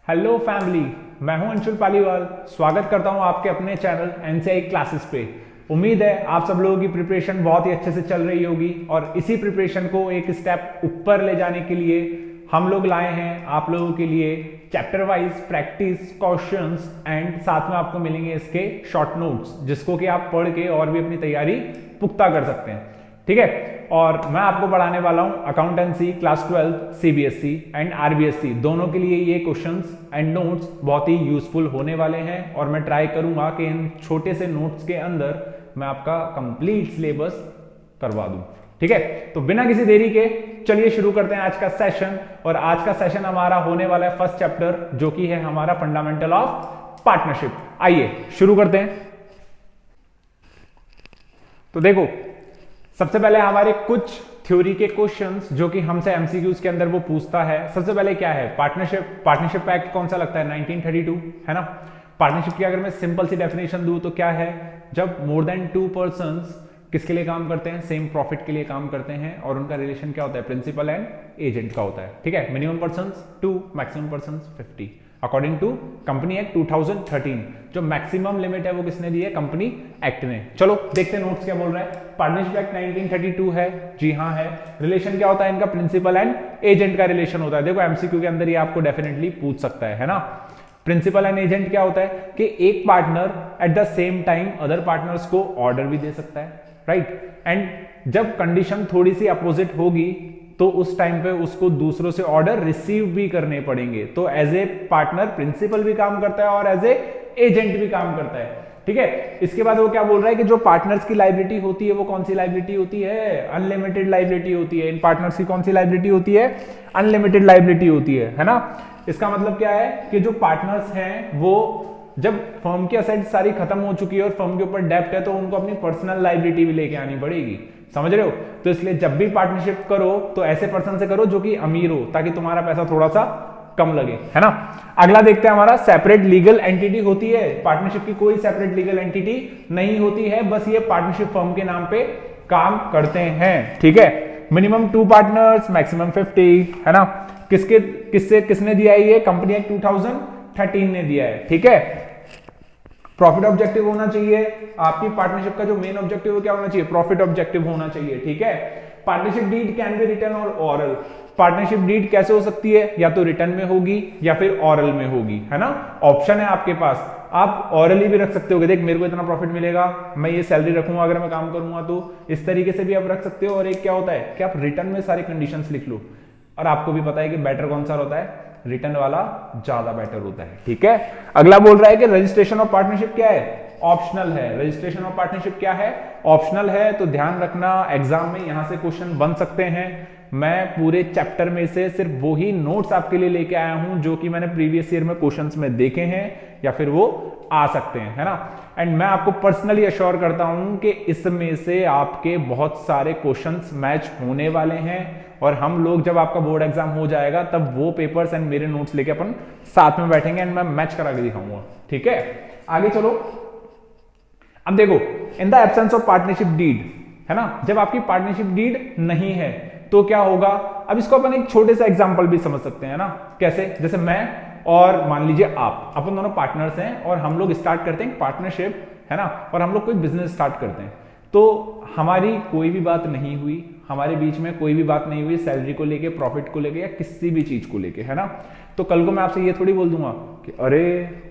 Hello family, मैं हूं अंशुल पालीवाल। स्वागत करता हूं आपके अपने चैनल एनसीआई क्लासेस पे। उम्मीद है आप सब लोगों की प्रिपरेशन बहुत ही अच्छे से चल रही होगी और इसी प्रिपरेशन को एक स्टेप ऊपर ले जाने के लिए हम लोग लाए हैं आप लोगों के लिए chapter wise practice questions and साथ में आपको मिलेंगे इसके शॉर्ट नोट्स, जिसको कि आप पढ़ के और भी अपनी तैयारी पुख्ता कर सकते हैं। ठीक है, और मैं आपको पढ़ाने वाला हूं accountancy class 12 CBSE and RBSE दोनों के लिए ये क्वेश्चंस एंड नोट्स बहुत ही यूजफुल होने वाले हैं और मैं ट्राई करूंगा कि इन छोटे से नोट्स के अंदर मैं आपका कंप्लीट सिलेबस करवा दूं। ठीक है, तो बिना किसी देरी के चलिए शुरू करते हैं आज का सेशन। और आज का सेशन हमारा होने वाला है फर्स्ट चैप्टर, जो कि है हमारा फंडामेंटल ऑफ पार्टनरशिप। आइए शुरू करते हैं। तो देखो, सबसे पहले हमारे कुछ थ्योरी के क्वेश्चंस जो कि हमसे एमसीक्यूज के अंदर वो पूछता है। सबसे पहले क्या है पार्टनरशिप एक्ट कौन सा लगता है? 1932, है ना। पार्टनरशिप की अगर मैं सिंपल सी डेफिनेशन दूं तो क्या है? जब मोर देन 2 पर्संस किसके लिए काम करते हैं? सेम प्रॉफिट के लिए काम करते हैं और उनका रिलेशन क्या होता है? प्रिंसिपल एंड एजेंट का होता है। ठीक है, minimum persons 2, maximum persons 50 according to company act 2013। जो मैक्सिमम लिमिट है वो किसने दी है? कंपनी एक्ट ने। चलो देखते हैं नोट्स क्या बोल रहा है। पार्टनरशिप एक्ट 1932 है, जी हाँ है। रिलेशन क्या होता है इनका? प्रिंसिपल एंड एजेंट का रिलेशन होता है। देखो एमसीक्यू के अंदर ये आपको डेफिनेटली पूछ सकता है ना। प्रिंसिपल एंड एजेंट क्या होता है कि एक partner at the same time other partners को ऑर्डर भी दे सकता है, राइट। एंड जब कंडीशन थोड़ी सी अपोजिट होगी तो उस टाइम पे उसको दूसरों से ऑर्डर रिसीव भी करने पड़ेंगे। तो एज ए पार्टनर प्रिंसिपल भी काम करता है और एज ए एजेंट भी काम करता है। ठीक है, इसके बाद वो क्या बोल रहा है कि जो पार्टनर्स की लायबिलिटी होती है वो कौन सी लायबिलिटी होती है? अनलिमिटेड लायबिलिटी होती है। इन पार्टनर्स की कौन सी लायबिलिटी होती है? अनलिमिटेड लायबिलिटी होती है ना। इसका मतलब क्या है कि जो पार्टनर्स हैं वो जब फर्म की असेट सारी खत्म हो चुकी है और फर्म के ऊपर डेब्ट है तो उनको अपनी पर्सनल लायबिलिटी भी लेके आनी पड़ेगी। समझ रहे हो? तो इसलिए जब भी पार्टनरशिप करो तो ऐसे पर्सन से करो जो कि अमीर हो, ताकि तुम्हारा पैसा थोड़ा सा कम लगे, है ना। अगला देखते हैं हमारा सेपरेट लीगल एंटिटी होती है। पार्टनरशिप की कोई सेपरेट लीगल एंटिटी नहीं होती है, बस ये पार्टनरशिप फर्म के नाम पे काम करते हैं। ठीक है, मिनिमम 2 पार्टनर्स, मैक्सिमम 50, है ना। किसने दिया है ये? कंपनी एक्ट 2013 ने दिया है। ठीक है, प्रॉफिट ऑब्जेक्टिव होना चाहिए। आपकी पार्टनरशिप का जो मेन ऑब्जेक्टिव है क्या होना चाहिए? प्रॉफिट ऑब्जेक्टिव होना चाहिए। ठीक है, partnership deed can be written और ऑरल। पार्टनरशिप डीड कैसे हो सकती है? या तो रिटन में होगी या फिर ऑरल में होगी, है ना। ऑप्शन है आपके पास, आप ऑरली भी रख सकते हो। देख मेरे को इतना प्रॉफिट मिलेगा, मैं ये सैलरी रखूंगा अगर मैं काम करूंगा, तो इस तरीके से भी आप रख सकते हो। और एक क्या होता है कि आप रिटर्न में सारी कंडीशंस लिख लो। और आपको भी पता है कि बेटर कौन सा होता है? रिटर्न वाला ज्यादा बेटर होता है। ठीक है, अगला बोल रहा है कि रजिस्ट्रेशन ऑफ पार्टनरशिप क्या है? ऑप्शनल है। रजिस्ट्रेशन ऑफ पार्टनरशिप क्या है? ऑप्शनल है। तो ध्यान रखना, एग्जाम में यहां से क्वेश्चन बन सकते हैं। मैं पूरे चैप्टर में से सिर्फ वो ही नोट्स आपके लिए लेके आया हूं जो कि मैंने प्रीवियस ईयर में क्वेश्चंस में देखे हैं या फिर वो आ सकते हैं, है ना। एंड मैं आपको पर्सनली अश्योर करता हूं कि इसमें से आपके बहुत सारे क्वेश्चंस मैच होने वाले हैं और हम लोग जब आपका बोर्ड एग्जाम हो जाएगा तब वो पेपर्स एंड मेरे नोट्स लेके अपन साथ में बैठेंगे एंड मैं मैच करा के दिखाऊंगा। ठीक है, आगे चलो। अब देखो, in the absence of partnership deed, है ना, जब आपकी पार्टनरशिप डीड नहीं है तो क्या होगा? अब इसको अपन एक छोटे सा एग्जांपल भी समझ सकते हैं ना। कैसे? जैसे मैं और मान लीजिए आप, अपन दोनों पार्टनर्स हैं और हम लोग स्टार्ट करते हैं पार्टनरशिप, है ना, और हम लोग कोई बिजनेस स्टार्ट करते हैं। तो हमारी कोई भी बात नहीं हुई, हमारे बीच में कोई भी बात नहीं हुई सैलरी को लेके, प्रॉफिट को लेके या किसी भी चीज को लेके, है ना। तो कल को मैं आपसे ये थोड़ी बोल दूंगा कि अरे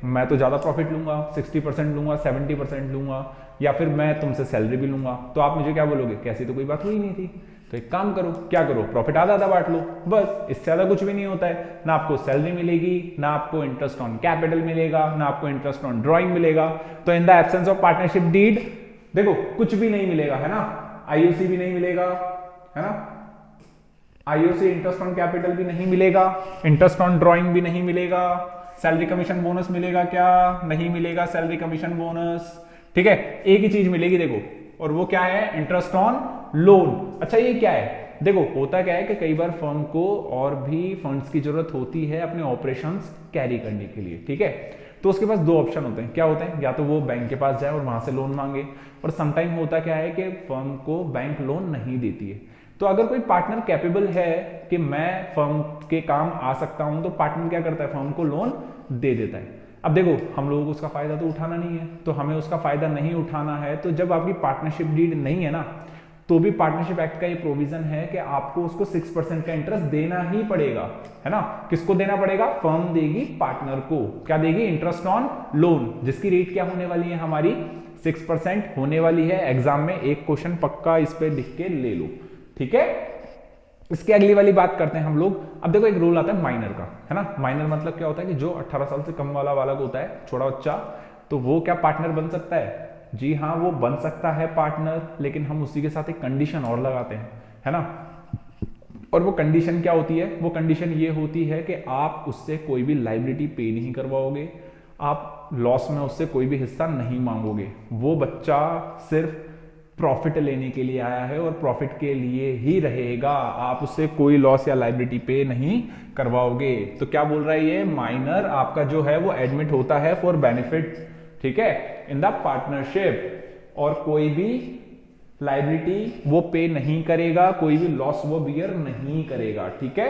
मैं तो ज्यादा प्रॉफिट लूंगा, 60% लूंगा, 70% लूंगा, या फिर मैं तुमसे सैलरी भी लूंगा। तो आप मुझे क्या बोलोगे? कैसी तो कोई बात हुई नहीं थी। तो एक काम करो, क्या करो? प्रॉफिट आधा आधा बांट लो, बस। इससे ज्यादा कुछ भी नहीं होता है। ना आपको सैलरी मिलेगी, ना आपको इंटरेस्ट ऑन कैपिटल मिलेगा, ना आपको इंटरेस्ट ऑन ड्रॉइंग मिलेगा। तो in the absence of partnership deed देखो कुछ भी नहीं मिलेगा, है ना। आईओसी भी नहीं मिलेगा, है ना। आईओसी इंटरेस्ट ऑन कैपिटल भी नहीं मिलेगा, इंटरेस्ट ऑन ड्रॉइंग भी नहीं मिलेगा। सैलरी कमीशन बोनस मिलेगा क्या? नहीं मिलेगा सैलरी कमीशन बोनस। ठीक है, एक ही चीज मिलेगी देखो, और वो क्या है? Interest on loan. अच्छा, ये क्या है? देखो होता क्या है कि कई बार फर्म को और भी फंड्स की जरूरत होती है अपने ऑपरेशंस कैरी करने के लिए। ठीक है, तो उसके पास 2 ऑप्शन होते हैं। क्या होते हैं? या तो वो बैंक के पास जाए और वहां से लोन मांगे, और समटाइम होता क्या है कि फर्म को बैंक लोन नहीं देती है। तो अगर कोई पार्टनर कैपेबल है कि मैं फर्म के काम आ सकता हूं, तो पार्टनर क्या करता है, फर्म को लोन दे देता है। अब देखो हम लोगों को उसका फायदा तो उठाना नहीं है, तो हमें उसका फायदा नहीं उठाना है, तो जब आपकी पार्टनरशिप डीड नहीं है ना, तो भी पार्टनरशिप एक्ट का ये प्रोविजन है कि आपको उसको 6% का इंटरेस्ट देना ही पड़ेगा, है ना। किसको देना पड़ेगा, फर्म देगी पार्टनर को, क्या देगी, इंटरेस्ट ऑन लोन, जिसकी रेट क्या होने वाली है हमारी 6% होने वाली है। एग्जाम में एक क्वेश्चन पक्का इस पे लिख के ले लो, ठीक है। इसके अगली वाली बात करते हैं हम लोग। अब देखो एक रूल आता है माइनर का, है ना। माइनर मतलब क्या होता है कि जो 18 साल से कम वाला बालक होता है, छोटा बच्चा, तो वो क्या पार्टनर बन सकता है, जी हाँ वो बन सकता है पार्टनर, लेकिन हम उसी के साथ एक कंडीशन और लगाते हैं, है ना। और वो कंडीशन क्या होती है, वो कंडीशन ये होती है कि आप उससे कोई भी लायबिलिटी पे नहीं करवाओगे, आप लॉस में उससे कोई भी हिस्सा नहीं मांगोगे। वो बच्चा सिर्फ प्रॉफिट लेने के लिए आया है और प्रॉफिट के लिए ही रहेगा, आप उससे कोई लॉस या लायबिलिटी पे नहीं करवाओगे। तो क्या बोल रहा है ये, माइनर आपका जो है वो एडमिट होता है फॉर बेनिफिट, ठीक है, इन द पार्टनरशिप, और कोई भी लायबिलिटी वो पे नहीं करेगा, कोई भी लॉस वो बियर नहीं करेगा, ठीक है।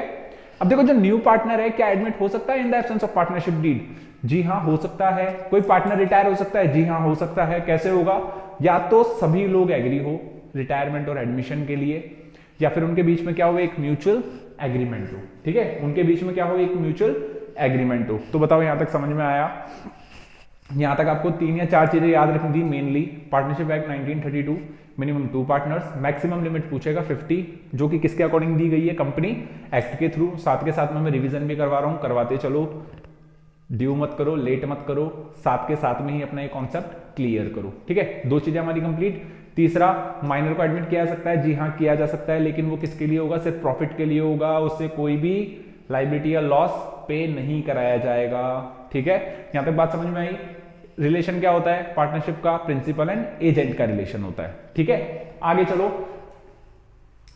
अब देखो जो न्यू पार्टनर है क्या एडमिट हो सकता है in the absence of partnership deed, जी हाँ हो सकता है। कोई पार्टनर रिटायर हो सकता है, जी हाँ हो सकता है। कैसे होगा, या तो सभी लोग एग्री हो रिटायरमेंट और एडमिशन के लिए, या फिर उनके बीच में क्या हो, एक म्यूचुअल एग्रीमेंट हो, ठीक है, उनके बीच में क्या हो, एक म्यूचुअल एग्रीमेंट हो। तो बताओ यहां तक समझ में आया। यहां तक आपको 3 या 4 चीजें याद रखनी थी mainly. Partnership act 1932, minimum 2 partners, maximum limit पूछेगा 50, जो कि किसके अकॉर्डिंग दी गई है, कंपनी एक्ट के थ्रू। साथ के साथ में मैं रिवीजन भी करवा रहा हूं, करवाते चलो, ड्यू मत करो, लेट मत करो, साथ के साथ में ही अपना ये कॉन्सेप्ट क्लियर करो, ठीक है। 2 चीजें हमारी कंप्लीट। तीसरा, माइनर को एडमिट किया जा सकता है, जी हाँ किया जा सकता है, लेकिन वो किसके लिए होगा, सिर्फ प्रॉफिट के लिए होगा, उससे कोई भी लायबिलिटी या लॉस पे नहीं कराया जाएगा, ठीक है। यहां तक बात समझ में आई। रिलेशन क्या होता है पार्टनरशिप का, प्रिंसिपल एंड एजेंट का रिलेशन होता है, ठीक है। आगे चलो,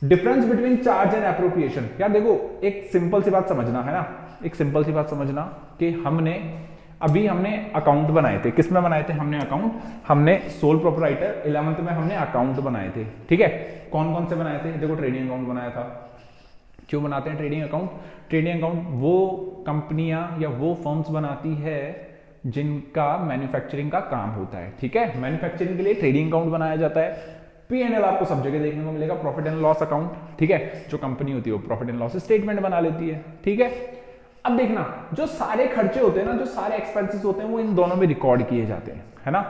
difference between charge and appropriation. यार देखो एक सिंपल सी बात समझना है ना, एक सिंपल सी बात समझना कि हमने अकाउंट बनाए थे, किसमें बनाए थे हमने अकाउंट, हमने सोल प्रोप्राइटर 11th में हमने अकाउंट बनाए थे, ठीक है। कौन कौन से बनाए थे, देखो ट्रेडिंग अकाउंट बनाया था। क्यों बनाते हैं ट्रेडिंग अकाउंट, ट्रेडिंग अकाउंट वो कंपनियां या वो फर्म्स बनाती है जिनका मैन्युफैक्चरिंग का काम होता है, ठीक है। मैन्युफैक्चरिंग के लिए ट्रेडिंग अकाउंट बनाया जाता है। P&L आपको सब जगह देखने को मिलेगा, प्रॉफिट एंड लॉस अकाउंट, ठीक है। जो कंपनी होती है वो प्रॉफिट एंड लॉस स्टेटमेंट बना लेती है, ठीक है। अब देखना, जो सारे खर्चे होते हैं ना, जो सारे एक्सपेंसेस होते हैं वो इन दोनों में रिकॉर्ड किए जाते हैं, है ना।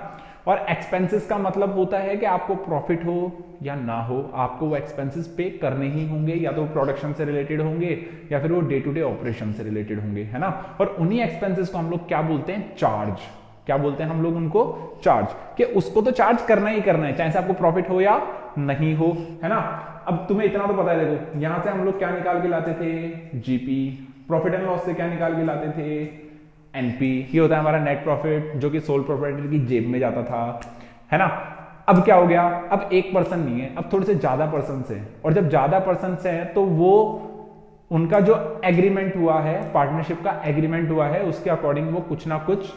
और एक्सपेंसेस का मतलब होता है कि आपको प्रॉफिट हो या ना हो, आपको वो एक्सपेंसेस पे करने ही होंगे, या तो प्रोडक्शन से रिलेटेड होंगे या फिर वो डे टू डे ऑपरेशन से रिलेटेड होंगे, है ना। और उन्हीं एक्सपेंसेस को हम लोग क्या बोलते हैं, चार्ज। क्या बोलते हैं हम लोग उनको, चार्ज, कि उसको तो चार्ज करना ही करना है, चाहे से आपको प्रॉफिट हो या नहीं हो, है ना। अब तुम्हें इतना तो पता है, देखो यहां से हम लोग क्या निकाल के लाते थे, जीपी। प्रॉफिट एंड लॉस से क्या निकाल के लाते थे, एनपी। ये होता है हमारा नेट प्रॉफिट, जो कि सोल प्रोप्राइटर की जेब में जाता था, है ना। अब क्या हो गया, अब एक पर्सन नहीं है, अब थोड़े से ज्यादा पर्सन है, और जब ज्यादा पर्सन है तो वो उनका जो एग्रीमेंट हुआ है, पार्टनरशिप का एग्रीमेंट हुआ है, उसके अकॉर्डिंग वो कुछ ना कुछ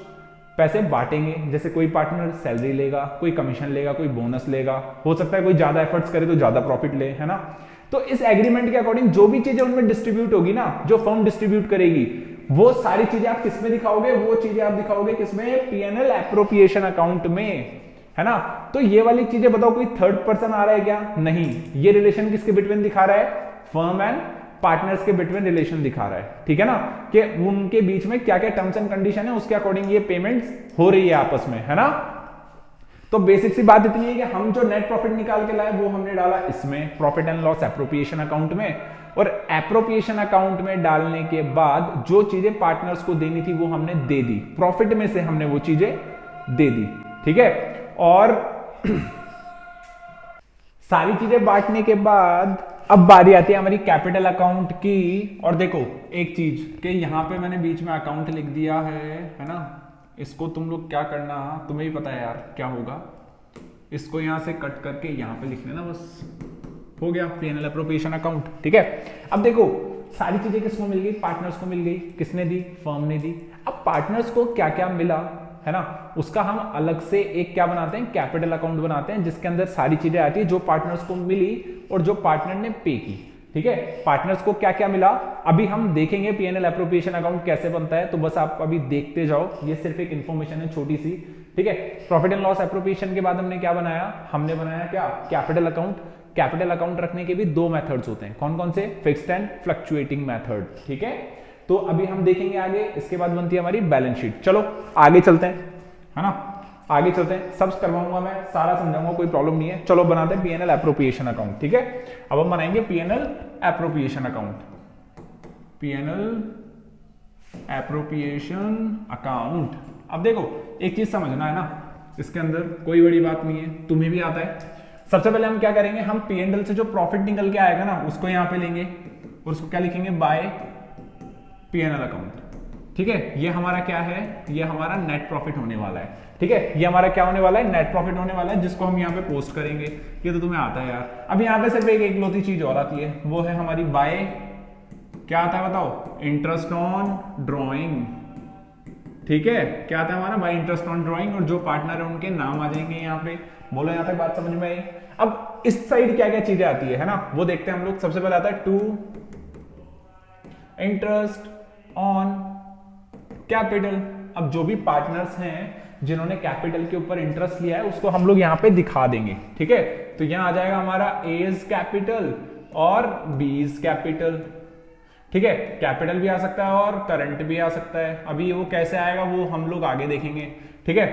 पैसे बांटेंगे। जैसे कोई पार्टनर सैलरी लेगा, कोई कमीशन लेगा, कोई बोनस लेगा, हो सकता है कोई ज्यादा एफर्ट्स करे तो ज्यादा प्रॉफिट ले, है ना। तो इस एग्रीमेंट के अकॉर्डिंग जो भी चीजें उनमें डिस्ट्रीब्यूट होगी ना, जो फर्म डिस्ट्रीब्यूट करेगी, वो सारी चीजें आप किसमें दिखाओगे, वो चीजें आप दिखाओगे किसमें, P&L एप्रोप्रिएशन अकाउंट में, है ना। तो ये वाली चीजें बताओ, कोई थर्ड पर्सन आ रहा है क्या, नहीं। ये रिलेशन किसके बिटवीन दिखा रहा है, फर्म एंड पार्टनर्स के बिटवीन रिलेशन दिखा रहा है, ठीक है ना, कि उनके बीच में क्या क्या टर्म्स एंड कंडीशन है, उसके अकॉर्डिंग ये पेमेंट्स हो रही है आपस में, है ना। तो बेसिक सी बात इतनी है कि हम जो नेट प्रॉफिट निकाल के लाए वो हमने डाला इसमें, profit and loss appropriation account में, और एप्रोप्रिएशन अकाउंट में डालने के बाद जो चीजें पार्टनर्स को देनी थी वो हमने दे दी, प्रॉफिट में से हमने वो चीजें दे दी, ठीक है। और सारी चीजें बांटने के बाद अब बारी आती है हमारी कैपिटल अकाउंट की। और देखो एक चीज कि यहां पे मैंने बीच में अकाउंट लिख दिया है ना, इसको तुम लोग क्या करना, तुम्हें ही पता है यार क्या होगा, इसको यहां से कट करके यहां पे लिख लेना, बस हो गया P&L एप्रोप्रिएशन अकाउंट, ठीक है। अब देखो सारी चीजें किसको मिल गई, पार्टनर्स को मिल गई, किसने दी, फर्म ने दी। अब पार्टनर्स को क्या क्या मिला, है ना, उसका हम अलग से एक क्या बनाते हैं, कैपिटल अकाउंट बनाते हैं, जिसके अंदर सारी चीजें आती है जो पार्टनर्स को मिली और जो पार्टनर ने पे की। ठीक है, पार्टनर्स को क्या क्या मिला अभी हम देखेंगे। पीएनएल एप्रोप्रिएशन अकाउंट कैसे बनता है, तो बस आप अभी देखते जाओ, ये सिर्फ एक इंफॉर्मेशन है छोटी सी। ठीक है, प्रॉफिट एंड लॉस एप्रोप्रिएशन के बाद हमने क्या बनाया, हमने बनाया क्या, कैपिटल अकाउंट। कैपिटल अकाउंट रखने के भी दो मेथड्स होते हैं, कौन कौन से, फिक्स्ड एंड फ्लक्चुएटिंग मेथड। ठीक है, तो अभी हम देखेंगे आगे, इसके बाद बनती है हमारी बैलेंस शीट। चलो आगे चलते हैं, है ना, आगे चलते हैं, सब करवाऊंगा मैं, सारा समझाऊंगा, कोई प्रॉब्लम नहीं है। चलो बनाते हैं पीएनएल एप्रोप्रिएशन अकाउंट। ठीक है, अब हम बनाएंगे PNL appropriation account, PNL appropriation account. अब देखो एक चीज समझना है ना, इसके अंदर कोई बड़ी बात नहीं है, तुम्हें भी आता है। सबसे पहले हम क्या करेंगे, हम पीएनएल से जो प्रॉफिट निकल के आएगा ना उसको यहां पे लेंगे और उसको क्या लिखेंगे, बाय पीएनएल अकाउंट। ठीक है, ये हमारा क्या है, ये हमारा नेट प्रॉफिट होने वाला है। ठीक है, ये हमारा क्या होने वाला है, नेट प्रॉफिट होने वाला है, जिसको हम यहाँ पे पोस्ट करेंगे। ये तो तुम्हें आता है यार। अब यहाँ पे सिर्फ एक इकलौती चीज और आती है, वो है हमारी बाय, क्या आता है बताओ, इंटरेस्ट ऑन ड्रॉइंग। ठीक है, क्या आता है हमारा, बाय इंटरेस्ट ऑन ड्रॉइंग, और जो पार्टनर है उनके नाम आ जाएंगे यहाँ पे। बोलो यहाँ तक बात समझ में आई। अब इस साइड क्या क्या चीजें आती है ना, वो देखते हैं हम लोग। सबसे पहले आता है टू इंटरेस्ट ऑन कैपिटल। अब जो भी पार्टनर्स हैं जिन्होंने कैपिटल के ऊपर इंटरेस्ट लिया है उसको हम लोग यहां पे दिखा देंगे। ठीक है, तो यहां आ जाएगा हमारा एज कैपिटल और बीज कैपिटल। ठीक है, कैपिटल भी आ सकता है और करंट भी आ सकता है। अभी वो कैसे आएगा वो हम लोग आगे देखेंगे। ठीक है,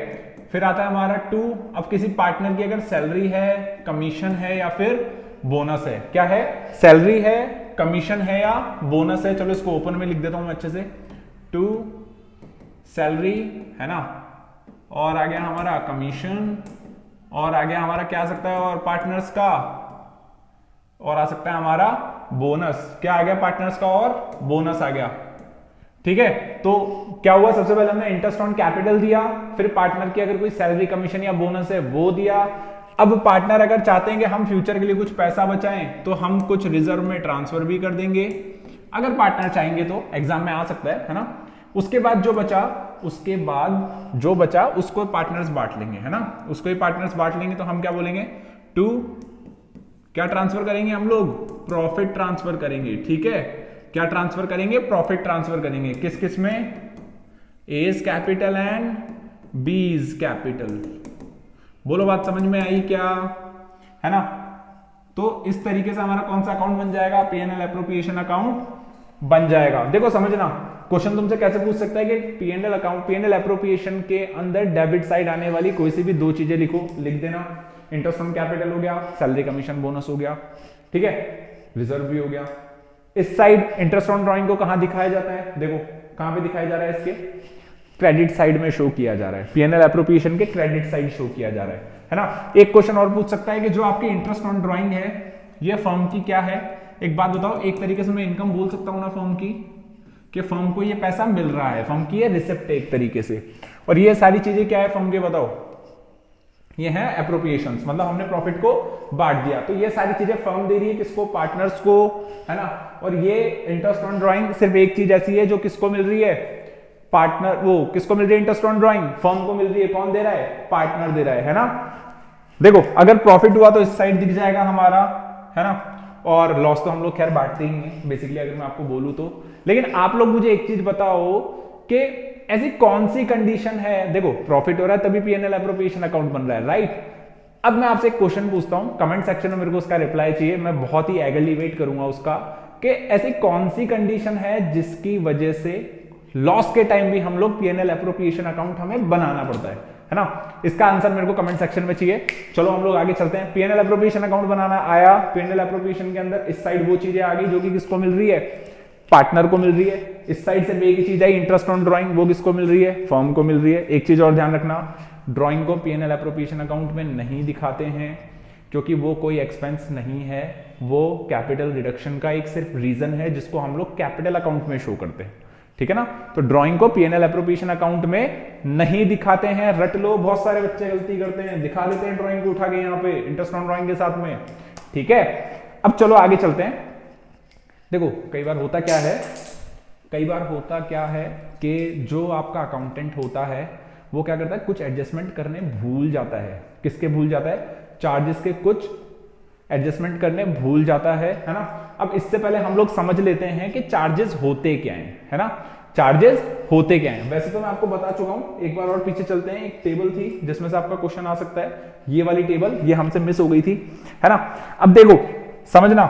फिर आता है हमारा टू। अब किसी पार्टनर की अगर सैलरी है, कमीशन है या फिर बोनस है, क्या है, सैलरी है, कमीशन है या बोनस है। चलो इसको ओपन में लिख देता हूं मैं अच्छे से, टू सैलरी है ना, और आ गया हमारा कमीशन, और आ गया हमारा क्या आ सकता है, और पार्टनर्स का, और आ सकता है हमारा बोनस। क्या आ गया, पार्टनर्स का और बोनस आ गया। ठीक है, तो क्या हुआ, सबसे पहले हमने इंटरेस्ट ऑन कैपिटल दिया, फिर पार्टनर की अगर कोई सैलरी, कमीशन या बोनस है वो दिया। अब पार्टनर अगर चाहते हैं कि हम फ्यूचर के लिए कुछ पैसा बचाएं तो हम कुछ रिजर्व में ट्रांसफर भी कर देंगे, अगर पार्टनर चाहेंगे तो। एग्जाम में आ सकता है ना। उसके बाद जो बचा, उसके बाद जो बचा उसको पार्टनर्स बांट लेंगे, है ना, उसको ही पार्टनर्स बांट लेंगे। तो हम क्या बोलेंगे, टू क्या ट्रांसफर करेंगे हम लोग, प्रॉफिट ट्रांसफर करेंगे। ठीक है, क्या ट्रांसफर करेंगे, प्रॉफिट ट्रांसफर करेंगे। किस किस में, एज कैपिटल एंड बीज कैपिटल। बोलो बात समझ में आई क्या, है ना। तो इस तरीके से हमारा कौन सा अकाउंट बन जाएगा, पीएनएल एप्रोप्रिएशन अकाउंट बन जाएगा। देखो समझना, क्वेश्चन तुमसे कैसे पूछ सकता है कि पीएनएल अकाउंट, पीएनएल एप्रोप्रिएशन के अंदर डेबिट साइड आने वाली कोई सी भी दो चीजें लिखो, लिख देना। इंटरेस्ट ऑन कैपिटल हो गया, सैलरी कमीशन बोनस हो गया, ठीक है, रिजर्व भी हो गया। इस साइड इंटरेस्ट ऑन ड्रॉइंग को कहां दिखाया जाता है, देखो कहां पे दिखाया जा रहा है, इसके क्रेडिट साइड में शो किया जा रहा है। पीएनएल एप्रोप्रिएशन के क्रेडिट साइड शो किया जा रहा है ना। एक क्वेश्चन और पूछ सकता है कि जो आपकी इंटरेस्ट ऑन ड्रॉइंग है ये फर्म की क्या है। एक बात बताओ, एक तरीके से मैं इनकम बोल सकता हूं ना फर्म की, कि फर्म को ये पैसा मिल रहा है, फर्म की ये रिसिप्ट है एक तरीके से। और ये सारी चीजें क्या है फर्म के, बताओ, ये है एप्रोप्रिएशंस, मतलब हमने प्रॉफिट को बांट दिया। तो ये सारी चीजें फर्म दे रही है किसको, पार्टनर्स को, है ना। और ये इंटरेस्ट ऑन ड्रॉइंग सिर्फ एक चीज ऐसी है जो किसको मिल रही है, पार्टनर, वो किसको मिल रही है इंटरेस्ट ऑन ड्रॉइंग, फर्म को मिल रही है। कौन दे रहा है, पार्टनर दे रहा है ना। देखो अगर प्रॉफिट हुआ तो इस साइड दिख जाएगा हमारा, है ना, और लॉस तो हम लोग खैर बांटते ही हैं बेसिकली, अगर मैं आपको बोलूं तो। लेकिन आप लोग मुझे एक चीज बताओ कि ऐसी कौन सी कंडीशन है, देखो प्रॉफिट हो रहा है तभी पीएनएल एप्रोप्रिएशन अकाउंट बन रहा है, राइट। अब मैं आपसे एक क्वेश्चन पूछता हूं, कमेंट सेक्शन में मेरे को उसका रिप्लाई चाहिए, मैं बहुत ही एगरली वेट करूंगा उसका, कि ऐसी कौन सी कंडीशन है जिसकी वजह से लॉस के टाइम भी हम लोग पीएनएल एप्रोप्रिएशन अकाउंट हमें बनाना पड़ता है ना। इसका आंसर मेरे को कमेंट सेक्शन में चाहिए। चलो हम लोग आगे चलते हैं। पीएनएल एप्रोप्रिएशन अकाउंट बनाना आया, पीएनएल एप्रोप्रिएशन के अंदर इस साइड वो चीजें आ गई जो कि किसको मिल रही है, पार्टनर को मिल रही है। इस साइड से एक ही चीज आई इंटरेस्ट ऑन ड्राइंग, वो किसको मिल रही है, फर्म को मिल रही है। एक चीज और ध्यान रखना, ड्राइंग को पीएनएल एप्रोप्रिएशन अकाउंट में नहीं दिखाते हैं क्योंकि वो कोई एक्सपेंस नहीं है, वो कैपिटल रिडक्शन का एक सिर्फ रीजन है जिसको हम लोग कैपिटल अकाउंट में शो करते हैं, ठीक है ना। तो ड्राइंग को पीएनएल एप्रोप्रिएशन अकाउंट में नहीं दिखाते हैं, रट लो। बहुत सारे बच्चे गलती करते हैं, दिखा देते हैं ड्राइंग को उठा के यहाँ पे इंटरेस्ट ऑन ड्राइंग के साथ में, ठीक है। अब चलो आगे चलते हैं। देखो कई बार होता क्या है कि जो आपका अकाउंटेंट होता है वो क्या करता है, कुछ एडजस्टमेंट करने भूल जाता है। किसके भूल जाता है? चार्जेस के कुछ एडजस्टमेंट करने भूल जाता है ना। अब इससे पहले हम लोग समझ लेते हैं कि चार्जेस होते क्या हैं, है ना। चार्जेस होते क्या हैं? वैसे तो मैं आपको बता चुका हूं, एक बार और पीछे चलते हैं। एक टेबल थी जिसमें से आपका क्वेश्चन आ सकता है, ये वाली टेबल, ये हमसे मिस हो गई थी, है ना। अब देखो समझना,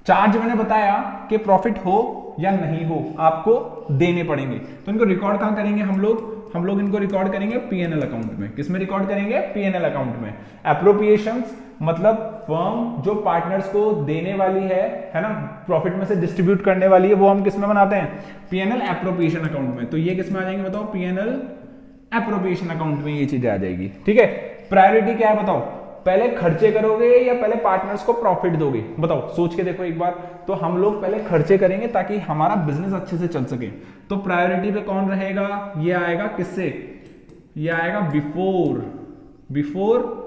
चार्ज मैंने बताया कि प्रॉफिट हो या नहीं हो आपको देने पड़ेंगे, तो इनको रिकॉर्ड कहां करेंगे हम लोग इनको रिकॉर्ड करेंगे पीएनएल अकाउंट में। किसमें रिकॉर्ड करेंगे? पीएनएल अकाउंट में। एप्रोप्रिएशंस मतलब फर्म जो पार्टनर्स को देने वाली है ना, प्रॉफिट में से डिस्ट्रीब्यूट करने वाली है, वो हम किस में बनाते हैं? पीएनएल एप्रोप्रिएशन अकाउंट में। तो ये किस में आ जाएंगे बताओ? पीएनएल एप्रोप्रिएशन अकाउंट में ये चीजें आ जाएगी, ठीक है। प्रायोरिटी क्या है बताओ? पहले खर्चे करोगे या पहले पार्टनर्स को प्रॉफिट दोगे? बताओ, सोच के देखो एक बार। तो हम लोग पहले खर्चे करेंगे ताकि हमारा बिजनेस अच्छे से चल सके। तो प्रायोरिटी पे कौन रहेगा? ये आएगा किससे? ये आएगा बिफोर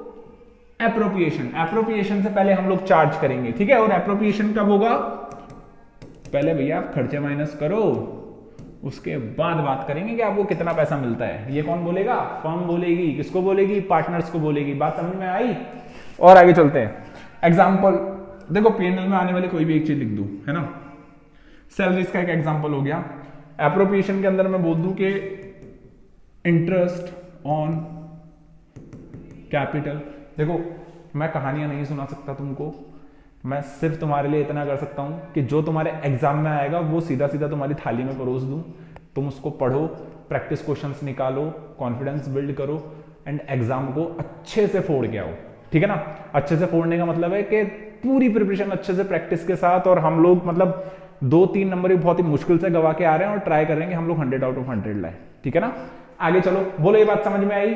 एप्रोप्रिएशन। एप्रोप्रिएशन से पहले हम लोग चार्ज करेंगे, ठीक है। और एप्रोप्रिएशन कब होगा? पहले भैया आप खर्चे माइनस करो, उसके बाद बात करेंगे कि आपको कितना पैसा मिलता है। ये कौन बोलेगा? फर्म बोलेगी। किसको बोलेगी? पार्टनर्स को बोलेगी। बात समझ में आई? और आगे चलते हैं। एग्जांपल देखो, पीएनएल में आने वाली कोई भी एक चीज लिख दूं, है ना। सैलरीज का एक एग्जांपल हो गया। एप्रोप्रिएशन के अंदर मैं बोल दूं कि इंटरेस्ट ऑन कैपिटल। देखो, मैं कहानियां नहीं सुना सकता तुमको, मैं सिर्फ तुम्हारे लिए इतना कर सकता हूं कि जो तुम्हारे एग्जाम में आएगा वो सीधा सीधा तुम्हारी थाली में परोस दूं, तुम उसको पढ़ो, प्रैक्टिस क्वेश्चंस निकालो, कॉन्फिडेंस बिल्ड करो एंड एग्जाम को अच्छे से फोड़ के आओ, ठीक है ना। अच्छे से फोड़ने का मतलब है कि पूरी प्रिपरेशन अच्छे से प्रैक्टिस के साथ, और हम लोग मतलब 2-3 नंबर बहुत ही मुश्किल से गवा के आ रहे हैं और ट्राई करेंगे हम लोग 100 आउट ऑफ 100 लाए, ठीक है ना। आगे चलो, बोलो ये बात समझ में आई?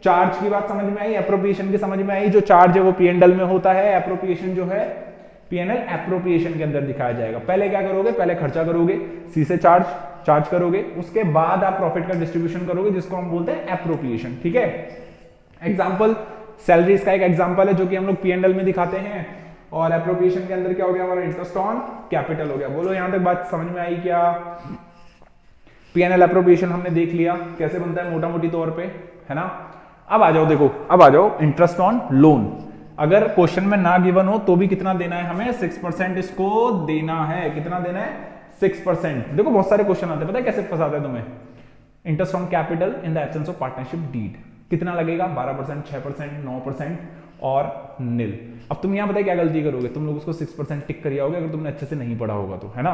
चार्ज की बात समझ में आई, एप्रोप्रिएशन की समझ में आई। जो चार्ज है वो पीएनएल में होता है, एप्रोप्रिएशन जो है पीएनएल एप्रोप्रिएशन के अंदर दिखाया जाएगा। पहले क्या करोगे? पहले खर्चा करोगे, सी से चार्ज करोगे, उसके बाद आप प्रॉफिट का डिस्ट्रीब्यूशन करोगे, जिसको हम बोलते हैं एप्रोप्रिएशन, ठीक है। एग्जांपल सैलरीज का एक एग्जांपल है जो कि हम लोग पीएनएल में दिखाते हैं। और एप्रोप्रिएशन के अंदर क्या हो गया? हमारा इंटरेस्ट ऑन कैपिटल हो गया। बोलो यहां तक बात समझ में आई क्या? पीएनएल एप्रोप्रिएशन हमने देख लिया कैसे बनता है मोटा मोटी तौर पे, है ना। अब आ जाओ, देखो अब आ जाओ इंटरेस्ट ऑन लोन। अगर क्वेश्चन में ना गिवन हो तो भी कितना देना है हमें? 6% इसको देना है। कितना देना है? 6%। देखो बहुत सारे क्वेश्चन आते हैं, पता है कैसे फंसाते हैं तुम्हें? Interest on capital in the absence of partnership deed कितना लगेगा? 12%, 6%, 9% और निल। अब तुम यहां बताइए क्या गलती करोगे? तुम लोग उसको 6% टिक कर आओगे अगर तुमने अच्छे से नहीं पढ़ा होगा तो, है ना।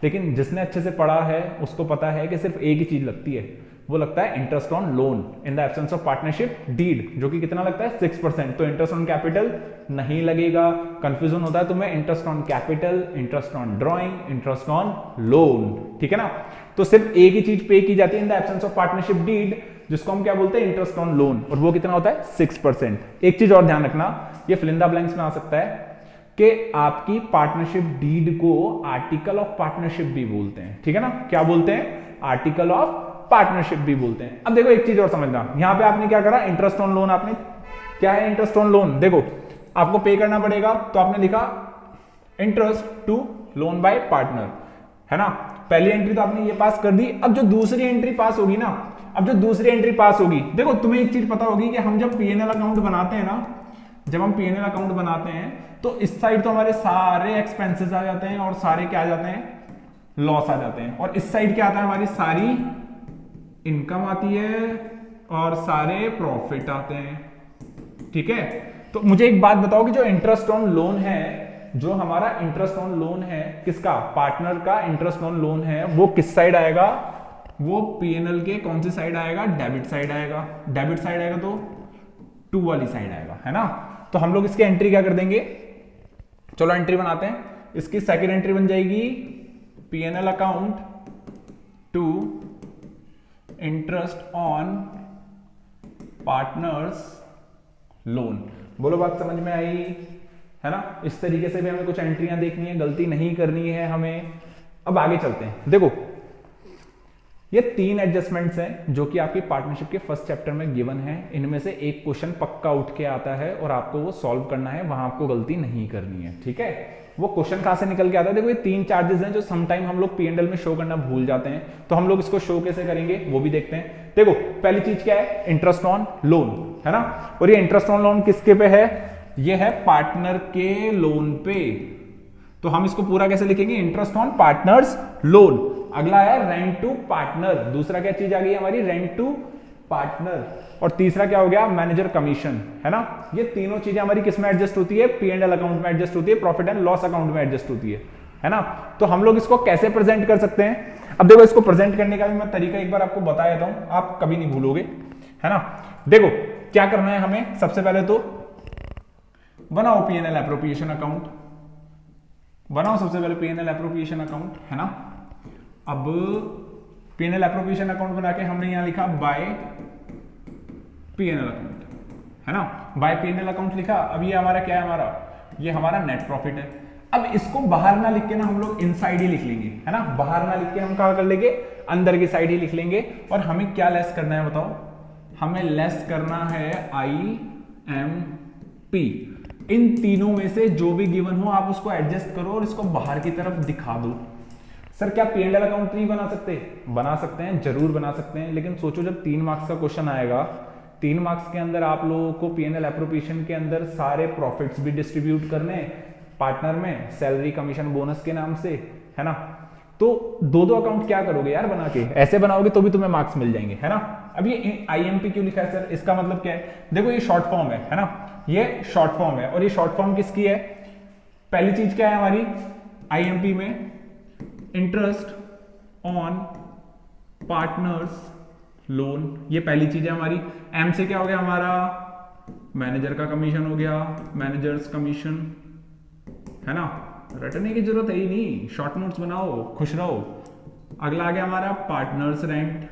लेकिन जिसने अच्छे से पढ़ा है उसको पता है कि सिर्फ एक ही चीज लगती है, वो लगता है interest on loan in the absence of partnership deed, जो कि कितना लगता है? 6%। तो इंटरेस्ट ऑन कैपिटल नहीं लगेगा। कंफ्यूजन होता है तुम्हें interest on capital, interest on drawing, interest on loan, ठीक है ना। तो सिर्फ एक ही चीज पे की जाती है in the absence of partnership deed, जिसको हम क्या बोलते हैं? इंटरेस्ट ऑन लोन, और वो कितना होता है? 6%। एक चीज और ध्यान रखना, ये फिल इन द ब्लैंक्स में आ सकता है कि आपकी पार्टनरशिप डीड को आर्टिकल ऑफ पार्टनरशिप भी बोलते हैं, ठीक है ना। क्या बोलते हैं? आर्टिकल ऑफ पार्टनरशिप भी बोलते हैं। अब देखो एक चीज और समझना, यहां पे आपने क्या करा? Interest on loan. आपने क्या है इंटरेस्ट ऑन लोन? देखो आपको पे करना पड़ेगा, तो आपने लिखा interest to loan by partner, है ना। पहली एंट्री तो आपने ये पास कर दी। अब जो दूसरी एंट्री पास होगी ना, देखो तुम्हें एक चीज पता होगी कि हम जब पीएनएल अकाउंट बनाते हैं ना, जब हम पीएनएल अकाउंट बनाते हैं तो इस साइड तो हमारे सारे एक्सपेंसेस आ जाते हैं और सारे क्या आ जाते हैं? लॉस आ जाते हैं। और इस साइड क्या आता है? हमारी सारी इनकम आती है और सारे प्रॉफिट आते हैं, ठीक है। तो मुझे एक बात बताओ कि जो इंटरेस्ट ऑन लोन है, जो हमारा इंटरेस्ट ऑन लोन है, किसका? पार्टनर का इंटरेस्ट ऑन लोन है, वो किस साइड आएगा? वो पीएनएल के कौन सी साइड आएगा? डेबिट साइड आएगा। डेबिट साइड आएगा तो 2 वाली साइड आएगा, है ना। तो हम लोग इसकी एंट्री क्या कर देंगे? चलो एंट्री बनाते हैं। इसकी सेकंड एंट्री बन जाएगी P and L account to interest on partners loan. बोलो बात समझ में आई, है ना। इस तरीके से भी हमें कुछ एंट्रियां देखनी है, गलती नहीं करनी है हमें। अब आगे चलते हैं। देखो ये 3 एडजस्टमेंट्स हैं जो कि आपकी पार्टनरशिप के फर्स्ट चैप्टर में गिवन है। इनमें से एक क्वेश्चन पक्का उठ के आता है और आपको वो सॉल्व करना है, वहां आपको गलती नहीं करनी है, ठीक है। वो क्वेश्चन कहां से निकल के आता है, देखो ये 3 चार्जेस हैं जो समटाइम हम लोग P&L में शो करना भूल जाते हैं, तो हम लोग इसको शो कैसे करेंगे वो भी देखते हैं। देखो पहली चीज क्या है, इंटरेस्ट ऑन लोन, है ना। और ये इंटरेस्ट ऑन लोन किसके पे है, ये है पार्टनर के लोन पे। तो हम इसको पूरा कैसे लिखेंगे, इंटरेस्ट ऑन पार्टनर्स लोन। अगला है रेंट टू पार्टनर, दूसरा क्या चीज आ गई हमारी, रेंट टू पार्टनर। और तीसरा क्या हो गया, मैनेजर कमीशन, है ना। ये तीनों चीजें हमारी किस में एडजस्ट होती है, P&L अकाउंट में एडजस्ट होती है, प्रॉफिट एंड लॉस अकाउंट में एडजस्ट होती है ना। तो हम लोग इसको कैसे प्रेजेंट कर सकते हैं, अब देखो इसको प्रेजेंट करने का भी मैं तरीका एक बार आपको बता देता हूं, आप कभी नहीं भूलोगे, है ना। देखो क्या करना है हमें, सबसे पहले तो बनाओ P&L एप्रोप्रिएशन अकाउंट, बनाओ सबसे पहले P&L एप्रोप्रिएशन अकाउंट, है ना। अब P&L एप्रोप्रिएशन अकाउंट बना के हमने यहां लिखा बाय P&L अकाउंट, है ना, बाय P&L अकाउंट लिखा। अब ये हमारा क्या है, हमारा ये हमारा नेट प्रॉफिट है। अब इसको बाहर ना लिख के ना हम लोग इनसाइड ही लिख लेंगे, है ना, बाहर ना लिख के हम क्या कर लेंगे, अंदर की साइड ही लिख लेंगे। और हमें क्या लेस करना है बताओ, हमें लेस करना है IMP। इन तीनों में से जो भी गिवन हो आप उसको एडजस्ट करो और इसको बाहर की तरफ दिखा दो। सर क्या P&L अकाउंट नहीं बना सकते, बना सकते हैं, जरूर बना सकते हैं, लेकिन सोचो जब 3 मार्क्स का क्वेश्चन आएगा, 3 मार्क्स के अंदर आप लोगों को P&L एप्रोप्रिएशन के अंदर सारे प्रॉफिट्स भी डिस्ट्रीब्यूट करने पार्टनर में, सैलरी कमीशन बोनस के नाम से, है ना। तो 2-2 अकाउंट क्या करोगे यार बना के, ऐसे बनाओगे तो भी तुम्हें मार्क्स मिल जाएंगे, है ना। अब ये IMP क्यों लिखा है सर, इसका मतलब क्या है, देखो ये शॉर्ट फॉर्म है ना, ये शॉर्ट फॉर्म है। और ये शॉर्ट फॉर्म किसकी है, पहली चीज क्या है हमारी IMP में, इंटरेस्ट ऑन पार्टनर्स लोन, ये पहली चीज है हमारी। M से क्या हो गया हमारा, मैनेजर का कमीशन हो गया, मैनेजर्स कमीशन, है ना। रटने की जरूरत है ही नहीं, शॉर्ट नोट्स बनाओ, खुश रहो। अगला आ गया हमारा पार्टनर्स रेंट।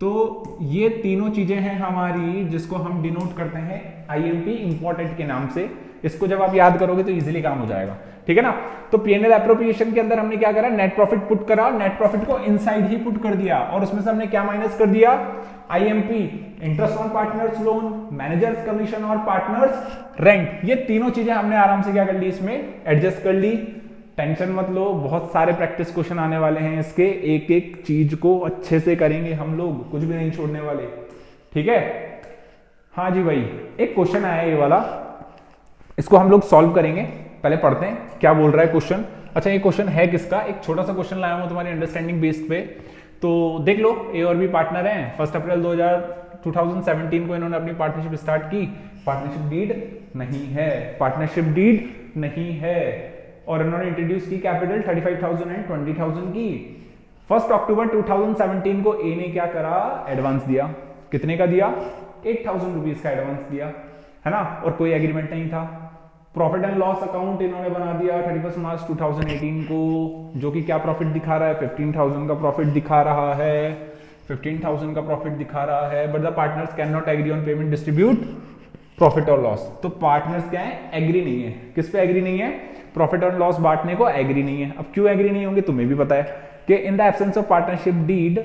तो ये तीनों चीजें हैं हमारी जिसको हम डिनोट करते हैं IMP इंपॉर्टेंट के नाम से। इसको जब आप याद करोगे तो इजीली काम हो जाएगा, ठीक है ना। तो P&L एप्रोप्रिएशन के अंदर हमने क्या करा, नेट प्रॉफिट पुट करा, नेट प्रॉफिट को इनसाइड ही पुट कर दिया और उसमें से हमने क्या माइनस कर दिया, IMP interest on partners loan, managers commission और पार्टनर्स रेंट। ये तीनों चीजें हमने आराम से क्या कर ली, इसमें एडजस्ट कर ली। टेंशन मत लो, बहुत सारे प्रैक्टिस क्वेश्चन आने वाले हैं इसके, एक एक चीज को अच्छे से करेंगे हम लोग, कुछ भी नहीं छोड़ने वाले, ठीक है। हाँ जी भाई, एक क्वेश्चन आया ये वाला, इसको हम लोग सॉल्व करेंगे। पहले पढ़ते हैं क्या बोल रहा है क्वेश्चन। अच्छा ये क्वेश्चन है किसका, एक छोटा सा क्वेश्चन लाया हूं तुम्हारी अंडरस्टैंडिंग बेस्ड पे, तो देख लो। A और B पार्टनर हैं, 1 अप्रैल 2017 को इन्होंने अपनी पार्टनरशिप स्टार्ट की। पार्टनरशिप डीड नहीं है, पार्टनरशिप डीड नहीं है, और इन्होंने इंट्रोड्यूस की कैपिटल 35,000 एंड 20,000 की। 1 अक्टूबर 2017 को A ने क्या करा, एडवांस दिया। कितने का दिया, 8,000 रुपीज का एडवांस दिया, है ना, और कोई एग्रीमेंट नहीं था। प्रॉफिट एंड लॉस अकाउंट इन्होंने बना दिया 31 मार्च 2018 को, जो कि क्या प्रॉफिट दिखा रहा है, 15,000 का प्रॉफिट दिखा रहा है, 15,000 का प्रॉफिट दिखा रहा है। But the partners can not agree on payment distribute profit और लॉस। तो पार्टनर्स क्या है, एग्री नहीं है, किस पे एग्री नहीं है, प्रॉफिट और लॉस बांटने को एग्री नहीं है। अब क्यों एग्री नहीं होंगे तुम्हें भी पता है कि in the absence of partnership deed,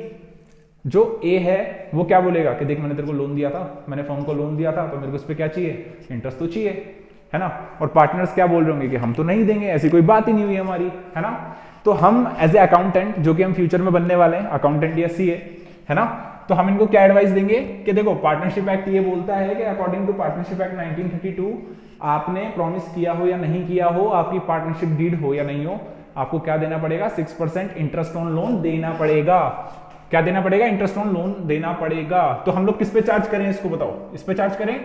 जो A है वो क्या बोलेगा कि देख मैंने तेरे को लोन दिया था, मैंने फर्म को लोन दिया था, तो मेरे को इस पे क्या चाहिए, इंटरेस्ट तो चाहिए, है ना। और पार्टनर्स क्या बोल रहे होंगे कि हम तो नहीं देंगे, ऐसी कोई बात ही नहीं हुई हमारी, है ना। तो हम एज ए अकाउंटेंट, जो कि हम फ्यूचर में बनने वाले हैं, अकाउंटेंट या CA, है ना, तो हम इनको क्या एडवाइस देंगे कि देखो पार्टनरशिप एक्ट ये बोलता है कि अकॉर्डिंग टू पार्टनरशिप एक्ट 1932 आपने प्रॉमिस किया हो या नहीं किया हो, आपकी पार्टनरशिप डीड हो या नहीं हो, आपको क्या देना पड़ेगा, 6% इंटरेस्ट ऑन लोन देना पड़ेगा। क्या देना पड़ेगा, इंटरेस्ट ऑन लोन देना पड़ेगा। तो हम लोग किस पे चार्ज करें, इसको बताओ, इस पे चार्ज करें,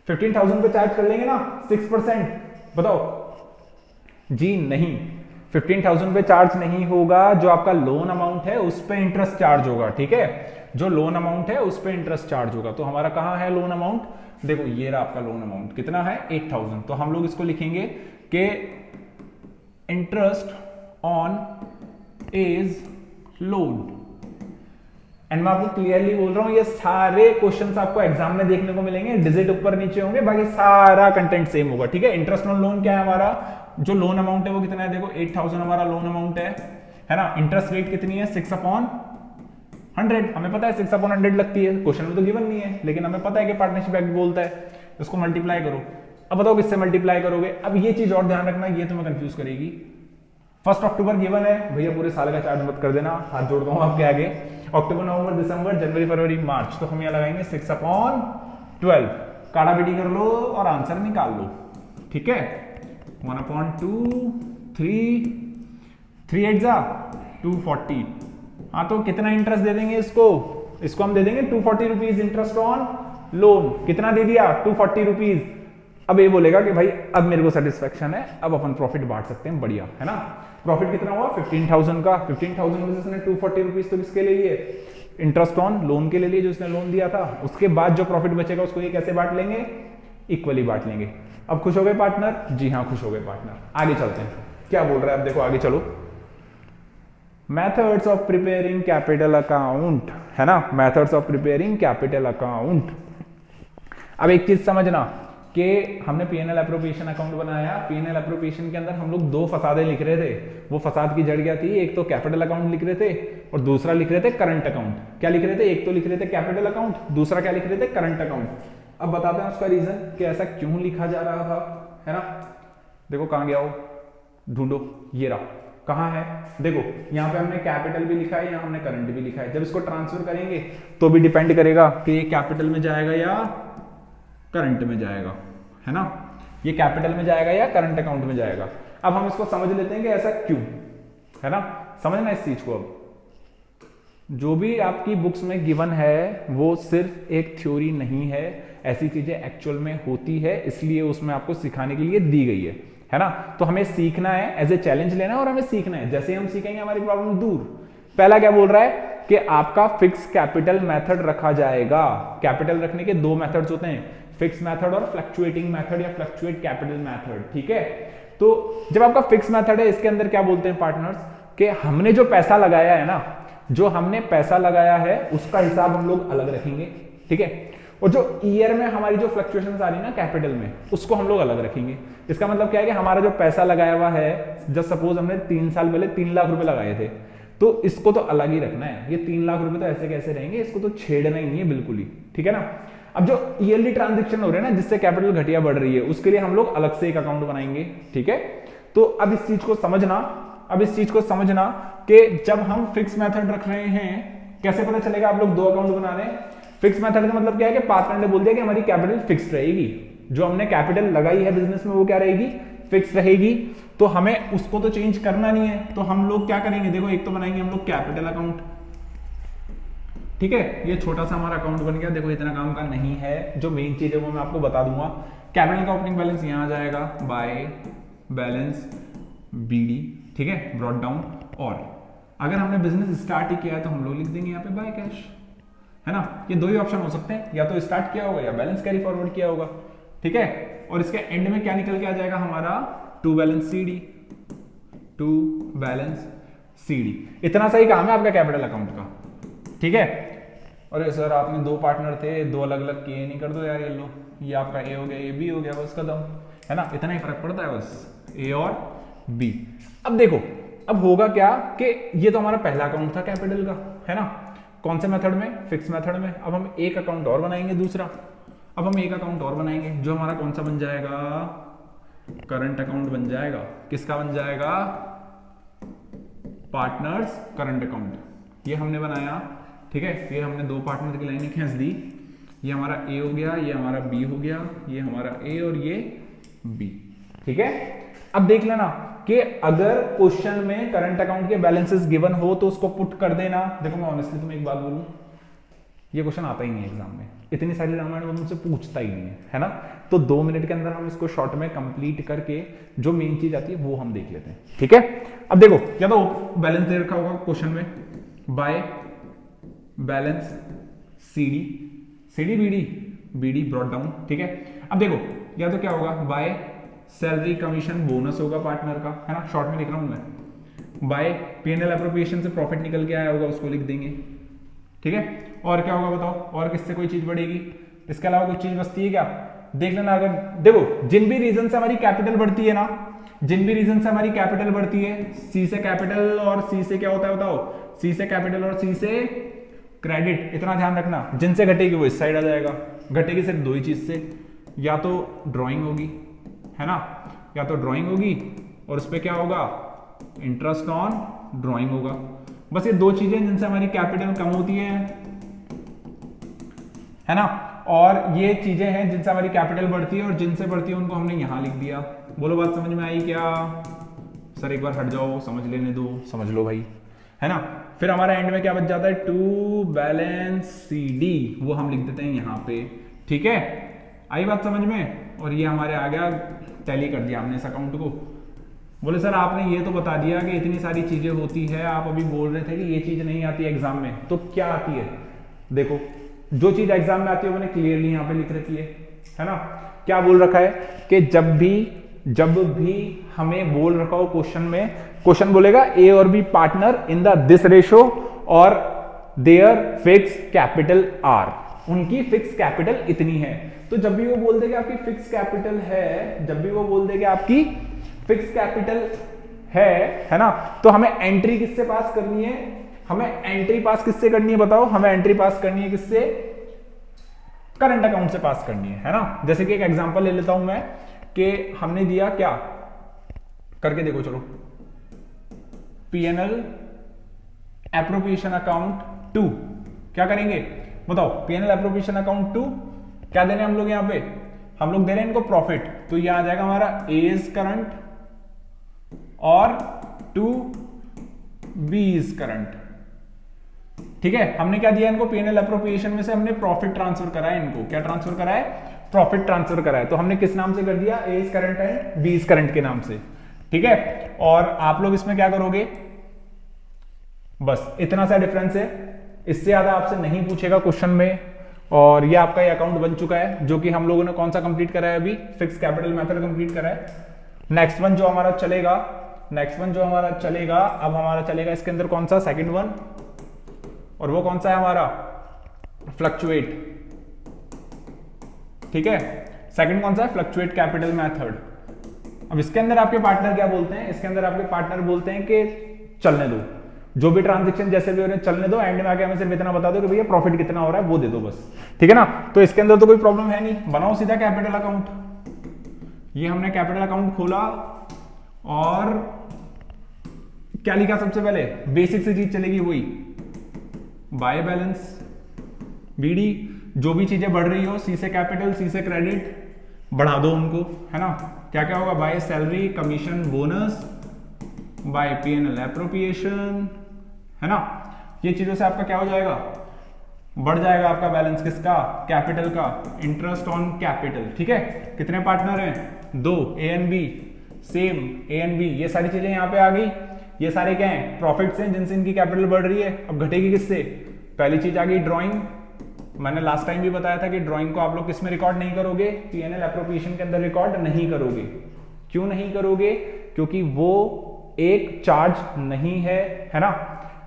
15,000 पे चार्ज कर लेंगे ना 6%, बताओ जी नहीं, 15,000 पे चार्ज नहीं होगा। जो आपका लोन अमाउंट है उस पे इंटरेस्ट चार्ज होगा, ठीक है, जो लोन अमाउंट है उस पे इंटरेस्ट चार्ज होगा। तो हमारा कहां है लोन अमाउंट, देखो ये रहा आपका लोन अमाउंट, कितना है 8,000। तो हम लोग इसको लिखेंगे कि interest on as loan. And मैं आपको क्लियरली बोल रहा हूं, ये सारे क्वेश्चंस आपको एग्जाम में देखने को मिलेंगे, डिजिट ऊपर नीचे होंगे, बाकी सारा कंटेंट सेम होगा, ठीक है। इंटरेस्ट ऑन लोन क्या है हमारा, जो लोन अमाउंट है वो कितना है, देखो 8,000 हमारा लोन अमाउंट है ना। इंटरेस्ट रेट कितनी है 6/100, हमें पता है 6/100 लगती है, क्वेश्चन में तो गिवन नहीं है लेकिन हमें पता है कि पार्टनरशिप एक्ट बोलता है। इसको मल्टीप्लाई करो, अब बताओ किससे मल्टीप्लाई करोगे। अब ये चीज और ध्यान रखना, ये तुम्हें कंफ्यूज करेगी। 1 अक्टूबर गिवन है भैया, पूरे साल का चार्ज मत कर देना, हाथ जोड़ता हूं आपके आगे। अक्टूबर, नवंबर, दिसंबर, जनवरी, फरवरी, मार्च, तो हम यहाँ लगाएंगे 6/12। काड़ा बेटी कर लो और आंसर निकाल लो, ठीक है। 1/2, 3 8 जा 240। हाँ तो कितना इंटरेस्ट दे देंगे इसको हम दे देंगे 240 रुपीज इंटरेस्ट ऑन लोन। कितना दे दिया 240 रुपीज। अब ये बोलेगा कि भाई अब मेरे को सेटिस्फेक्शन है, अब अपन प्रॉफिट बांट सकते हैं, बढ़िया है ना। प्रॉफिट कितना हुआ 15,000 का, 15,000 में से इसने 240 रुपीज तो किसके ले लिए, इंटरेस्ट ऑन लोन के ले लिए, जो इसने लोन दिया था। उसके बाद जो प्रॉफिट बचेगा उसको ये कैसे बांट लेंगे, इक्वली बांट लेंगे। अब खुश हो गए पार्टनर, जी हाँ खुश हो गए पार्टनर। आगे चलते हैं, क्या बोल रहा है अब देखो, आगे चलो। Methods of preparing capital account, है ना, methods of preparing capital account. अब एक चीज समझना कि हमने पीएनएल एप्रोप्रिएशन अकाउंट बनाया, पीएनएल एप्रोप्रिएशन के अंदर हम लोग 2 फसादें लिख रहे थे। वो फसाद की जड़ क्या थी, एक तो कैपिटल अकाउंट लिख रहे थे और दूसरा लिख रहे थे करंट अकाउंट। क्या लिख रहे थे, एक तो लिख रहे थे कैपिटल अकाउंट, दूसरा क्या लिख रहे थे, करंट अकाउंट। अब बताते हैं उसका रीजन कि ऐसा क्यों लिखा जा रहा था, है ना। देखो कहां गया हो, ढूंढो, ये रहा, कहां है, देखो यहां पे हमने कैपिटल भी लिखा है, यहां हमने करंट भी लिखा है। जब इसको ट्रांसफर करेंगे तो भी डिपेंड करेगा कि ये कैपिटल में जाएगा या करंट में जाएगा, है ना, ये कैपिटल में जाएगा या करंट अकाउंट में जाएगा। अब हम इसको समझ लेते हैं कि ऐसा क्यों, है ना, समझना इस चीज को। अब जो भी आपकी बुक्स में गिवन है वो सिर्फ एक थ्योरी नहीं है, ऐसी चीजें एक्चुअल में होती है, इसलिए उसमें आपको सिखाने के लिए दी गई है ना। तो हमें सीखना है, एज ए चैलेंज लेना है और हमें सीखना है। जैसे हम सीखेंगे हमारी प्रॉब्लम दूर। पहला क्या बोल रहा है कि आपका फिक्स कैपिटल मेथड रखा जाएगा। कैपिटल रखने के 2 मेथड्स होते हैं, फिक्स मेथड और फ्लक्चुएटिंग मेथड या फ्लक्चुएट कैपिटल मेथड, ठीक है। तो जब आपका फिक्स मेथड है, इसके अंदर क्या बोलते हैं पार्टनर्स कि हमने जो पैसा लगाया है ना, जो हमने पैसा लगाया है उसका हिसाब हम लोग अलग रखेंगे, ठीक है। और जो ईयर में हमारी जो फ्लक्चुएशंस आ रही है ना कैपिटल में, उसको हम लोग अलग रखेंगे। इसका मतलब क्या है कि हमारा जो पैसा लगाया हुआ है, जब सपोज हमने 3 साल पहले 3 लाख रुपए लगाए थे, तो इसको तो अलग ही रखना है। ये 3 लाख रुपए तो ऐसे कैसे रहेंगे, इसको तो छेड़ना ही नहीं है बिल्कुल ही, ठीक है ना। अब जो ईयरली ट्रांजेक्शन हो रहे हैं ना, जिससे कैपिटल घटिया बढ़ रही है, उसके लिए हम लोग अलग से एक अकाउंट बनाएंगे, ठीक है। तो अब इस चीज को समझना, कि जब हम फिक्स मेथड रख रहे हैं, कैसे पता चलेगा आप लोग 2 अकाउंट बना रहे हैं। फिक्स मेथड का मतलब क्या है कि पार्टनर ने बोल दिया कि हमारी कैपिटल फिक्स रहेगी, जो हमने कैपिटल लगाई है बिजनेस में वो क्या रहेगी, फिक्स रहेगी। तो हमें उसको तो चेंज करना नहीं है, तो हम लोग क्या करेंगे, देखो एक तो बनाएंगे हम लोग कैपिटल अकाउंट, ठीक है। ये छोटा सा हमारा अकाउंट बन गया, देखो इतना काम का नहीं है, जो मेन चीज है वो मैं आपको बता दूंगा। कैपिटल का ओपनिंग बैलेंस यहां आ जाएगा बाय बैलेंस बीडी, ठीक है, ब्रॉट डाउन। और अगर हमने बिजनेस स्टार्ट ही किया है तो हम लोग लिख देंगे यहाँ पे बाय कैश, है ना। ये 2 ही ऑप्शन हो सकते हैं, या तो स्टार्ट किया होगा या बैलेंस कैरी फॉरवर्ड किया होगा, ठीक है। और इसके एंड में क्या निकल के आ जाएगा हमारा टू बैलेंस सीडी। इतना सही काम है आपका कैपिटल अकाउंट का, ठीक है। अरे सर आपने 2 पार्टनर थे, 2 अलग अलग किए, नहीं कर दो यार, ये लो, ये आपका ए हो गया, ये बी हो गया, बस खत्म, है ना। इतना ही फर्क पड़ता है बस, ए और बी। अब देखो अब होगा क्या कि ये तो हमारा पहला अकाउंट था कैपिटल का, है ना, कौन से मेथड में, फिक्स मेथड में। अब हम एक अकाउंट और बनाएंगे दूसरा, अब हम एक अकाउंट और बनाएंगे जो हमारा कौन सा बन जाएगा, करंट अकाउंट बन जाएगा। किसका बन जाएगा, पार्टनर्स करंट अकाउंट। ये हमने बनाया, ठीक है। ये हमने 2 पार्टनर की लाइनें खींच दी, ये हमारा ए हो गया, ये हमारा बी हो गया, ये हमारा ए और ये बी, ठीक है। अब देख लेना कि अगर क्वेश्चन में करंट अकाउंट के बैलेंसेस गिवन हो तो उसको पुट कर देना। देखो मैं ऑनेस्टली तुम्हें एक बात बोलूं, ये क्वेश्चन आता ही नहीं है एग्जाम में, इतनी सारी रामायण वो मुझसे पूछता ही नहीं है ना। तो 2 मिनट के अंदर हम इसको शॉर्ट में कंप्लीट करके जो मेन चीज आती है वो हम देख लेते हैं, ठीक है। अब देखो या तो बैलेंस दे रखा होगा क्वेश्चन में, by balance CD BD brought down, ठीक है। अब देखो या तो क्या होगा, बाय सैलरी कमीशन बोनस होगा पार्टनर का, है ना, शॉर्ट में लिख रहा हूं मैं। बाय पीएनएल एप्रोप्रिएशन से प्रॉफिट निकल के आया होगा, उसको लिख देंगे, ठीक है। और क्या होगा बताओ, और किससे कोई चीज बढ़ेगी, इसके अलावा कोई चीज बचती है क्या, देख लेना। अगर देखो जिन भी रीजन से हमारी कैपिटल बढ़ती है ना, जिन भी रीजन से हमारी कैपिटल बढ़ती है, सी से कैपिटल और सी से क्या होता है बताओ, सी से कैपिटल और सी से क्रेडिट, इतना ध्यान रखना। जिनसे घटेगी वो इस साइड आ जाएगा, घटेगी सिर्फ दो ही चीज से, या तो ड्राइंग होगी, है ना, या तो ड्राइंग होगी और उस पर क्या होगा, इंटरेस्ट ऑन ड्राइंग होगा। बस ये दो चीजें जिनसे हमारी कैपिटल कम होती है ना, और ये चीजें हैं जिनसे हमारी कैपिटल बढ़ती है और जिनसे बढ़ती है उनको हमने यहां लिख दिया। बोलो बात समझ में आई क्या? सर एक बार हट जाओ, समझ लेने दो, समझ लो भाई, है ना। फिर हमारा एंड में क्या बच जाता है, टू बैलेंस सी डी, वो हम लिख देते हैं यहां पे, ठीक है। आई बात समझ में? और ये हमारे आ गया, टैली कर दिया हमने इस अकाउंट को। बोले सर आपने ये तो बता दिया कि इतनी सारी चीजें होती है, आप अभी बोल रहे थे कि ये चीज नहीं आती है एग्जाम में, तो क्या आती है? देखो जो चीज एग्जाम में आती है मैंने क्लियरली यहाँ पे लिख रखी है ना। क्या बोल रखा है कि जब भी हमें बोल रखा हो क्वेश्चन में, क्वेश्चन बोलेगा ए और B partner in the this ratio और देयर फिक्स कैपिटल आर, उनकी फिक्स कैपिटल इतनी है। तो जब भी वो बोल दे कि आपकी फिक्स कैपिटल है, जब भी वो बोल दे कि आपकी फिक्स कैपिटल है ना, तो हमें एंट्री किससे पास करनी है? हमें एंट्री पास किससे करनी है बताओ? हमें एंट्री पास करनी है किससे? करंट अकाउंट से पास करनी है ना। जैसे कि एक एग्जांपल ले लेता हूं मैं कि हमने दिया क्या, करके देखो चलो, पीएनएल एप्रोप्रिएशन अकाउंट 2, क्या करेंगे बताओ? पीएनएल एप्रोप्रिएशन अकाउंट 2 क्या दे रहे हैं हम लोग? यहां पे हम लोग दे रहे हैं इनको प्रॉफिट, तो यह आ जाएगा हमारा ए इज करंट और 2B इज करंट, ठीक है। हमने क्या दिया इनको? पीएनएल एप्रोप्रिएशन में से हमने प्रॉफिट ट्रांसफर करा है इनको। क्या ट्रांसफर करा है? प्रॉफिट ट्रांसफर करा है। तो हमने किस नाम से कर दिया? A is current and B is current के नाम से, ठीक है। और आप लोग इसमें क्या करोगे? बस इतना सा डिफरेंस है, इससे ज्यादा आपसे नहीं पूछेगा क्वेश्चन में। और ये आपका ये अकाउंट बन चुका है, जो कि हम लोगों ने कौन सा कंप्लीट करा है अभी? फिक्स कैपिटल मेथड कंप्लीट करा है। नेक्स्ट वन जो हमारा चलेगा, अब हमारा चलेगा इसके अंदर कौन सा? सेकंड वन, और वो कौन सा है हमारा? फ्लक्चुएट, ठीक है। सेकंड कौन सा है? Fluctuate capital method. अब इसके अंदर आपके पार्टनर क्या बोलते हैं? इसके अंदर आपके पार्टनर बोलते हैं कि चलने दो, जो भी ट्रांजेक्शन जैसे भी हो रहे हैं चलने दो, एंड में आके हमें सिर्फ इतना बता दो कि भैया प्रॉफिट कितना हो रहा है, वो दे दो बस, ठीक है ना। तो इसके अंदर तो कोई प्रॉब्लम है नहीं, बनाओ सीधा कैपिटल अकाउंट। ये हमने कैपिटल अकाउंट खोला और क्या लिखा? सबसे पहले बेसिक से चीज चलेगी वही, बाय बैलेंस बीडी, जो भी चीजें बढ़ रही हो, सी से कैपिटल, सी से क्रेडिट, बढ़ा दो उनको, है ना। क्या क्या होगा? By salary, commission, bonus, by PNL appropriation, है ना। ये चीजों से आपका क्या हो जाएगा? बढ़ जाएगा आपका बैलेंस किसका? कैपिटल का, इंटरेस्ट ऑन कैपिटल, ठीक है। कितने पार्टनर हैं? 2, A and B, same A and B, ये सारी चीजें यहां पे आ गई। ये सारे क्या हैं? प्रॉफिट्स हैं जिनसे इनकी कैपिटल बढ़ रही है। अब घटेगी किससे? पहली चीज आ गई ड्राइंग। मैंने लास्ट टाइम भी बताया था कि ड्राइंग को आप लोग किसमें रिकॉर्ड नहीं करोगे? पीएनएल एप्रोप्रिएशन के अंदर रिकॉर्ड नहीं करोगे। क्यों नहीं करोगे? क्योंकि वो एक चार्ज नहीं है ना।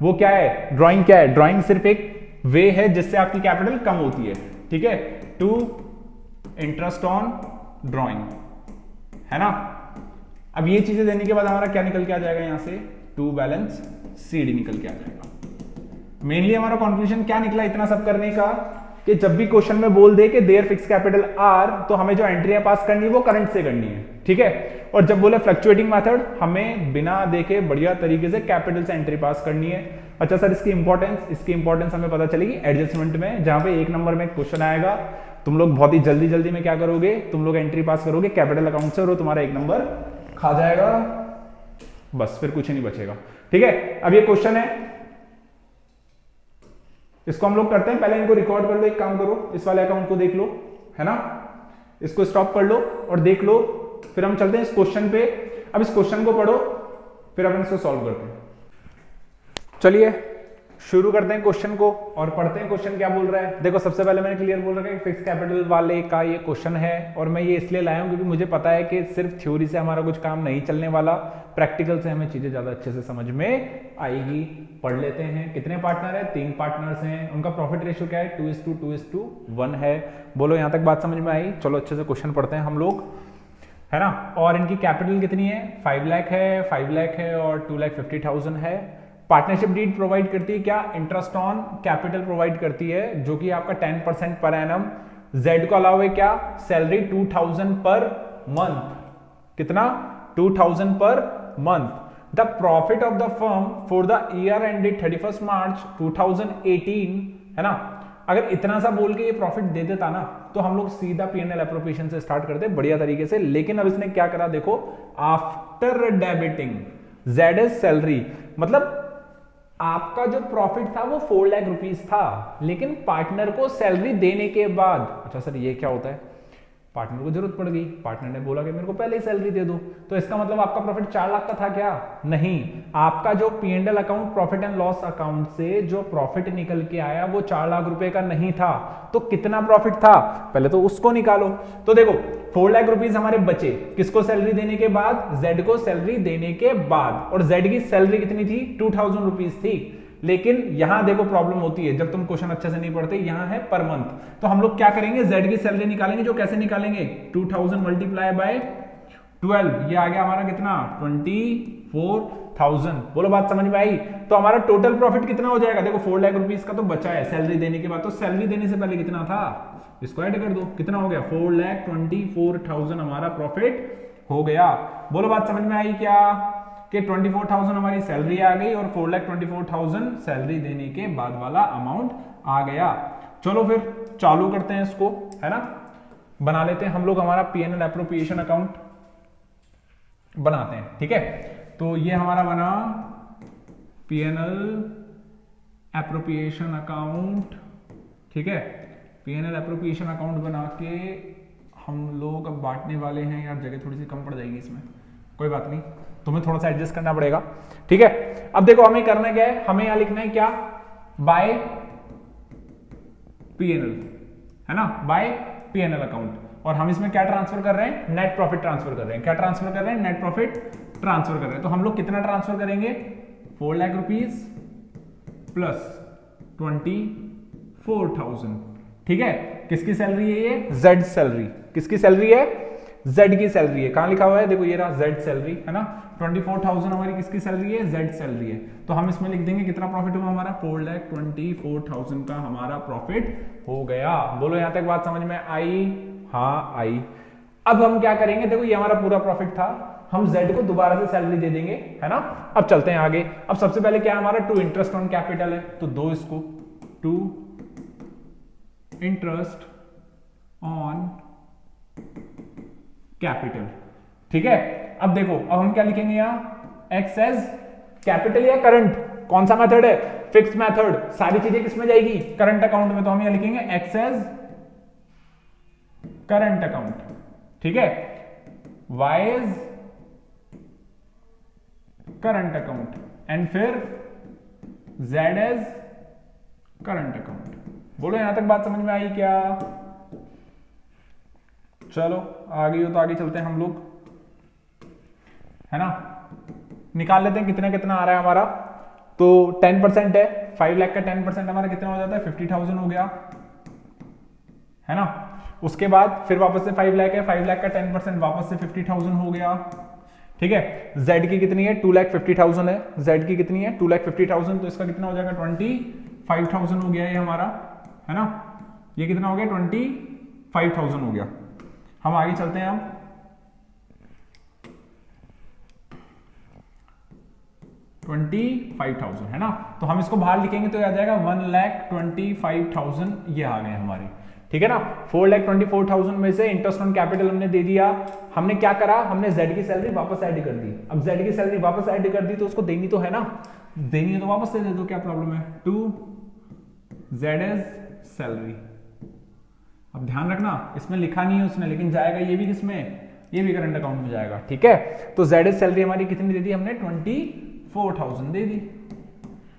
वो क्या है? ड्राइंग क्या है? ड्राइंग सिर्फ एक वे है जिससे आपकी कैपिटल कम होती है, ठीक है। टू इंटरेस्ट ऑन ड्राइंग, है ना। अब ये चीजें देने के बाद हमारा क्या निकल के आ जाएगा? यहां से टू बैलेंस सीडी निकल के आ जाएगा। मेनली हमारा कंक्लूजन क्या निकला इतना सब करने का? कि जब भी क्वेश्चन में बोल दे कि देयर फिक्स कैपिटल आर, तो हमें जो एंट्री पास करनी है वो करंट से करनी है, ठीक है। और जब बोले फ्लक्चुएटिंग मेथड, हमें बिना देखे बढ़िया तरीके से कैपिटल से एंट्री पास करनी है। अच्छा सर इसकी इंपॉर्टेंस हमें पता चलेगी एडजस्टमेंट में, जहां पे 1 नंबर में क्वेश्चन आएगा। तुम लोग बहुत ही जल्दी में क्या करोगे? तुम लोग एंट्री पास करोगे कैपिटल अकाउंट से और तुम्हारा 1 नंबर खा जाएगा, बस फिर कुछ नहीं बचेगा, ठीक है। अब ये क्वेश्चन है, इसको हम लोग करते हैं। पहले इनको रिकॉर्ड कर लो, एक काम करो, इस वाले अकाउंट को देख लो, है ना। इसको स्टॉप कर लो और देख लो, फिर हम चलते हैं इस क्वेश्चन पे। अब इस क्वेश्चन को पढ़ो, फिर अपन इसको सॉल्व करते हैं। चलिए शुरू करते हैं क्वेश्चन को और पढ़ते हैं क्वेश्चन क्या बोल रहा है। देखो सबसे पहले मैंने क्लियर बोल रखा है कि फिक्स कैपिटल वाले का ये क्वेश्चन है, और मैं ये इसलिए लाया हूं क्योंकि मुझे पता है कि सिर्फ थ्योरी से हमारा कुछ काम नहीं चलने वाला, प्रैक्टिकल से हमें चीजें ज्यादा अच्छे से समझ में आएगी। पढ़ लेते हैं। कितने पार्टनर है? 3 पार्टनर्स हैं। उनका प्रॉफिट रेशियो क्या है? 2:2:1 है। बोलो यहां तक बात समझ में आई? चलो अच्छे से क्वेश्चन पढ़ते हैं हम लोग, है ना। और इनकी कैपिटल कितनी है, 5 लाख है, 5 लाख है और 2,50,000 है। पार्टनरशिप डीड प्रोवाइड करती है क्या, इंटरेस्ट ऑन कैपिटल प्रोवाइड करती है, जो कि आपका 10% पर एनम। जेड को अलाउ है क्या, सैलरी 2,000 पर मंथ, कितना, 2,000 per month. The profit of the firm for the year ended 31 मार्च 2018, है ना। अगर इतना सा बोल के ये प्रॉफिट दे देता ना, तो हम लोग सीधा पीएनएल एप्रोप्रिएशन से स्टार्ट करते बढ़िया तरीके से। लेकिन अब इसने क्या करा, देखो, after debiting Z is salary, मतलब आपका जो प्रॉफिट था वो 4 लाख रुपीस था, लेकिन पार्टनर को सैलरी देने के बाद, अच्छा सर ये क्या होता है, पार्टनर को जरूरत पड़ गई, पार्टनर ने बोला कि मेरे को पहले ही सैलरी दे दो, तो इसका मतलब आपका प्रॉफिट 4 लाख का था क्या, नहीं। आपका जो PNL account, profit and loss account से जो प्रॉफिट निकल के आया वो 4 लाख रुपए का नहीं था। तो कितना प्रॉफिट था, पहले तो उसको निकालो। तो देखो 4 लाख रुपीस हमारे बचे, किसको सैलरी देने के बाद, जेड को सैलरी देने के बाद। और जेड की सैलरी कितनी थी, 2,000 रुपीज थी। लेकिन यहां देखो प्रॉब्लम होती है, जब तुम क्वेश्चन अच्छे से नहीं पढ़ते, यहां है पर मंथ। तो हम लोग क्या करेंगे, जेड की सैलरी निकालेंगे, जो कैसे निकालेंगे, 2,000 मल्टीप्लाई बाय 12, ये आ गया हमारा कितना, 24,000। बोलो बात समझ में आई। तो हमारा टोटल प्रॉफिट कितना हो जाएगा, देखो 4 लाख रुपीस का तो बचा है सैलरी देने के बाद, तो सैलरी देने से पहले कितना था, इसको ऐड कर दो, कितना हो गया, 4,24,000 हमारा प्रॉफिट हो गया। बोलो बात समझ में आई क्या, कि 24,000 हमारी सैलरी आ गई और 4,24,000 सैलरी देने के बाद वाला अमाउंट आ गया। चलो फिर चालू करते हैं इसको, है ना। बना लेते हैं हम लोग हमारा पीएनएल एप्रोप्रिएशन अकाउंट बनाते हैं, ठीक है। तो ये हमारा बना पीएनएल एप्रोप्रिएशन अकाउंट, ठीक है। पीएनएल एप्रोप्रिएशन अकाउंट बना के हम लोग अब बांटने वाले हैं। यार जगह थोड़ी सी कम पड़ जाएगी इसमें, कोई बात नहीं, तुम्हें थोड़ा सा एडजस्ट करना पड़ेगा, ठीक है। अब देखो हमें करना क्या है, हमें यहां लिखना है क्या, बाय पीएनएल, है ना, बाय पीएनएल अकाउंट। और हम इसमें क्या ट्रांसफर कर रहे हैं, नेट प्रॉफिट ट्रांसफर कर रहे हैं। क्या ट्रांसफर कर रहे हैं, नेट प्रॉफिट ट्रांसफर कर रहे हैं। तो हम लोग कितना ट्रांसफर करेंगे, 4 लाख रुपीस प्लस 24,000, ठीक है। किसकी सैलरी है ये, जेड सैलरी, किसकी सैलरी है, जेड की सैलरी है। कहां लिखा हुआ है, देखो ये रहा जेड सैलरी, है ना। 24,000 हमारी किसकी सैलरी है, जेड सैलरी है। तो हम इसमें लिख देंगे कितना प्रॉफिट हुआ हमारा, 4,24,000 का हमारा प्रॉफिट हो गया। बोलो यहां तक बात समझ में आई, हाँ आई। अब हम क्या करेंगे, देखो ये हमारा पूरा प्रॉफिट था, हम जेड को दोबारा से सैलरी दे देंगे, है ना। अब चलते हैं आगे। अब सबसे पहले क्या हमारा, टू इंटरेस्ट ऑन कैपिटल है, तो दो इसको, टू इंटरेस्ट ऑन कैपिटल, ठीक है। अब देखो, अब हम क्या लिखेंगे यहां, एक्स एज कैपिटल या करंट, कौन सा मेथड है, फिक्स्ड मेथड। सारी चीजें किसमें जाएगी, करंट अकाउंट में। तो हम यहां लिखेंगे एक्स एज करंट अकाउंट, ठीक है। Y as current account and फिर जेड एज करंट अकाउंट। बोलो यहां तक बात समझ में आई क्या, चलो आ गई हो तो आगे चलते हैं हम लोग, है ना। निकाल लेते हैं कितना कितना आ रहा है हमारा। तो 10% है, 5 लाख का 10% हमारा कितना हो जाता है, 50,000 हो गया, है ना। उसके बाद फिर वापस से 5 लाख है, 5 लाख का 10% वापस से 50,000 हो गया, ठीक है। जेड की कितनी है, 2,50,000 है, जेड की कितनी है, 2,50,000, तो इसका कितना हो जाएगा, 25,000 हो गया ये हमारा, है ना। ये कितना हो गया, 25,000 हो गया। हम आगे चलते हैं, अब 25,000, है ना। तो हम इसको बाहर लिखेंगे तो आ जाएगा 1,25,000, ये आ गए हमारे, ठीक है ना। 4,24,000 में से इंटरेस्ट ऑन कैपिटल हमने दे दिया। हमने क्या करा, हमने जेड की सैलरी वापस ऐड कर दी। अब जेड की सैलरी वापस ऐड कर दी तो उसको देनी तो है ना, देनी है तो वापस से दे दो, क्या प्रॉब्लम है। To Z as salary. अब ध्यान रखना इसमें लिखा नहीं है उसने, लेकिन जाएगा ये भी किसमें, ये भी करंट अकाउंट में जाएगा, ठीक है। तो जेड एज सैलरी हमारी कितनी दे दी हमने, 24,000 दे दी।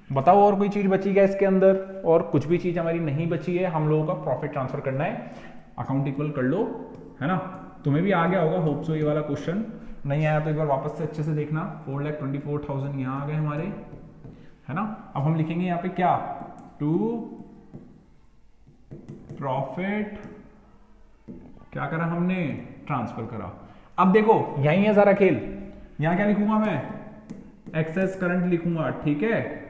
बताओ और कोई चीज बची क्या इसके अंदर, और कुछ भी चीज हमारी नहीं बची है। हम लोगों का प्रॉफिट ट्रांसफर करना है, अकाउंट इक्वल कर लो, है ना। तुम्हें भी आ गया होगा होप सो ये वाला क्वेश्चन, नहीं आया तो एक बार वापस से अच्छे से देखना। 4,24,000 यहाँ आ गए हमारे, है ना। अब हम लिखेंगे यहाँ पे क्या, टू प्रॉफिट क्या करा हमने, ट्रांसफर करा। अब देखो यही है सारा खेल, यहां क्या लिखूंगा मैं, एक्सेस करंट लिखूंगा, ठीक है,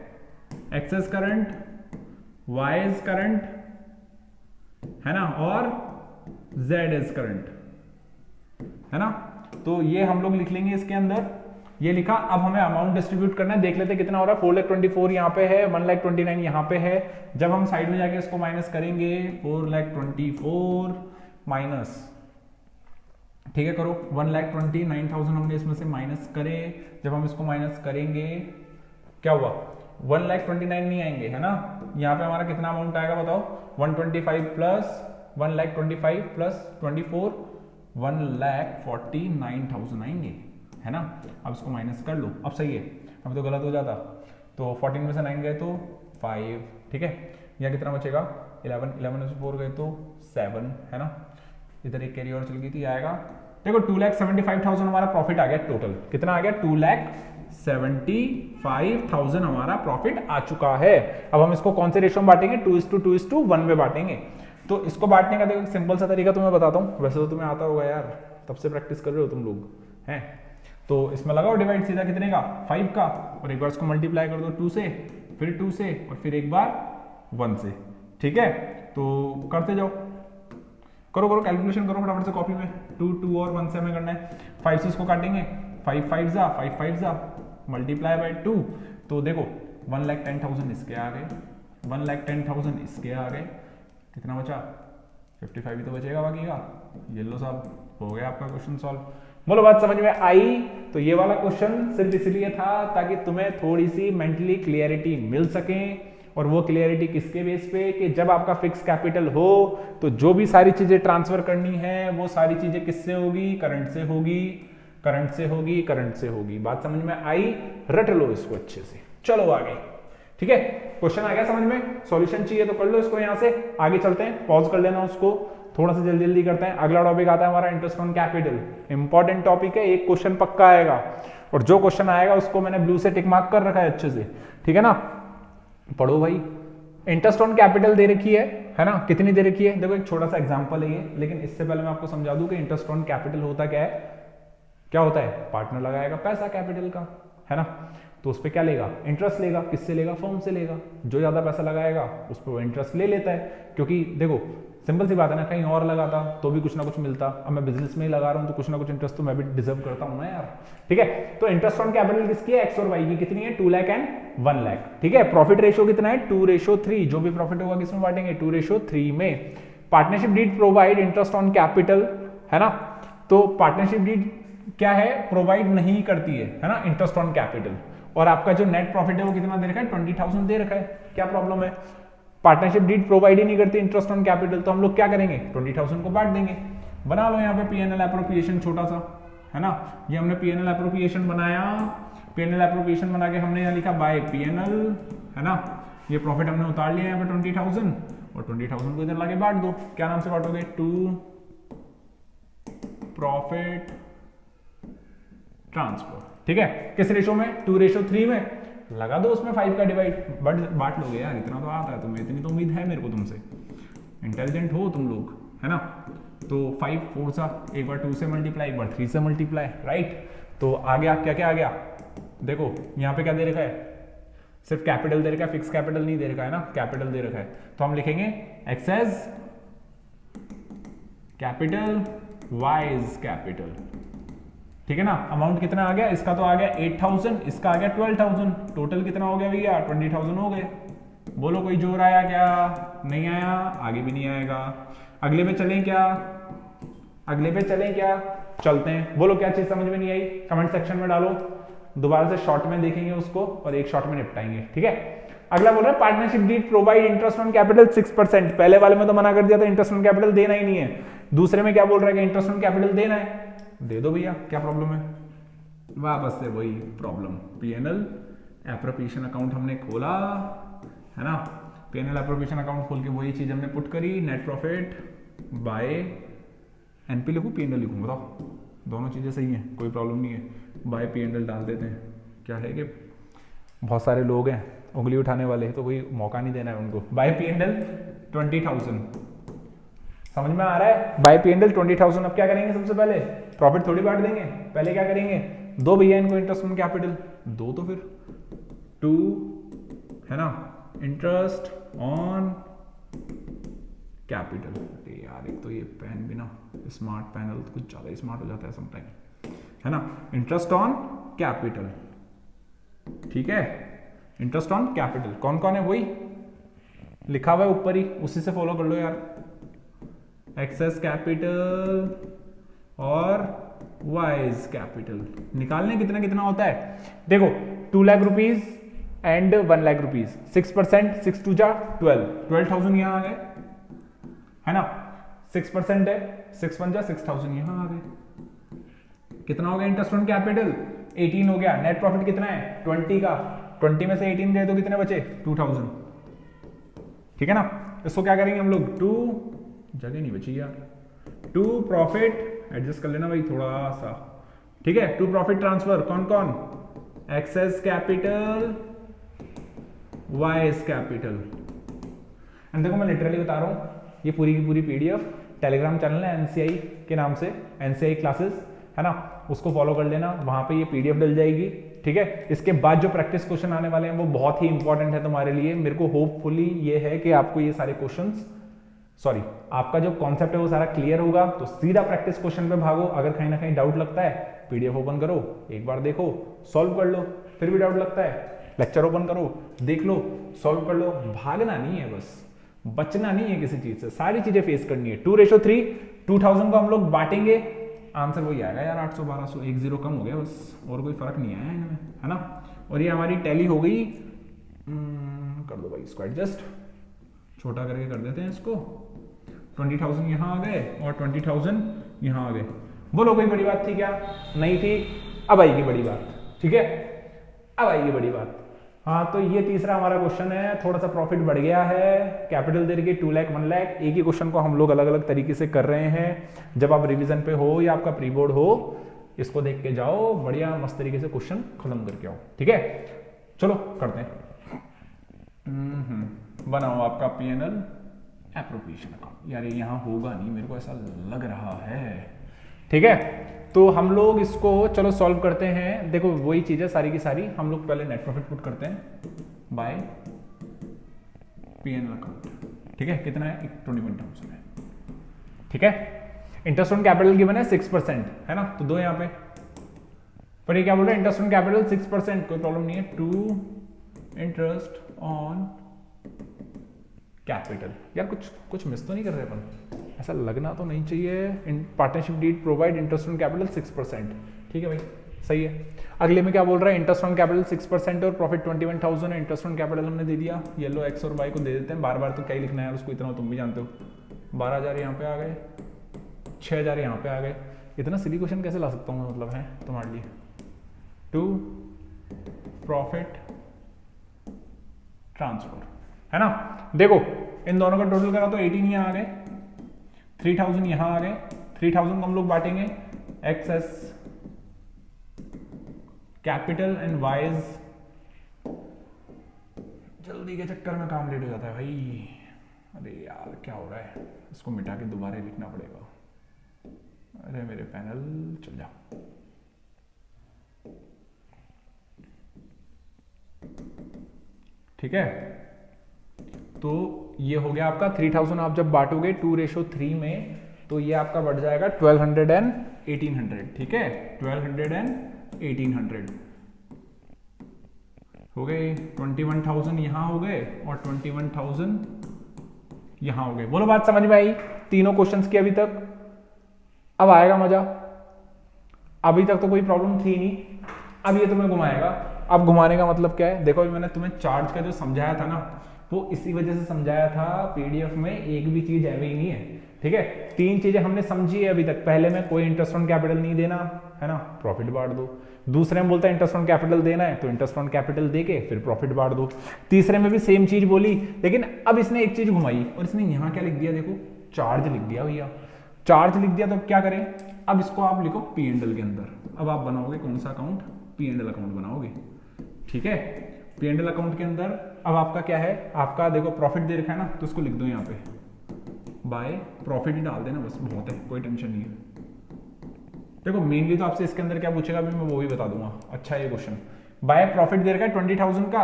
एक्सेस करंट, वाइज करंट, है ना, और जेड एज करंट, है ना। तो ये हम लोग लिख लेंगे इसके अंदर, ये लिखा। अब हमें अमाउंट डिस्ट्रीब्यूट करना है, देख लेते कितना हो रहा है। 4,24,000 यहाँ पे है, 1,29,000 यहाँ पे है। जब हम साइड में जाके इसको माइनस करेंगे, 4,24,000 माइनस, ठीक है, करो, 1,29,000 हमने इसमें से माइनस करे। जब हम इसको माइनस करेंगे क्या हुआ, 1,29,000 नहीं आएंगे, है ना। यहाँ पे हमारा कितना अमाउंट आएगा बताओ, 125 प्लस 1,25 प्लस 24, 1,49,000 आएंगे, है ना। अब इसको माइनस कर लो, अब सही है, अब तो गलत हो जाता। तो 14 में से 9 गए तो 5, ठीक है। यहाँ कितना बचेगा, 11 में से 4 गए तो 7, है ना। इधर एक कैरी और चल गई थी, आएगा देखो 2,75,000 हमारा प्रॉफिट आ गया टोटल। कितना आ गया, 2,75,000 हमारा प्रॉफिट आ चुका है। अब हम इसको कौन से रेशो में बांटेंगे, 2:1 में बांटेंगे। तो इसको बांटने का देखो एक सिंपल सा तरीका तुम्हें बताता हूँ, वैसे तो तुम्हें आता होगा यार, तब से प्रैक्टिस कर रहे हो तुम लोग, हैं। तो इसमें लगाओ डिवाइड सीधा, कितने का, 5 का, और एक बार इसको मल्टीप्लाई कर दो 2 से, फिर 2 से, और फिर एक बार 1 से, ठीक है। तो करते जाओ, करो करो कैलकुलेशन करो फटाफट से कॉपी में। 2 और 1 से हमें करना है, 5 से इसको काटेंगे, 5 5 जा मल्टीप्लाई बाय 2। तो देखो 1,10,000 इसके आ गए, 1,10,000 इसके आ गए, कितना बचा, 55 ही तो बचेगा बाकी का। ये लो साहब, हो गया आपका क्वेश्चन सॉल्व। बोलो बात समझ में आई। तो ये वाला क्वेश्चन सिर्फ इसलिए था ताकि तुम्हें थोड़ी सी मेंटली क्लियरिटी मिल सके, और वो क्लियरिटी किसके बेस पे, कि जब आपका फिक्स कैपिटल हो तो जो भी सारी चीजें ट्रांसफर करनी है वो सारी चीजें किससे होगी, करंट से होगी, करंट से होगी, करंट से होगी। बात समझ में आई, रट लो इसको अच्छे से। चलो आगे, ठीक है, क्वेश्चन आ गया समझ में, सॉल्यूशन चाहिए तो कर लो इसको, यहां से आगे चलते हैं, पॉज कर लेना उसको, थोड़ा सा जल्दी जल्दी करते हैं। अगला टॉपिक आता है हमारा interest on capital, important topic है, एक क्वेश्चन पक्का आएगा, और जो क्वेश्चन आएगा उसको मैंने ब्लू से टिक मार्क कर रखा है अच्छे से, ठीक है ना। पढ़ो भाई, इंटरेस्ट ऑन कैपिटल दे रखी है ना, कितनी दे रखी है, देखो एक छोटा सा एग्जांपल है ये, लेकिन इससे पहले मैं आपको समझा दूं कि इंटरेस्ट ऑन कैपिटल होता क्या है, क्या होता है, पार्टनर लगाएगा पैसा कैपिटल का, है ना, तो उस पर क्या लेगा, इंटरेस्ट लेगा, किससे लेगा, फर्म से लेगा, जो ज्यादा पैसा लगाएगा उस पर वो इंटरेस्ट ले लेता है। क्योंकि देखो सिंपल सी बात है ना, कहीं और लगाता तो भी कुछ ना कुछ मिलता, अब मैं बिजनेस में ही लगा रहा हूं तो कुछ ना कुछ इंटरेस्ट तो मैं भी डिजर्व करता हूं ना यार, ठीक है। तो इंटरेस्ट ऑन कैपिटल किसकी है, एक्स और वाई की, कितनी है, 2 लाख एंड 1 लाख, ठीक है। प्रॉफिट रेशियो कितना है, 2:3, जो भी प्रॉफिट होगा किसमें बांटेंगे, 2:3 में। Partnership deed provide interest on capital, है ना, तो पार्टनरशिप डीड क्या है, प्रोवाइड नहीं करती है ना, इंटरेस्ट ऑन कैपिटल। और आपका जो नेट प्रॉफिट है वो कितना दे रखा है, 20,000 दे रखा है, क्या प्रॉब्लम है, पार्टनरशिप डीड प्रोवाइड ही नहीं करती इंटरेस्ट ऑन कैपिटल, तो हम लोग क्या करेंगे, 20,000 को बांट देंगे। बना लो यहाँ पे पीएनएल एप्रोप्रिएशन छोटा सा, है ना, ये हमने पीएनएल एप्रोप्रिएशन बनाया, पीएनएल एप्रोप्रिएशन बना के हमने यहाँ लिखा बाय पीएनएल, है ना, ये प्रॉफिट हमने उतार लिया यहाँ पे 20,000, और 20,000 को इधर लाके बांट दो, क्या नाम से बांटोगे, टू प्रॉफिट ट्रांसफर, ठीक है, किस रेशो में, 2:3 में, लगा दो उसमें 5 का डिवाइड, बट बांट लोगे यार, इतना तो आता है तुम्हें, इतनी तो उम्मीद है मेरे को तुमसे, इंटेलिजेंट हो तुम लोग, है ना। तो 5 4 सा, एक बार 2 से मल्टीप्लाई, एक बार 3 से मल्टीप्लाई, राइट। तो आ गया, क्या क्या आ गया, देखो यहाँ पे क्या दे रखा है, सिर्फ कैपिटल दे रखा है, फिक्स कैपिटल नहीं दे रखा है ना, कैपिटल दे रखा है, तो हम लिखेंगे एक्सेस कैपिटल वाइज कैपिटल, ठीक है ना। अमाउंट कितना आ गया, इसका तो आ गया 8,000, इसका आ गया 12,000, टोटल कितना हो गया भैया, 20,000 हो गए। बोलो कोई जोर आया क्या, नहीं आया, आगे भी नहीं आएगा। अगले पे चलें क्या, अगले पे चलें क्या, चलते हैं। बोलो क्या चीज समझ में नहीं आई, कमेंट सेक्शन में डालो, दोबारा से शॉर्ट में देखेंगे उसको और एक शॉर्ट में निपटाएंगे, ठीक है। अगला बोल रहा है partnership deed provide interest on capital 6%, पहले वाले में तो मना कर दिया था, इंटरेस्ट ऑन कैपिटल देना ही नहीं है। दूसरे में क्या बोल रहा है कि इंटरेस्ट ऑन कैपिटल देना है, दे दो भैया, क्या प्रॉब्लम है। वापस से वही प्रॉब्लम, पीएनएल एप्रोप्रिएशन अकाउंट हमने खोला, है ना, पीएनएल एप्रोप्रिएशन अकाउंट खोल के वही चीज हमने पुट करी, नेट प्रॉफिट बाय एनपी लिखूं पीएनएल लिखूं, बताओ, दोनों चीजें सही हैं, कोई प्रॉब्लम नहीं है, बाय पीएनएल डाल देते हैं। क्या है कि बहुत सारे लोग हैं उंगली उठाने वाले, तो कोई मौका नहीं देना है उनको। बाय पीएनएल 20,000, समझ में आ रहा है? Bye P&L 20,000। अब क्या करेंगे? सबसे पहले प्रॉफिट थोड़ी बांट देंगे, पहले क्या करेंगे? दो भैया इनको इंटरेस्ट ऑन कैपिटल, दो तो फिर 2 है ना, इंटरेस्ट ऑन कैपिटल। अरे यार एक तो ये पेन भी ना स्मार्ट पैनल कुछ ज्यादा ही स्मार्ट हो जाता है समटाइम, है ना। इंटरेस्ट ऑन कैपिटल, ठीक है, इंटरेस्ट ऑन कैपिटल कौन कौन है? वही लिखा हुआ है ऊपर ही, उसी से फॉलो कर लो यार। एक्सेस कैपिटल और वाइज कैपिटल निकालने कितना कितना होता है? देखो 2 lakh rupees and 1 lakh rupees, 6%, 6 2 जा 12,000 यहां आ गए, है ना। 6% है, 6 1 जा 6,000 यहां आ गए। कितना हो गया इंटरेस्ट ऑन कैपिटल? 18 हो गया। नेट प्रॉफिट कितना है? 20 का, 20 में से 18 गए तो कितने बचे? 2,000, ठीक है ना। इसको क्या करेंगे हम लोग? 2 जगह नहीं बची यार, 2 प्रॉफिट एडजस्ट कर लेना भाई थोड़ा सा, ठीक है। 2 प्रॉफिट ट्रांसफर कौन कौन? X's capital, Y's capital. And देखो मैं लिटरली बता रहा हूं, ये पूरी की पूरी पीडीएफ टेलीग्राम चैनल है एनसीआई के नाम से, एनसीआई क्लासेस, है ना, उसको फॉलो कर लेना, वहां पे ये पीडीएफ डल जाएगी, ठीक है। इसके बाद जो प्रैक्टिस क्वेश्चन आने वाले हैं वो बहुत ही इंपॉर्टेंट है तुम्हारे लिए। मेरे को होपफुली ये है कि आपको ये सारे क्वेश्चंस, सॉरी आपका जो कॉन्सेप्ट है वो सारा क्लियर होगा, तो सीधा प्रैक्टिस क्वेश्चन पे भागो। अगर कहीं ना कहीं डाउट लगता है पीडीएफ ओपन करो, एक बार देखो, सॉल्व कर लो, फिर भी डाउट लगता है लेक्चर ओपन करो, देख लो, सॉल्व कर लो। भागना नहीं है, बस बचना नहीं है किसी चीज से, सारी चीजें फेस करनी है। 2:3, 2,000 को हम लोग बांटेंगे, आंसर वही आएगा यार, 800 1200, 1 0 कम हो गया बस, और कोई फर्क नहीं आया इनमें, है ना। और ये हमारी टैली हो गई, कर दो भाई इसको एडजस्ट, छोटा करके कर देते हैं इसको। 20,000 यहाँ आ गए और 20,000 यहाँ आ गए। बोलो कोई बड़ी बात थी क्या? नहीं थी। अब आएगी बड़ी बात, ठीक है, अब आएगी बड़ी बात। हाँ तो ये तीसरा हमारा क्वेश्चन है, थोड़ा सा प्रॉफिट बढ़ गया है, कैपिटल दे रही 2 लाख 1 लाख। एक ही क्वेश्चन को हम लोग अलग अलग तरीके से कर रहे हैं। जब आप रिवीजन पे हो या आपका प्री बोर्ड हो, इसको देख के जाओ, बढ़िया मस्त तरीके से क्वेश्चन खत्म करके आओ, ठीक है। चलो करते हैं। बनाओ आपका P&L एप्रोप्रिएशन अकाउंट। यार ये यहाँ होगा नहीं, मेरे को ऐसा लग रहा है, ठीक है। तो हम लोग इसको चलो सॉल्व करते हैं। देखो वही चीज है सारी की सारी, हम लोग पहले नेट प्रॉफिट पुट करते हैं बाय P&L अकाउंट, ठीक है। कितना है? 21,000 है, ठीक है। इंटरेस्ट ऑन कैपिटल गिवन है 6%, है ना, तो दो यहाँ पे। पर ये क्या बोल रहा है? इंटरेस्ट ऑन कैपिटल 6%, कोई प्रॉब्लम नहीं है। 2 इंटरेस्ट ऑन कैपिटल। यार कुछ मिस तो नहीं कर रहे अपन? ऐसा लगना तो नहीं चाहिए। Partnership deed provide interest on capital 6%, ठीक है भाई, सही है। अगले में क्या बोल रहा है? इंटरेस्ट ऑन कैपिटल 6% और प्रॉफिट 21,000 है। इंटरेस्ट ऑन कैपिटल हमने दे दिया, येलो एक्स और वाई को दे देते हैं, बार बार तो क्या ही लिखना है उसको, इतना तुम भी जानते हो। 12,000 यहाँ पे आ गए, 6,000 यहाँ पे आ गए। इतना सिली क्वेश्चन कैसे ला सकता हूँ, मतलब है तुम्हारे लिए। 2 प्रॉफिट ट्रांसफर, है ना। देखो इन दोनों का टोटल करा तो 18 यहाँ आ गए, 3,000 यहाँ आ गए। 3,000 को हम लोग बांटेंगे एक्सेस कैपिटल एंड वाइज। जल्दी के चक्कर में काम लेट हो जाता है भाई। अरे यार क्या हो रहा है, इसको मिटा के दोबारा लिखना पड़ेगा। अरे मेरे पैनल चल जा। ठीक है, तो ये हो गया आपका 3,000। आप जब बांटोगे 2:3 में तो ये आपका बढ़ जाएगा 1200 एंड 1800, ठीक है। 1200 एंड 1800 हो गए। 21,000 यहां हो गए और 21,000 यहां हो गए। बोलो बात समझ में आई तीनों क्वेश्चंस की अभी तक? अब आएगा मजा। अभी तक तो कोई प्रॉब्लम थी नहीं, अब ये तुम्हें घुमाएगा। अब घुमाने का मतलब क्या है? देखो अभी मैंने तुम्हें चार्ज का जो समझाया था ना, वो इसी वजह से समझाया था। पीडीएफ में एक भी चीज ऐवी ही नहीं है, ठीक है। 3 चीजें हमने समझी है अभी तक। पहले में कोई इंटरेस्ट ऑन कैपिटल नहीं देना, है ना, प्रॉफिट बांट दो। दूसरे में बोलता है इंटरेस्ट ऑन कैपिटल देना है तो इंटरेस्ट ऑन कैपिटल देके फिर प्रॉफिट बांट दो। तीसरे में भी सेम चीज बोली, लेकिन अब इसने एक चीज घुमाई और इसने यहां क्या लिख दिया? देखो चार्ज लिख दिया भैया। चार्ज लिख दिया तो क्या करें? अब इसको आप लिखो P&L के अंदर। अब आप बनाओगे कौन सा अकाउंट? P&L अकाउंट बनाओगे, ठीक है। P&L अकाउंट के अंदर अब आपका क्या है? आपका देखो प्रॉफिट दे रखा है ना, तो इसको लिख दो यहाँ पे बाय प्रॉफिट ही डाल देना बस, बहुत है, कोई टेंशन नहीं है। देखो मेनली तो आपसे इसके अंदर क्या पूछेगा अभी मैं वो भी बता दूंगा। अच्छा ये क्वेश्चन, बाय प्रॉफिट दे रखा है 20,000 का।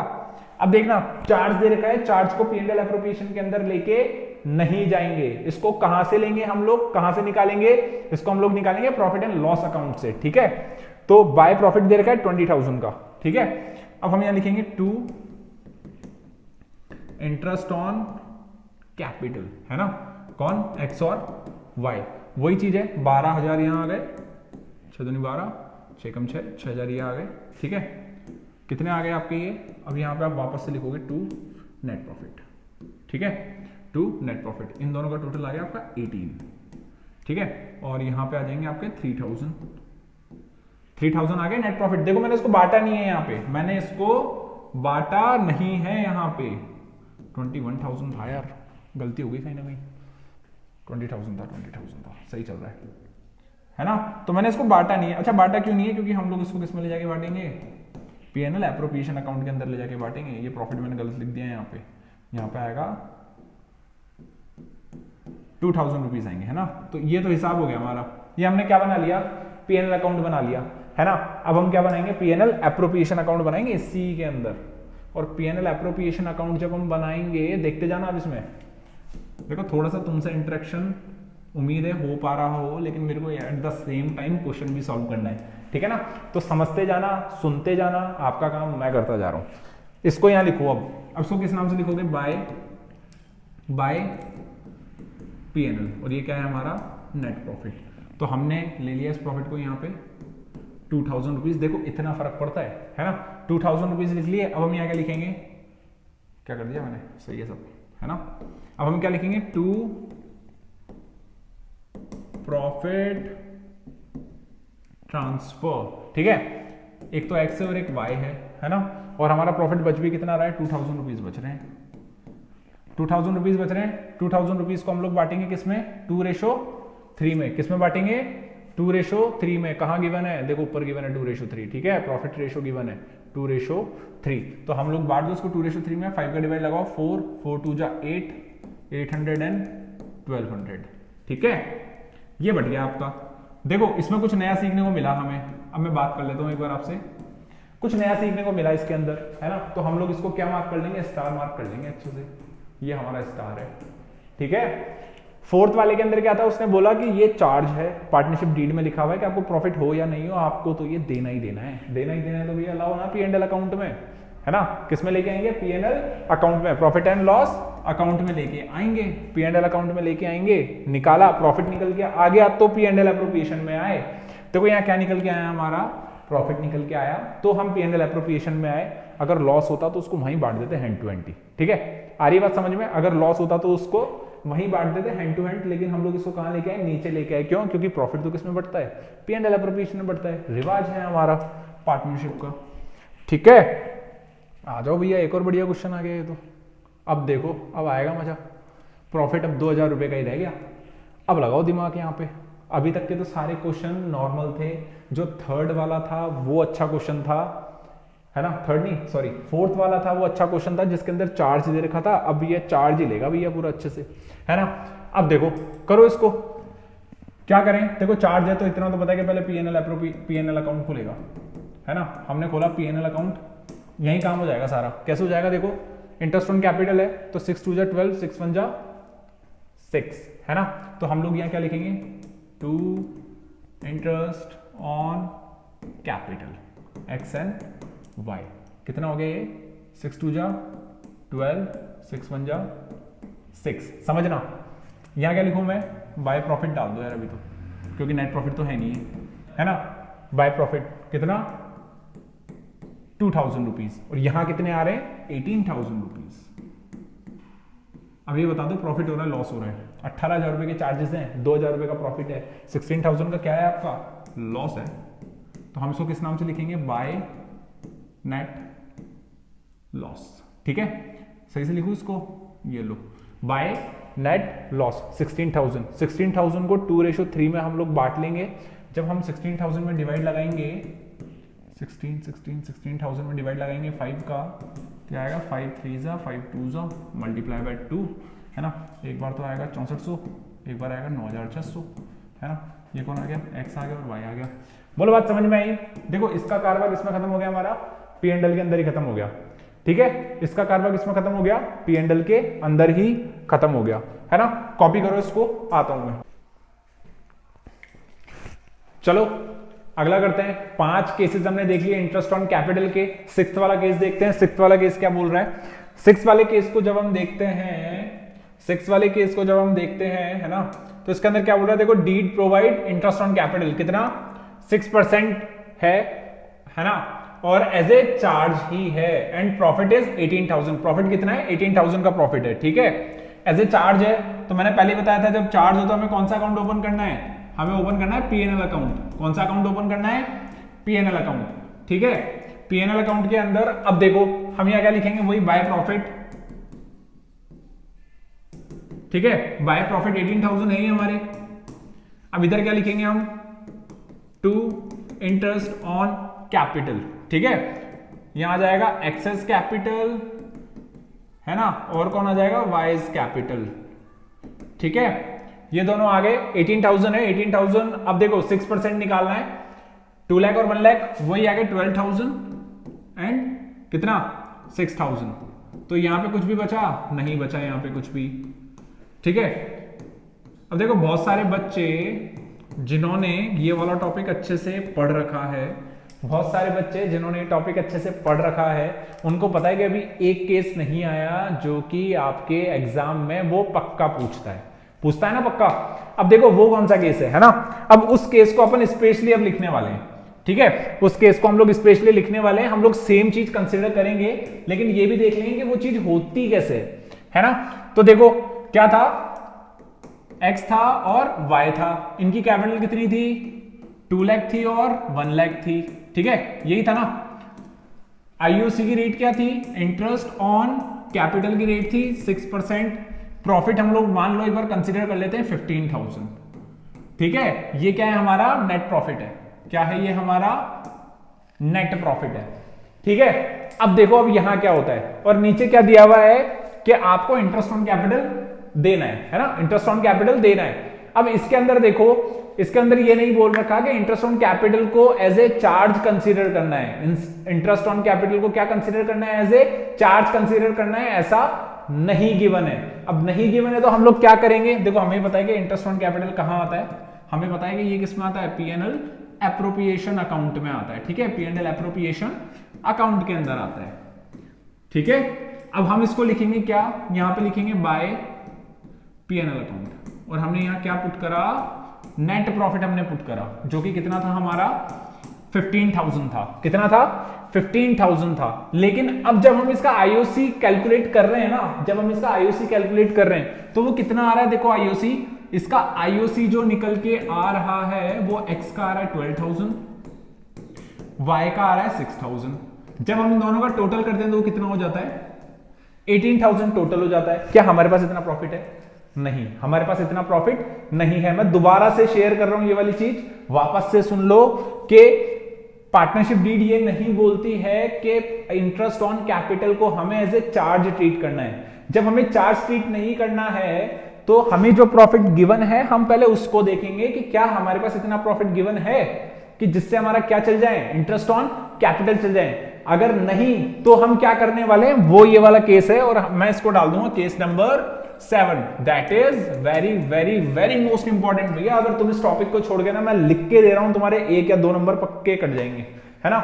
अब देखना चार्ज दे रखा है, चार्ज को P&L एप्रोप्रिएशन के अंदर लेके नहीं जाएंगे। इसको कहां से लेंगे हम लोग, कहां से निकालेंगे, इसको हम लोग निकालेंगे प्रॉफिट एंड लॉस अकाउंट से, ठीक है। तो बाय प्रॉफिट दे रखा है 20,000 का, ठीक है। अब हम यहां लिखेंगे टू इंटरेस्ट ऑन कैपिटल, है ना, कौन, एक्स और वाई, वही चीज है। 12,000 यहां आ गए, 6 दूनी 12, 6 कम 6, 6,000 ये आ गए, ठीक है। कितने आ गए आपके ये, अब यहां पे आप वापस से लिखोगे टू नेट प्रॉफिट, ठीक है, टू नेट प्रॉफिट, इन दोनों का टोटल आ गया आपका 18, ठीक है। और यहां पे आ जाएंगे आपके 3,000 आ गए नेट प्रॉफिट। देखो मैंने इसको बांटा नहीं है, यहां पे मैंने इसको बांटा नहीं है, यहां पे 21,000 था यार, गलती हो गई कहीं ना कहीं, 20,000 था, सही चल रहा है ना। तो मैंने इसको बांटा नहीं है। अच्छा बांटा क्यों नहीं है, क्योंकि हम लोग इसको किस में ले जाके बांटेंगे, P&L एप्रोप्रिएशन अकाउंट के अंदर ले जाके बांटेंगे। ये प्रॉफिट मैंने गलत लिख दिया है यहाँ पे आएगा 2,000 रुपीज आएंगे, है ना। तो ये तो हिसाब हो गया हमारा, ये हमने क्या बना लिया, P&L अकाउंट बना लिया, है ना। अब हम क्या बनाएंगे, P&L एप्रोप्रिएशन अकाउंट बनाएंगे सी के अंदर। और P&L एप्रोप्रिएशन अकाउंट जब हम बनाएंगे, देखते जाना अब इसमें, देखो थोड़ा सा तुमसे इंटरेक्शन उम्मीद है हो पा रहा हो, लेकिन मेरे को at the same time question भी सॉल्व करना है, ठीक है ना। तो समझते जाना, सुनते जाना, आपका काम मैं करता जा रहा हूं। इसको यहां लिखो, अब इसको किस नाम से लिखोगे, बाय P&L, और ये क्या है हमारा नेट प्रॉफिट। तो हमने ले लिया इस प्रॉफिट को यहाँ पे 2,000 रुपीज, देखो इतना फर्क पड़ता है ना। 2,000 रुपीज लिख लिए। अब हम यहाँ क्या लिखेंगे, क्या कर दिया मैंने, सही है सब, है ना। अब हम क्या लिखेंगे, टू प्रॉफिट ट्रांसफर, ठीक है। एक तो एक्स है और एक वाई है ना। और हमारा प्रॉफिट बच भी कितना रहा है, 2,000 रुपीज बच रहे हैं, 2,000 रुपीज बच रहे हैं। 2,000 रुपीज को हम लोग बांटेंगे किसमें, 2:3 में। किसमें बांटेंगे, 2:3 में। कहां गिवन है, देखो ऊपर गिवन है 2:3, ठीक है। प्रॉफिट रेशो गिवन है 2:3, तो हम लोग बांट दो उसको 2:3 में। 5 का डिवाइड लगाओ 4, 4 2 जा 8, 800 एंड 1200, ठीक है। ये बढ़ गया आपका। देखो इसमें कुछ नया सीखने को मिला हमें। अब मैं बात कर लेता हूं एक बार आपसे, कुछ नया सीखने को मिला इसके अंदर, है ना। तो हम लोग इसको क्या मार्क कर लेंगे, स्टार मार्क कर लेंगे अच्छे से। ये हमारा स्टार है, ठीक है। फोर्थ वाले के अंदर क्या था, उसने बोला कि ये चार्ज है, पार्टनरशिप डीड में लिखा हुआ है कि आपको प्रॉफिट हो या नहीं हो, आपको तो ये देना ही देना है, देना ही देना है। तो भैया लाओ ना P&L अकाउंट में, है ना। किस में लेके आएंगे, P&L अकाउंट में, प्रॉफिट एंड लॉस अकाउंट में लेके आएंगे, P&L अकाउंट में लेके आएंगे। निकाला, प्रॉफिट निकल के आ गया, तो P&L एप्रोप्रिएशन में आए। देखो यहाँ क्या निकल के आया हमारा, प्रॉफिट निकल के आया, तो हम P&L एप्रोप्रिएशन में आए। अगर लॉस होता तो उसको वहीं बांट देते हैंड टू हैंड, ठीक है। आ रही बात समझ में, अगर लॉस होता तो उसको वहीं बांट देते हैंड टू हैंड, लेकिन हम लोग इसको कहां लेके आए, नीचे लेके आए। क्यों, क्योंकि प्रॉफिट तो किसमें बढ़ता है, P&L एप्रोप्रिएशन में बढ़ता है। रिवाज है हमारा पार्टनरशिप का, ठीक है। आ जाओ भैया, एक और बढ़िया क्वेश्चन आ गया ये तो। अब देखो, अब आएगा मजा। प्रॉफिट अब 2,000 रुपए का ही रह गया। अब लगाओ दिमाग यहाँ पे। अभी तक के तो सारे क्वेश्चन नॉर्मल थे, जो थर्ड वाला था वो अच्छा क्वेश्चन था, है ना। थर्ड नहीं, सॉरी, फोर्थ वाला था वो अच्छा क्वेश्चन था, जिसके अंदर चार्ज दे रखा था। अब ये चार्ज ही लेगा भैया पूरा अच्छे से, है ना। अब देखो करो इसको, क्या करें। देखो चार्ज है तो इतना तो पता है कि पहले P&L अकाउंट खुलेगा, है ना। हमने खोला P&L अकाउंट, यही काम हो जाएगा सारा। कैसे हो जाएगा, देखो इंटरेस्ट ऑन कैपिटल है तो 6 2 जा 12, 6 1 जा 6, है ना। तो हम लोग यहाँ क्या लिखेंगे, to interest on capital X and Y. कितना हो गया ये, 6 2 जा 12, 6 1 जा 6। समझना, यहाँ क्या लिखूं मैं, बाय प्रॉफिट डाल दो यार अभी तो, क्योंकि नेट प्रॉफिट तो है नहीं है ना। बाय प्रॉफिट कितना, 2,000 रुपीज, और यहां कितने आ रहे हैं, 18,000 रुपीज। अब ये बता दो प्रॉफिट हो रहा है लॉस हो रहा है। 18,000 रुपए के चार्जेस हैं, 2,000 रुपए का प्रॉफिट है, 16,000 का क्या है आपका, लॉस है। तो हम इसको किस नाम से लिखेंगे, बाय नेट लॉस, ठीक है। सही से लिखू इसको, ये लो, बाय नेट लॉस 16,000 को 2:3 में हम लोग बांट लेंगे। जब हम 16,000 में डिवाइड लगाएंगे, 16,000 में डिवाइड लगाएंगे 5 का, क्या आएगा, 5 3 जा 5 2 जा मल्टीप्लाई बाय 2, है ना। एक बार तो आएगा 6400, एक बार आएगा 9600, है ना। ये कौन आ गया, एक्स आ गया और वाई आ गया। बोलो बात समझ में आई। देखो इसका कारभार इसमें खत्म हो गया, हमारा पी एंड एल के अंदर ही खत्म हो गया, ठीक है। इसका कारभार इसमें खत्म हो गया, पी एंड एल के अंदर ही खत्म हो गया, है ना। कॉपी करो इसको, आता हूं मैं। चलो अगला करते हैं। 5 केसेस हमने देख लिए इंटरेस्ट ऑन कैपिटल के। 6th वाला केस देखते हैं। 6th वाला केस क्या बोल रहा है। 6th वाले केस को जब हम देखते हैं, 6th वाले केस को जब हम देखते हैं, है ना, तो इसके अंदर क्या बोल रहा है, देखो deed provide interest on capital कितना 6% है ना, और एज ए चार्ज ही है, एंड प्रॉफिट इज 18,000। प्रॉफिट कितना है, 18,000 का प्रॉफिट है, ठीक है। एज ए चार्ज है, तो मैंने पहले बताया था जब चार्ज हो तो हमें कौन सा अकाउंट ओपन करना है, हमें ओपन करना है पीएनएल अकाउंट। कौन सा अकाउंट ओपन करना है, पीएनएल अकाउंट, ठीक है। पीएनएल अकाउंट के अंदर अब देखो हम यहां क्या लिखेंगे, वही बाय प्रॉफिट, ठीक है। बाय प्रॉफिट 18,000 है ही हमारे। अब इधर क्या लिखेंगे हम, टू इंटरेस्ट ऑन कैपिटल, ठीक है। यहां आ जाएगा एक्सेस कैपिटल, है ना, और कौन आ जाएगा, वाइज कैपिटल, ठीक है। ये दोनों आ गए। 18,000 है, 18,000। अब देखो 6% निकालना है, 2 लाख और 1 लाख, वही आ गए 12,000 एंड कितना 6,000। तो यहां पे कुछ भी बचा नहीं, बचा यहां पे कुछ भी, ठीक है। अब देखो बहुत सारे बच्चे जिन्होंने ये वाला टॉपिक अच्छे से पढ़ रखा है, बहुत सारे बच्चे जिन्होंने टॉपिक अच्छे से पढ़ रखा है, उनको पता है कि अभी एक केस नहीं आया जो कि आपके एग्जाम में वो पक्का पूछता है ना पक्का। अब देखो वो कौन सा केस है ना। अब उस केस को अपन स्पेशली अब लिखने वाले हैं, ठीक है। उस केस को हम लोग स्पेशली लिखने वाले हैं। हम लोग सेम चीज कंसीडर करेंगे, लेकिन ये भी देख लेंगे कि वो चीज होती कैसे है ना। तो देखो क्या था, एक्स था और वाई था, इनकी कैपिटल कितनी थी, 2 लाख थी और 1 लाख थी, ठीक है, यही था ना। आईओसी की रेट क्या थी, इंटरेस्ट ऑन कैपिटल की रेट थी 6%। प्रॉफिट हम लोग मान लो एक बार कंसीडर कर लेते हैं 15,000, ठीक है। ये क्या है, हमारा नेट प्रॉफिट है। क्या है ये, हमारा नेट प्रॉफिट है, ठीक है। अब देखो अब यहां क्या होता है, और नीचे क्या दिया हुआ है कि आपको इंटरेस्ट ऑन कैपिटल देना है ना, इंटरेस्ट ऑन कैपिटल देना है। अब इसके अंदर देखो, इसके अंदर ये नहीं बोल रखा कि इंटरेस्ट ऑन कैपिटल को एज ए चार्ज कंसीडर करना है। इंटरेस्ट ऑन कैपिटल को क्या कंसीडर करना है, एज ए चार्ज कंसीडर करना है, ऐसा नहीं गिवन है। अब नहीं गिवन है तो हम लोग क्या करेंगे, देखो हमें पता है कि इंटरेस्ट ऑन कैपिटल कहां आता है, हमें पता है कि ये किसमें आता है, पीएनएल एप्रोप्रिएशन अकाउंट में आता है, ठीक है। पीएनएल एप्रोप्रिएशन अकाउंट के अंदर आता है, ठीक है। अब हम इसको लिखेंगे क्या, यहां पे लिखेंगे बाय पीएनएल अकाउंट, और हमने यहां क्या पुट करा, नेट प्रॉफिट हमने पुट करा, जो कि कितना था हमारा 15,000 था। कितना था, 15,000 था। लेकिन अब जब हम इसका आईओसी कैलकुलेट कर रहे हैं ना, जब हम इसका आईओसी कैलकुलेट कर रहे हैं तो वो कितना आ रहा है, देखो आईओसी, इसका आईओसी जो निकल के आ रहा है वो एक्स का आ रहा है 12,000, वाई का आ रहा है 6,000। जब हम इन दोनों का टोटल करते हैं तो वो कितना हो जाता है, 18,000 टोटल हो जाता है। क्या हमारे पास इतना प्रॉफिट है, नहीं, हमारे पास इतना प्रॉफिट नहीं है। मैं दोबारा से शेयर कर रहा हूं ये वाली चीज, वापस से सुन लो कि पार्टनरशिप डीड ये नहीं बोलती है कि इंटरेस्ट ऑन कैपिटल को हमें एज ए चार्ज ट्रीट करना है। जब हमें चार्ज ट्रीट नहीं करना है तो हमें जो प्रॉफिट गिवन है हम पहले उसको देखेंगे कि क्या हमारे पास इतना प्रॉफिट गिवन है कि जिससे हमारा क्या चल जाए, इंटरेस्ट ऑन कैपिटल चल जाए। अगर नहीं तो हम क्या करने वाले हैं, वो ये वाला केस है, और मैं इसको डाल दूंगा case number 7। That is very very very most important. भैया अगर तुम इस टॉपिक को छोड़ के ना, मैं लिख के दे रहा हूं, तुम्हारे 1 या 2 नंबर पक्के कट जाएंगे, है ना।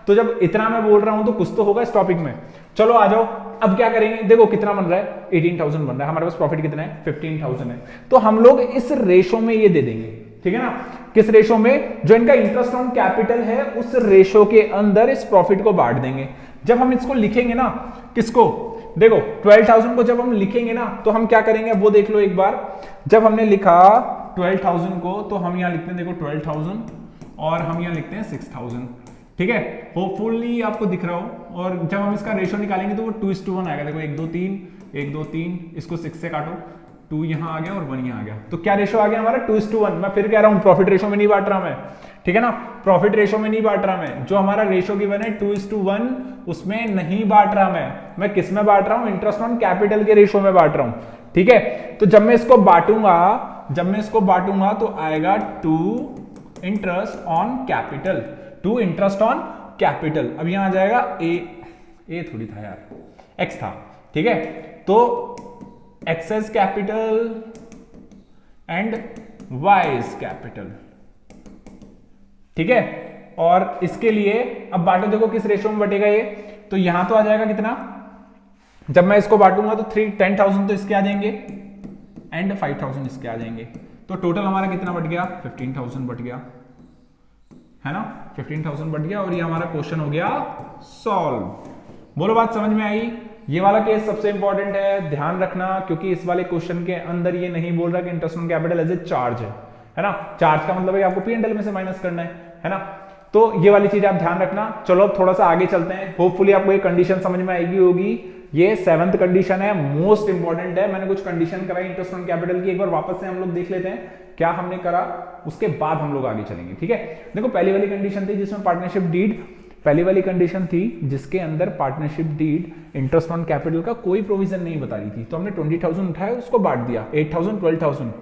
तो जब इतना मैं बोल रहा हूं तो कुछ तो होगा इस टॉपिक में। चलो आ जाओ, अब क्या करेंगे, देखो कितना बन रहा है, 18,000 बन रहा है, हमारे पास प्रॉफिट कितना है, 15,000 है। तो हम लोग इस रेशो में ये दे देंगे, ठीक है ना। किस रेशो में, जो इनका इंटरेस्ट ऑन कैपिटल है उस रेशो के अंदर इस प्रॉफिट को बांट देंगे। जब हम इसको लिखेंगे ना, किसको, देखो 12,000 को जब हम लिखेंगे ना तो हम क्या करेंगे वो देख लो एक बार। जब हमने लिखा 12,000 को तो हम यहां लिखते हैं, देखो 12,000, और हम यहां लिखते हैं 6,000, ठीक है। होपफुली आपको दिख रहा हो। और जब हम इसका रेशो निकालेंगे तो वो 2:1 आएगा। देखो 1 2 3 1 2 3, इसको 6 से काटो, 2 यहां आ गया और 1 यहां आ गया। तो क्या रेशो आ गया हमारा, 2:1। मैं फिर कह रहा हूं प्रॉफिट रेशो में नहीं बांट रहा मैं, ठीक है ना, प्रॉफिट रेशो में नहीं बांट रहा मैं। जो हमारा रेशो गिवन है 2:1 उसमें नहीं बांट रहा मैं किस में बांट रहा हूं, इंटरेस्ट ऑन कैपिटल के रेशो में बांट रहा हूं, ठीक है। तो जब मैं इसको बांटूंगा तो आएगा to interest on capital, to interest on capital. अब यहां आ जाएगा ए थोड़ी था यार, एक्स था, ठीक है। तो X's capital and Y's capital, ठीक है। और इसके लिए अब बांटो, देखो किस रेशो में बटेगा ये, तो यहां तो आ जाएगा कितना, जब मैं इसको बांटूंगा तो 10,000 तो इसके आ जाएंगे एंड 5,000 इसके आ जाएंगे, तो टोटल हमारा कितना बट गया, 15,000 बट गया, है ना, 15,000 बट गया। और ये हमारा क्वेश्चन हो गया सॉल्व। बोलो बात समझ में आई। ये वाला केस सबसे इंपॉर्टेंट है, ध्यान रखना, क्योंकि इस वाले क्वेश्चन के अंदर ये नहीं बोल रहा कि interest on capital as a charge है ना। चार्ज का मतलब है आपको P&L में से माइनस करना है ना। तो ये वाली चीज आप ध्यान रखना। चलो अब थोड़ा सा आगे चलते हैं, होपफुली आपको ये कंडीशन समझ में आएगी होगी। ये 7th कंडीशन है, मोस्ट इंपॉर्टेंट है। मैंने कुछ कंडीशन कराई इंटरेस्ट ऑन कैपिटल की, एक बार वापस से हम लोग देख लेते हैं क्या हमने करा, उसके बाद हम लोग आगे चलेंगे, ठीक है। देखो पहली वाली कंडीशन थी जिसमें पार्टनरशिप डीड, पहली वाली कंडीशन थी जिसके अंदर partnership deed interest on capital का कोई प्रोविजन नहीं बता रही थी, तो हमने 20,000 उठाया, उसको बांट दिया 8,000 12,000।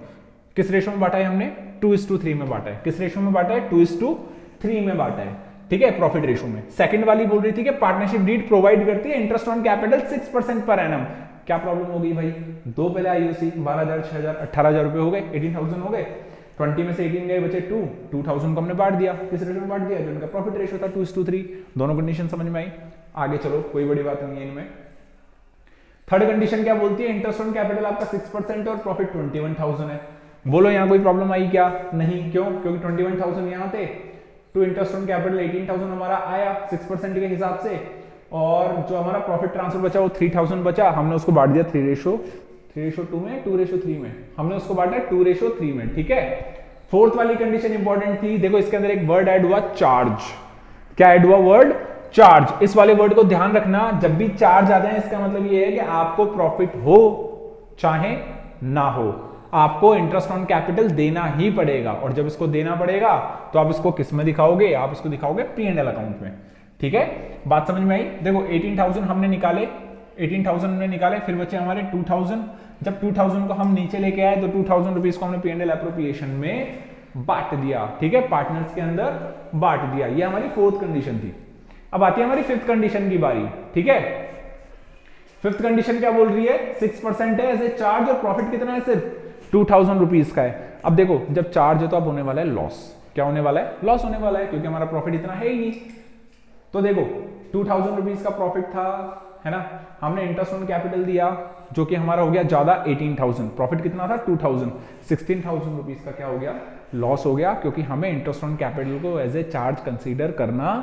किस रेशो में बांटा है हमने, 2:3 में बांटा है। किस रेशो में बांटा है, 2:3 में बांटा है, ठीक है, प्रॉफिट रेशो में। सेकंड वाली बोल रही थी कि पार्टनरशिप डीड प्रोवाइड करती है interest on capital 6% per annum. क्या प्रॉब्लम हो गई भाई, दो पहले आईओसी 12,000 6,000 18,000 रुपए हो गए, 18,000 हो गए, 20 में से 18 गए, बचे 2,000 को हमने बांट दिया। किस रेशो में बांट दिया, जो इनका प्रॉफिट रेशो था 2:3। दोनों कंडीशन समझ में आई, आगे चलो, कोई बड़ी बात नहीं है इनमें। थर्ड कंडीशन क्या बोलती है, इंटरेस्ट ऑन कैपिटल आपका 6% और प्रॉफिट 21,000 है। बोलो यहाँ कोई प्रॉब्लम आई क्या, नहीं, क्यों, क्योंकि 21,000 यहाँ थे, टू इंटरेस्ट ऑन कैपिटल 18,000 हमारा आया 6% के हिसाब से, और जो हमारा प्रॉफिट ट्रांसफर बचा वो 3,000 बचा, हमने उसको बांट दिया 3:2 में, 2:3 में, हमने उसको बांटा 2:3 में, ठीक है। फोर्थ वाली कंडीशन इंपॉर्टेंट थी, देखो इसके अंदर एक वर्ड ऐड हुआ, चार्ज। क्या ऐड हुआ, वर्ड चार्ज। इस वाले वर्ड को ध्यान रखना, जब भी चार्ज आते हैं इसका मतलब ये है कि आपको प्रॉफिट हो चाहे ना हो, आपको इंटरेस्ट ऑन कैपिटल देना ही पड़ेगा। और जब इसको देना पड़ेगा तो आप इसको किस में दिखाओगे, आप इसको दिखाओगे P&L अकाउंट में, ठीक है। बात समझ में आई। देखो 18,000 हमने निकाले, 18,000 हमने निकाले, फिर बचे हमारे 2,000। जब 2,000 को हम नीचे लेके आए तो 2,000 रुपीज को हमने P&L एप्रोप्रिएशन में बांट दिया, ठीक है, पार्टनर्स के अंदर बांट दिया। ये हमारी फोर्थ कंडीशन थी। अब आती है हमारी फिफ्थ कंडीशन की बारी, ठीक है। फिफ्थ कंडीशन क्या बोल रही है, 6% है एज ए चार्ज और प्रॉफिट कितना है, सिर्फ 2,000 रुपीज का है। अब देखो जब चार्ज है तो अब होने वाला है लॉस। क्या होने वाला है, लॉस होने वाला है, क्योंकि हमारा प्रॉफिट इतना है ही नहीं। तो देखो 2,000 रुपीज का प्रॉफिट था, है ना, हमने इंटरेस्ट ऑन कैपिटल दिया जो कि हमारा हो गया ज्यादा 18,000, प्रॉफिट कितना था 2,000, 16,000 रुपीज का क्या हो गया, लॉस हो गया, क्योंकि हमें इंटरेस्ट ऑन कैपिटल को एज ए चार्ज कंसीडर करना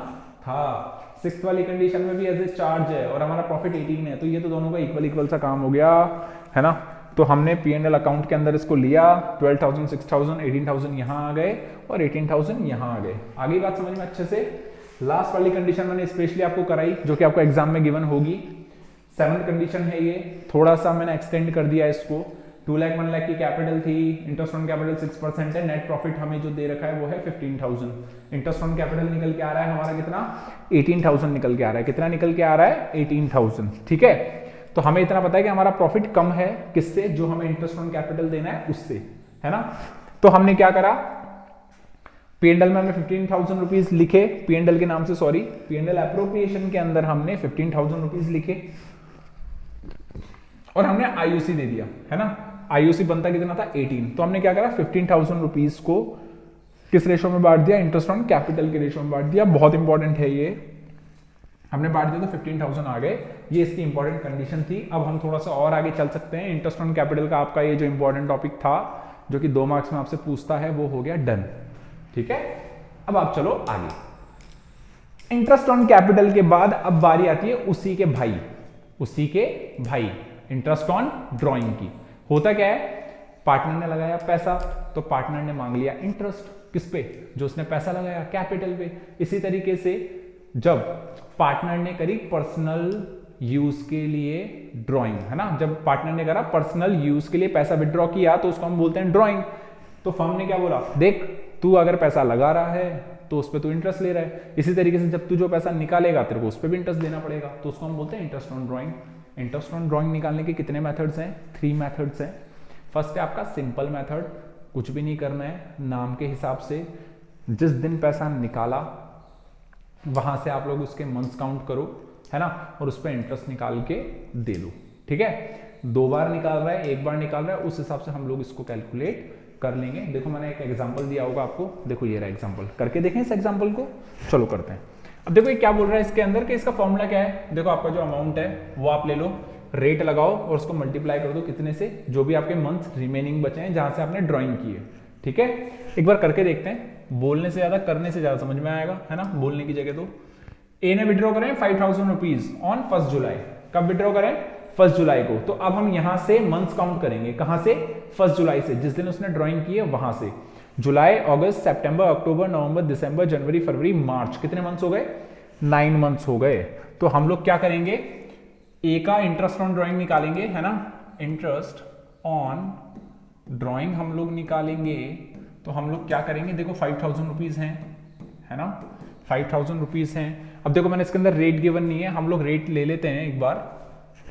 था। सिक्स्थ वाली कंडीशन में भी एज ए चार्ज है और हमारा प्रॉफिट 18 है, तो ये तो दोनों का इक्वल सा काम हो गया, है ना। तो हमने P&L अकाउंट के अंदर इसको लिया, 12,000 6,000 18,000 यहां आ गए और 18,000 यहां आ गए। आगे बात समझ में अच्छे से। लास्ट वाली कंडीशन मैंने स्पेशली आपको कराई, जो कि आपको एग्जाम में गिवन होगी। 7th कंडीशन है ये, थोड़ा सा मैंने एक्सटेंड कर दिया इसको। 2 लाख 1 लाख की कैपिटल थी, इंटरेस्ट ऑन कैपिटल 6% है, नेट प्रॉफिट हमें जो दे रखा है वो है 15,000। इंटरेस्ट ऑन कैपिटल निकल के आ रहा है हमारा कितना, 18,000 निकल के आ रहा है। कितना निकल के आ रहा है, 18,000, ठीक है। तो हमें इतना पता है कि हमारा प्रॉफिट कम है, किससे, जो हमें इंटरेस्ट ऑन कैपिटल देना है उससे, है ना। तो हमने क्या करा, P&L में हमने 15,000 रुपीज लिखे, P&L के नाम से, सॉरी, P&L एप्रोप्रिएशन के अंदर हमने 15,000 रुपीज लिखे और हमने IUC दे दिया, है ना। IUC बनता कितना था, 18। तो हमने क्या करा, 15,000 रुपीज को किस रेशो में बांट दिया, इंटरेस्ट ऑन कैपिटल के रेशो में बांट दिया। बहुत इंपॉर्टेंट है ये, हमने बांट दिया तो 15,000 आ गए। ये इसकी इंपॉर्टेंट कंडीशन थी। अब हम थोड़ा सा और आगे चल सकते हैं। इंटरेस्ट ऑन कैपिटल का आपका ये जो इंपॉर्टेंट टॉपिक था, जो कि 2 मार्क्स में आपसे पूछता है, वो हो गया डन, ठीक है। अब आप चलो आगे। इंटरेस्ट ऑन कैपिटल के बाद अब बारी आती है उसी के भाई, इंटरेस्ट ऑन ड्रॉइंग की। होता क्या है, पार्टनर ने लगाया पैसा तो पार्टनर ने मांग लिया इंटरेस्ट, किस पे, जो उसने पैसा लगाया कैपिटल पे। इसी तरीके से जब पार्टनर ने करी पर्सनल यूज के लिए ड्राइंग, है ना, जब पार्टनर ने करा पर्सनल यूज के लिए पैसा विड्रॉ किया तो उसको हम बोलते हैं ड्राइंग। तो फर्म ने क्या बोला, देख तू अगर पैसा लगा रहा है तो उस पर तू इंटरेस्ट ले रहा है, इसी तरीके से जब तू जो पैसा निकालेगा तेरे को उस पर भी इंटरेस्ट देना पड़ेगा, तो उसको हम बोलते हैं interest on drawing. Interest on drawing निकालने के कितने मेथड्स हैं? 3 मेथड्स हैं। फर्स्ट है आपका सिंपल मेथड, कुछ भी नहीं करना है, नाम के हिसाब से जिस दिन पैसा निकाला वहां से आप लोग उसके मंथ्स काउंट करो, है ना, और उस पर इंटरेस्ट निकाल के दे दो, ठीक है। 2 बार निकाल रहा है, 1 बार निकाल रहा है, उस हिसाब से हम लोग इसको कैलकुलेट कर लेंगे। देखो मैंने एक एग्जांपल दिया होगा आपको, देखो ये रहा एग्जांपल, करके देखें इस एग्जांपल को, चलो करते हैं। अब देखो ये क्या बोल रहा है इसके अंदर कि इसका फॉर्मूला क्या है। देखो आपका जो अमाउंट है वो आप ले लो, रेट लगाओ और उसको मल्टीप्लाई कर दो कितने से, जो भी आपके मंथ रिमेनिंग बचे हैं जहां से आपने ड्रॉइंग की है, ठीक है। एक बार करके देखते हैं, बोलने से ज्यादा करने से ज्यादा समझ में आएगा, है ना, बोलने की जगह। तो ए ने विड्रॉ करें 5000 रुपीज ऑन 1 जुलाई। कब विड्रॉ करें? 1 जुलाई को। तो अब हम यहां से मंथ्स काउंट करेंगे, कहां से? 1 जुलाई से, जिस दिन उसने ड्राइंग की है वहां से। जुलाई, अगस्त, सितंबर, अक्टूबर, नवंबर, दिसंबर, जनवरी, फरवरी, मार्च, कितने मंथ्स हो गए? 9 मंथ्स हो गए। तो हम लोग क्या करेंगे, ए का इंटरेस्ट ऑन ड्राइंग निकालेंगे, है ना, इंटरेस्ट ऑन ड्राइंग हम लोग निकालेंगे। तो हम लोग क्या करेंगे, देखो 5000 रुपीज है ना, 5000 रुपीज हैं। अब देखो मैंने इसके अंदर रेट गिवन नहीं है, हम लोग रेट ले लेते हैं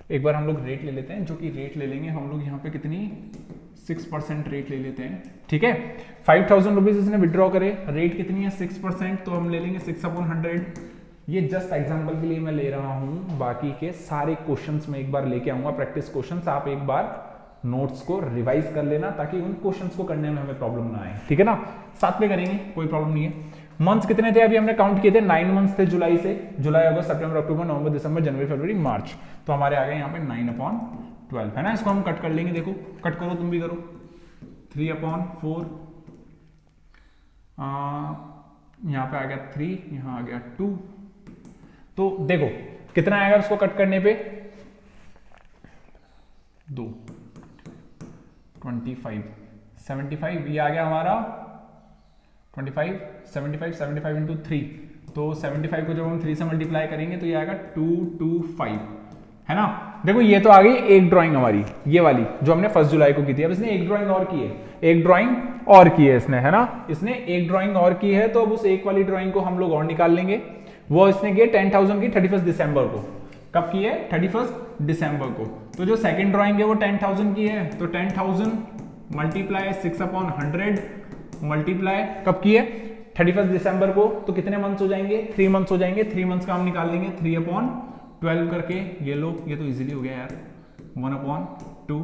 एक बार हम लोग रेट ले लेते हैं, जो कि रेट ले लेंगे हम लोग यहाँ पे कितनी 6% रेट ले लेते हैं, ठीक है। 5000 रुपीज इसने विड्रॉ करे, रेट कितनी है 6%, तो हम ले लेंगे 6/100। ये जस्ट एग्जांपल के लिए मैं ले रहा हूं, बाकी के सारे क्वेश्चंस में एक बार लेके आऊंगा, प्रैक्टिस क्वेश्चंस, आप एक बार नोट्स को रिवाइज कर लेना ताकि उन क्वेश्चंस को करने में हमें प्रॉब्लम ना आए, ठीक है ना। साथ में करेंगे, कोई प्रॉब्लम नहीं है। मंथ्स कितने थे अभी हमने काउंट किए थे, 9 मंथ्स थे जुलाई से, जुलाई, अगस्त, सितंबर, अक्टूबर, नवंबर, दिसंबर, जनवरी, फरवरी, मार्च। तो हमारे आ गए यहाँ पे 9/12, है ना। इसको हम कट कर लेंगे, देखो कट करो, तुम भी करो। 3/4, यहाँ पे आ गया 3, यहाँ आ गया 2। तो देखो कितना आएगा उसको कट करने पे, 2, 25, 75, ये आ गया हमारा 25, 75 इंटू 3, तो 75 को जब हम 3 से मल्टीप्लाई करेंगे तो ये आएगा 225, है ना। देखो ये तो आ गई एक ड्राइंग हमारी, ये वाली जो हमने 1 जुलाई को की थी। अब इसने एक ड्राइंग और की है, एक ड्राइंग और की है इसने, है ना, इसने एक ड्राइंग और की है। तो अब उस एक वाली ड्राइंग को हम लोग और निकाल लेंगे। वो इसने की है 10,000 की 31 दिसंबर को। कब की है? 31 दिसंबर को। तो जो सेकंड ड्राइंग है वो 10,000 की है, तो 10,000 मल्टीप्लाई 6/100 मल्टीप्लाई कब की है? 31 दिसंबर को। तो कितने मंथ्स हो जाएंगे? 3 मंथ्स हो जाएंगे। 3 मंथ्स का हम निकाल लेंगे 3/12 करके। ये लो, ये तो इजीली हो गया यार, 1/2,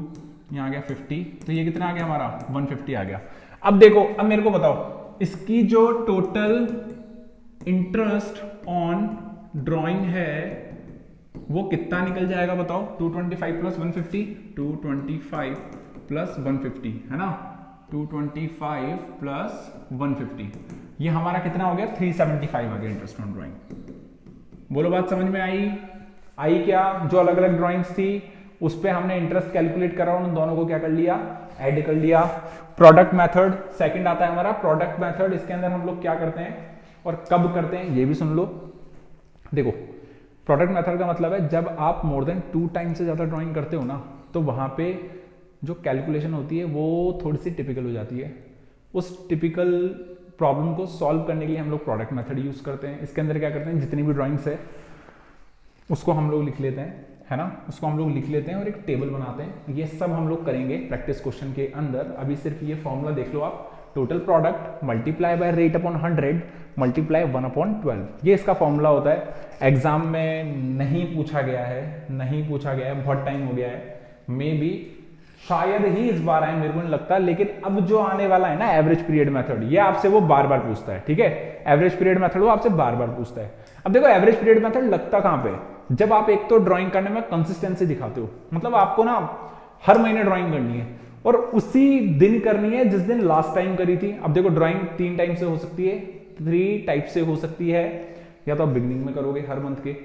यहाँ आ गया 50, तो ये कितना आ गया हमारा 150 आ गया। अब देखो, अब मेरे को बताओ इसकी जो टोटल इंटरेस्ट ऑन ड्राइंग है वो कितना निकल जाएगा बताओ? 225 प्लस 150, 225 प्लस 150, है ना, 225 प्लस 150, ये हमारा कितना हो गया? 375 आ गया इंटरेस्ट ऑन ड्राइंग। बोलो बात समझ में आई? आई क्या? जो अलग अलग ड्राइंग्स थी उस पे हमने इंटरेस्ट कैलकुलेट करा, उन दोनों को क्या कर लिया? ऐड कर लिया। प्रोडक्ट मेथड सेकंड आता है हमारा, प्रोडक्ट मेथड। इसके अंदर हम लोग क्या करते हैं और कब करते हैं ये भी सुन लो। देखो प्रोडक्ट मेथड का मतलब है जब आप मोर देन 2 टाइम से ज्यादा ड्राइंग करते हो ना, तो वहां पे जो कैलकुलेशन होती है वो थोड़ी सी टिपिकल हो जाती है। उस टिपिकल प्रॉब्लम को सॉल्व करने के लिए हम लोग प्रोडक्ट मेथड यूज करते हैं। इसके अंदर क्या करते हैं, जितनी भी ड्राइंग्स है उसको हम लोग लिख लेते हैं, है ना, उसको हम लोग लिख लेते हैं और एक टेबल बनाते हैं। ये सब हम लोग करेंगे प्रैक्टिस क्वेश्चन के अंदर। अभी सिर्फ ये फॉर्मूला देख लो आप, total product multiply by rate upon 100 multiply 1/12, ये इसका फॉर्मूला होता है। एग्जाम में नहीं पूछा गया है, नहीं पूछा गया है, बहुत टाइम हो गया है, मे बी शायद ही इस बार आए, मेरे को नहीं लगता। लेकिन अब जो आने वाला है ना एवरेज पीरियड मेथड, ये आपसे वो बार बार पूछता है, ठीक है। एवरेज पीरियड मेथड वो आपसे बार बार पूछता है। अब देखो एवरेज पीरियड मेथड लगता कहां पे? जब आप एक तो ड्राइंग करने में कंसिस्टेंसी दिखाते हो, मतलब आपको ना हर महीने ड्राइंग करनी है और उसी दिन करनी है जिस दिन लास्ट टाइम करी थी। अब देखो ड्राइंग 3 टाइम से हो सकती है, 3 टाइप से हो सकती है, या तो आप बिगनिंग में करोगे हर मंथ के।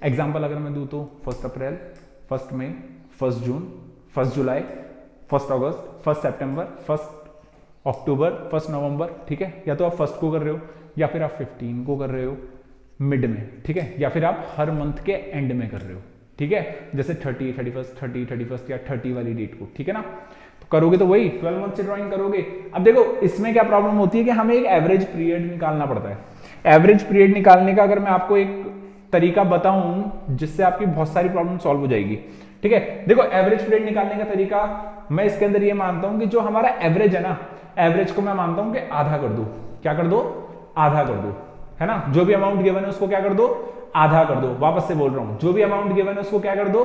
एग्जाम्पल अगर मैं दूं तो 1 अप्रैल, 1 मई, 1 जून, 1 जुलाई, 1 अगस्त, 1 सितंबर, 1 अक्टूबर, 1 नवंबर, ठीक है। या तो आप 1 को कर रहे हो या फिर आप 15 को कर रहे हो मिड में, ठीक है, या फिर आप हर मंथ के एंड में कर रहे हो, ठीक है, जैसे 30, 31 या 30 वाली डेट को, ठीक है ना। तो करोगे तो वही 12 मंथ से ड्राइंग करोगे। अब देखो इसमें क्या प्रॉब्लम होती है कि हमें एक एवरेज पीरियड निकालना पड़ता है। एवरेज पीरियड निकालने का अगर मैं आपको एक तरीका बताऊं जिससे आपकी बहुत सारी प्रॉब्लम सॉल्व हो जाएगी। ठीक है। देखो एवरेज पीरियड निकालने का तरीका मैं इसके अंदर ये मानता हूं कि जो हमारा एवरेज है ना, एवरेज को मैं मानता हूं कि आधा कर दो। क्या कर दो? आधा कर दो, है ना। जो भी अमाउंट गिवन है उसको क्या कर दो? आधा कर दो। वापस से बोल रहा हूं, जो भी अमाउंट गिवन है उसको क्या कर दो?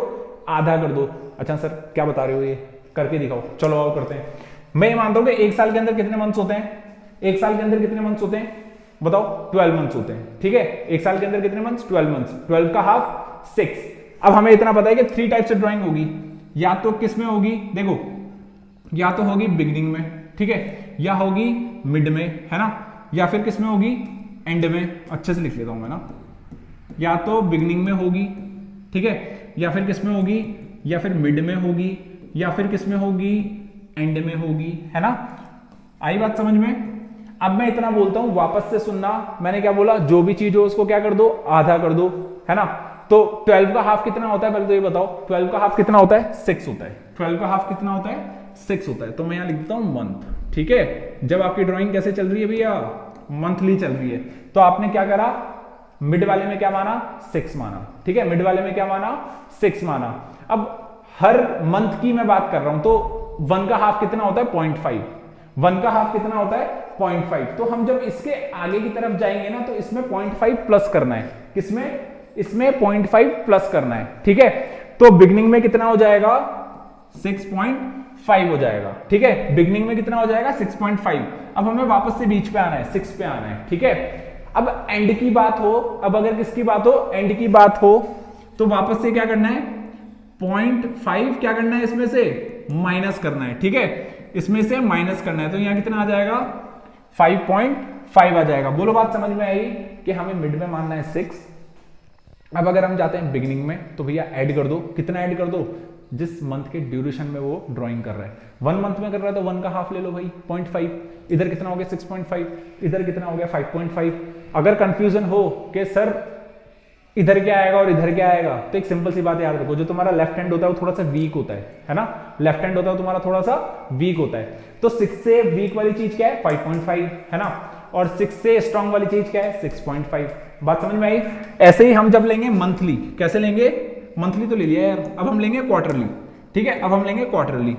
आधा कर दो। अच्छा सर क्या बता रहे हो, ये करके दिखाओ। चलो आओ करते हैं। मैं ये मानता हूं कि एक साल के अंदर कितने मंथ्स होते हैं? एक साल के अंदर कितने मंथ्स होते हैं बताओ? 12 मंथ्स होते हैं, ठीक है। एक साल के अंदर कितने मंथ्स? 12 मंथ्स। 12 का हाफ 6। अब हमें इतना पता है कि 3 टाइप से ड्राइंग होगी। या तो किस में होगी? देखो, या तो होगी बिगिनिंग में, ठीक है, या होगी मिड में, है ना, या फिर किस में होगी? एंड में। अच्छे से लिख लेता हूं मैं ना। या तो बिगिनिंग में होगी, ठीक है, या फिर किस में होगी? या फिर मिड में होगी, या फिर किस में होगी? एंड में होगी, है ना। आई बात समझ में? अब मैं इतना बोलता हूं, वापस से सुनना। मैंने क्या बोला? जो भी चीज हो उसको क्या कर दो? आधा कर दो, है ना। तो 12 का हाफ कितना होता है पहले तो ये बताओ? 12 का हाफ कितना होता है? 6 होता है। 12 का हाफ कितना होता है? 6 होता है। तो मैं यहां लिख देता हूं मंथ, ठीक है। जब आपकी ड्राइंग कैसे चल रही है भैया? मंथली चल रही है। तो आपने क्या करा? मिड वाले में क्या माना? 6 माना, ठीक है। मिड वाले में क्या माना? 6 माना। अब हर मंथ की मैं बात कर रहा हूं, तो 1 का हाफ कितना होता है? 0.5। 1 का हाफ कितना होता है? 0.5। तो हम जब इसके आगे की तरफ जाएंगे ना, तो इसमें 0.5 प्लस करना है। किसमें? इसमें 0.5 प्लस करना है, ठीक है। तो बिगनिंग में कितना हो जाएगा? 6.5 हो जाएगा, ठीक है। बिगनिंग में कितना हो जाएगा? 6.5। अब हमें वापस से बीच पे आना है, 6 पे आना है, ठीक है। अब एंड की बात हो, अब अगर किसकी बात हो? एंड की बात हो, तो वापस से क्या करना है? 0.5 क्या करना है? इसमें से माइनस करना है, ठीक है। इसमें से माइनस करना है, तो यहां कितना आ जाएगा? 5.5 आ जाएगा। बोलो बात समझ में आई कि हमें मिड में मानना है 6। अब अगर हम जाते हैं बिगिनिंग में, तो भैया ऐड कर दो। कितना ऐड कर दो? जिस मंथ के ड्यूरेशन में वो ड्राइंग कर रहा है। 1 मंथ में कर रहा है तो 1 का हाफ ले लो भाई, 0.5। इधर कितना हो गया? 6.5। इधर कितना हो गया? 5.5। अगर कंफ्यूजन हो कि सर इधर क्या आएगा और इधर क्या आएगा, तो एक सिंपल सी बात याद रखो, जो तुम्हारा लेफ्ट हैंड होता है वो थोड़ा सा वीक होता है ना। लेफ्ट हैंड होता है तुम्हारा थोड़ा सा वीक होता है। तो 6 से वीक वाली चीज क्या है? 5.5, है ना। और 6 से स्ट्रॉन्ग वाली चीज क्या है? 6.5। बात समझ में आई? ऐसे ही हम जब लेंगे मंथली, कैसे लेंगे? मंथली तो ले लिया यार, अब हम लेंगे क्वार्टरली, ठीक है। अब हम लेंगे क्वार्टरली,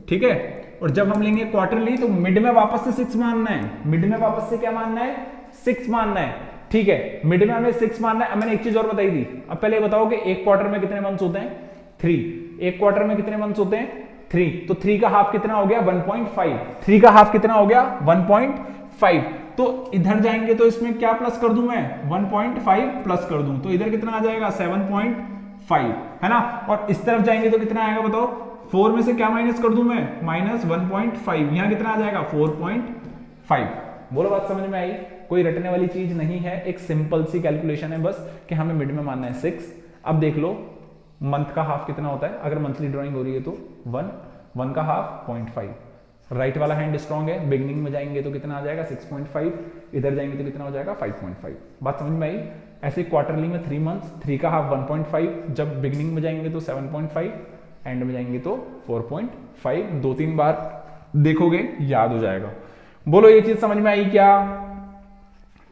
ठीक है। और जब हम लेंगे क्वार्टरली, तो मिड में वापस से 6 मानना है। मिड में वापस से क्या मानना है? 6 मानना है, ठीक है। मिड में हमें 6 मानना है। अब मैंने एक चीज और बताई थी। अब पहले बताओ कि एक क्वार्टर में कितने मंथ्स होते हैं? 3। एक क्वार्टर में कितने मंथ्स होते हैं? 3। तो 3 का हाफ कितना हो गया? 1.5। 3 का हाफ कितना हो गया? 1.5। तो इधर जाएंगे तो इसमें क्या प्लस कर दूं मैं? 1.5 प्लस कर दूं, तो इधर कितना आ जाएगा? 7.5, है ना। और इस तरफ जाएंगे तो कितना आएगा बताओ? 4 में से क्या माइनस कर दूं मैं? -1.5। यहां कितना आ जाएगा? 4.5। बोलो बात समझ में आई? कोई रटने वाली चीज नहीं है, एक सिंपल सी कैलकुलेशन है बस, कि हमें मिड में मानना है 6। अब देख लो मंथ का हाफ कितना होता है? अगर मंथली ड्राइंग हो रही है तो 1 का हाफ 0.5। राइट वाला हैंड स्ट्रॉन्ग है। बिगनिंग में जाएंगे तो कितना आ जाएगा? 6.5। इधर जाएंगे तो कितना हो जाएगा? 5.5। बात समझ में आई? ऐसे क्वार्टरली में 3 मंथ्स, 3 का हाफ 1.5। जब बिगनिंग में जाएंगे तो 7.5, एंड में जाएंगे तो 4.5। 2-3 बार देखोगे याद हो जाएगा। बोलो ये चीज समझ में आई क्या?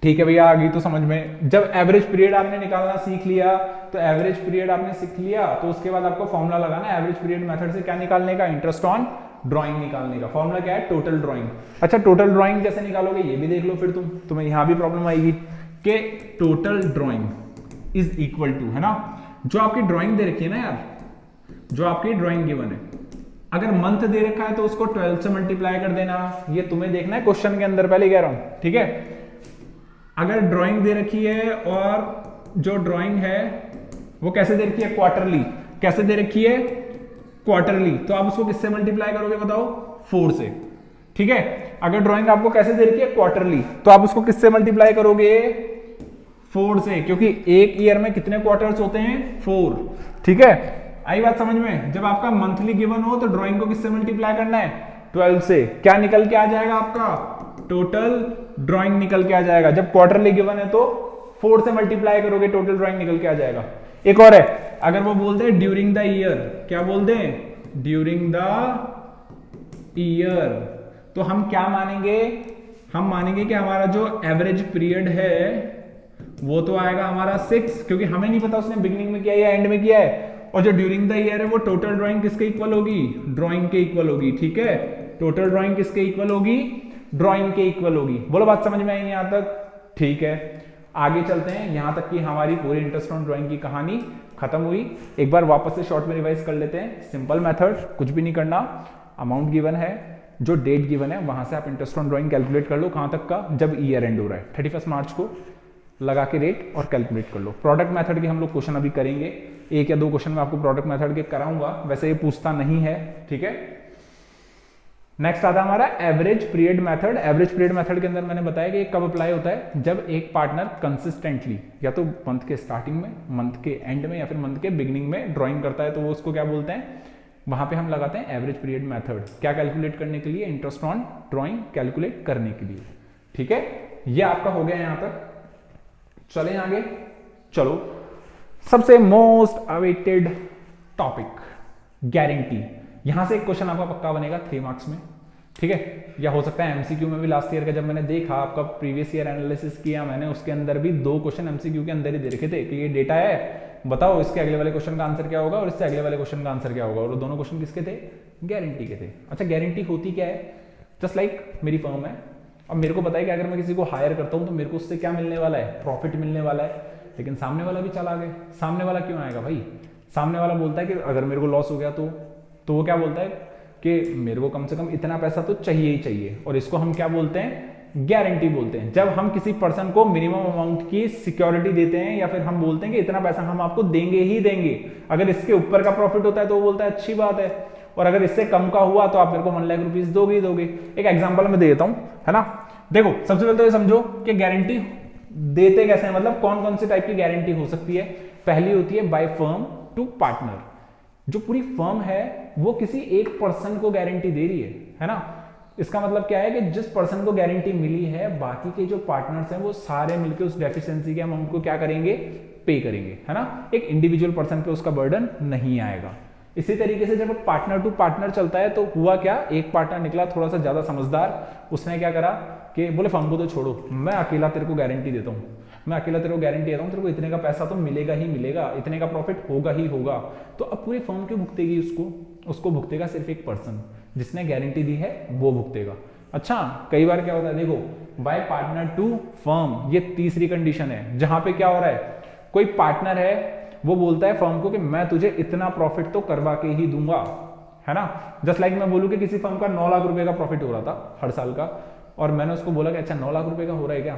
ठीक है भैया, आ गई तो समझ में। जब एवरेज पीरियड आपने निकालना सीख लिया, तो एवरेज पीरियड आपने सीख लिया, तो उसके बाद आपको फॉर्मूला लगाना है एवरेज पीरियड मेथड से। क्या निकालने का? इंटरेस्ट ऑन ड्राइंग निकालने का। फॉर्मूला क्या है? Total drawing. अच्छा, टोटल ड्राइंग कैसे निकालोगे ये भी देख लो फिर तुम्हें यहां भी प्रॉब्लम आएगी कि total drawing is equal to, है ना, जो आपकी ड्राइंग दे रखी है ना यार, जो आपकी ड्राइंग गिवन है, अगर मंथ दे रखा है तो उसको 12 से मल्टीप्लाई कर देना। ये तुम्हें देखना है क्वेश्चन के अंदर, पहले कह रहा हूं, ठीक है। अगर ड्राइंग दे रखी है और जो ड्राइंग है वो कैसे दे रखी है? क्वार्टरली। कैसे दे रखी है? क्वार्टरली। तो आप उसको किससे मल्टीप्लाई करोगे बताओ? 4 से, ठीक है। अगर ड्राइंग आपको कैसे दे रखी है? क्वार्टरली, तो आप उसको किससे मल्टीप्लाई करोगे? 4 से, क्योंकि एक ईयर में कितने क्वार्टर्स होते हैं? 4, ठीक है। आई बात समझ में? जब आपका मंथली गिवन हो तो ड्राइंग को किससे मल्टीप्लाई करना है? 12 से। क्या निकल के आ जाएगा आपका? टोटल ड्राइंग निकल के आ जाएगा। जब क्वार्टरली गिवन है तो 4 से मल्टीप्लाई करोगे, टोटल ड्राइंग निकल के आ जाएगा। एक और है, अगर वो बोलते हैं ड्यूरिंग द ईयर, क्या बोलते हैं? ड्यूरिंग द ईयर, तो हम क्या मानेंगे? हम मानेंगे कि हमारा जो एवरेज पीरियड है वो तो आएगा हमारा 6, क्योंकि हमें नहीं पता उसने बिगिनिंग में किया या एंड में किया है। और जो ड्यूरिंग द ईयर है वो टोटल ड्राइंग किसके इक्वल होगी, ड्राइंग के इक्वल होगी, ठीक है, टोटल ड्राइंग किसके इक्वल होगी, ड्राइंग के इक्वल होगी। बोलो बात समझ में आई यहां तक, ठीक है। आगे चलते हैं, यहां तक की हमारी पूरी इंटरेस्ट ऑन ड्राइंग की कहानी खत्म हुई। एक बार वापस से शॉर्ट में रिवाइज कर लेते हैं। सिंपल मेथड, कुछ भी नहीं करना, अमाउंट गिवन है, जो डेट गिवन है वहां से आप इंटरेस्ट ऑन ड्राइंग कैलकुलेट कर लो, कहां तक का, जब ईयर एंड हो रहा है 31 मार्च को, लगा के रेट और कैलकुलेट कर लो। प्रोडक्ट मेथड के हम लोग क्वेश्चन अभी करेंगे, 1 या 2 क्वेश्चन में आपको प्रोडक्ट मेथड के कराऊंगा, वैसे ये पूछता नहीं है, ठीक है। नेक्स्ट आता है हमारा average period method. Average period method के अंदर मैंने बताया कि कब अप्लाई होता है, जब एक पार्टनर कंसिस्टेंटली या तो मंथ के स्टार्टिंग में, मंथ के एंड में या फिर मंथ के बिगिनिंग में ड्राइंग करता है, तो वो उसको क्या बोलते हैं, वहां पे हम लगाते हैं एवरेज पीरियड मेथड। क्या कैलकुलेट करने के लिए, इंटरेस्ट ऑन ड्राइंग कैलकुलेट करने के लिए, ठीक है। ये आपका हो गया यहां तक। चलें आगे, चलो सबसे मोस्ट अवेटेड टॉपिक गारंटी। यहां से एक क्वेश्चन आपका पक्का बनेगा 3 मार्क्स में, ठीक है, या हो सकता है एमसीक्यू में भी। लास्ट ईयर का जब मैंने देखा, आपका प्रीवियस ईयर एनालिसिस किया मैंने, उसके अंदर भी 2 क्वेश्चन एमसीक्यू के अंदर ही दे रखे थे कि ये डेटा है, बताओ इसके अगले वाले क्वेश्चन का आंसर क्या होगा और इससे अगले वाले क्वेश्चन का आंसर क्या होगा, और दोनों क्वेश्चन किसके थे, गारंटी के थे। अच्छा, गारंटी होती क्या है, जस्ट लाइक मेरी फर्म है, अब मेरे को पता है कि अगर मैं किसी को हायर करता हूं तो मेरे को उससे क्या मिलने वाला है, प्रॉफिट मिलने वाला है, लेकिन सामने वाला भी चला गया। सामने वाला क्यों आएगा भाई, सामने वाला बोलता है कि अगर मेरे को लॉस हो गया तो वो क्या बोलता है कि मेरे को कम से कम इतना पैसा तो चाहिए ही चाहिए, और इसको हम क्या बोलते हैं, गारंटी बोलते हैं। जब हम किसी पर्सन को मिनिमम अमाउंट की सिक्योरिटी देते हैं, या फिर हम बोलते हैं कि इतना पैसा हम आपको देंगे ही देंगे, अगर इसके ऊपर का प्रॉफिट होता है तो वो बोलता है अच्छी बात है, और अगर इससे कम का हुआ तो आप मेरे को 1 लाख रुपीज दोगे ही दोगे। एक एग्जांपल मैं दे देता हूं, है ना। देखो, सबसे पहले तो ये समझो कि गारंटी देते कैसे हैं, मतलब कौन कौन से टाइप की गारंटी हो सकती है। पहली होती है बाय फर्म टू पार्टनर, जो पूरी फर्म है वो किसी एक पर्सन को गारंटी दे रही है ना। इसका मतलब क्या है कि जिस पर्सन को गारंटी मिली है, बाकी के जो पार्टनर्स हैं वो सारे मिलकर उस डेफिशिएंसी के अमाउंट को क्या करेंगे, पे करेंगे, है ना। एक इंडिविजुअल पर्सन पे उसका बर्डन नहीं आएगा। इसी तरीके से जब पार्टनर टू पार्टनर चलता है तो हुआ क्या, एक पार्टनर निकला थोड़ा सा ज्यादा समझदार, उसने क्या करा कि बोले फर्म को तो छोड़ो, मैं अकेला तेरे को गारंटी देता हूं, मैं अकेला तेरे को गारंटी देता हूं, तेरे को इतने का पैसा तो मिलेगा ही मिलेगा, इतने का प्रॉफिट होगा ही होगा। तो अब पूरी फर्म क्यों भुगतेगी, उसको भुगतेगा सिर्फ एक पर्सन, जिसने गारंटी दी है वो भुगतेगा। अच्छा, कई बार क्या होता है, देखो बाय पार्टनर टू फर्म, ये तीसरी कंडीशन है, जहां पे क्या हो रहा है, कोई पार्टनर है वो बोलता है फर्म को कि मैं तुझे इतना प्रॉफिट तो करवा के ही दूंगा, है ना। जस्ट लाइक मैं बोलूं कि किसी फर्म का 9 लाख रुपए का प्रॉफिट हो रहा था हर साल का, और मैंने उसको बोला कि अच्छा 9 लाख रुपए का हो रहा है क्या,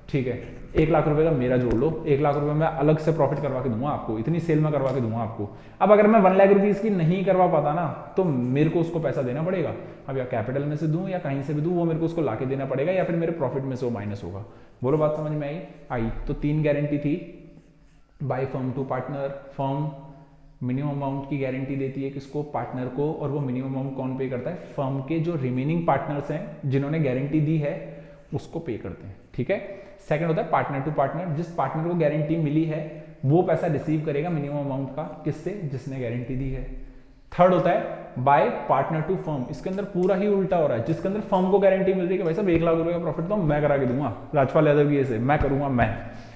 ठीक है, 1 लाख रुपए का मेरा जोड़ लो, 1 लाख रुपए मैं अलग से प्रॉफिट करवा के दूंगा आपको, इतनी सेल में करवा के दूंगा आपको। अब अगर मैं 1 लाख रुपीज की नहीं करवा पाता ना, तो मेरे को उसको पैसा देना पड़ेगा। अब या कैपिटल में से दूं या कहीं से भी दूं, वो मेरे को उसको लाके देना पड़ेगा, या फिर मेरे प्रॉफिट में से वो माइनस होगा। बोलो बात समझ में आई। तो 3 गारंटी थी, by firm to partner, firm minimum amount की गारंटी देती है किसको, पार्टनर को, और वो मिनिमम अमाउंट कौन पे करता है, फर्म के जो रिमेनिंग पार्टनर्स हैं जिन्होंने गारंटी दी है उसको पे करते हैं, ठीक है। सेकंड होता है पार्टनर टू पार्टनर, जिस पार्टनर को गारंटी मिली है वो पैसा रिसीव करेगा मिनिमम अमाउंट का, किससे, जिसने गारंटी दी है। थर्ड होता है बाय पार्टनर टू फर्म, इसके अंदर पूरा ही उल्टा हो रहा है, जिसके अंदर फर्म को गारंटी मिल रही है कि भाई साहब 1 लाख रुपए का प्रॉफिट तो मैं करा के दूंगा, राजपाल यादव की ऐसे मैं करूंगा मैं,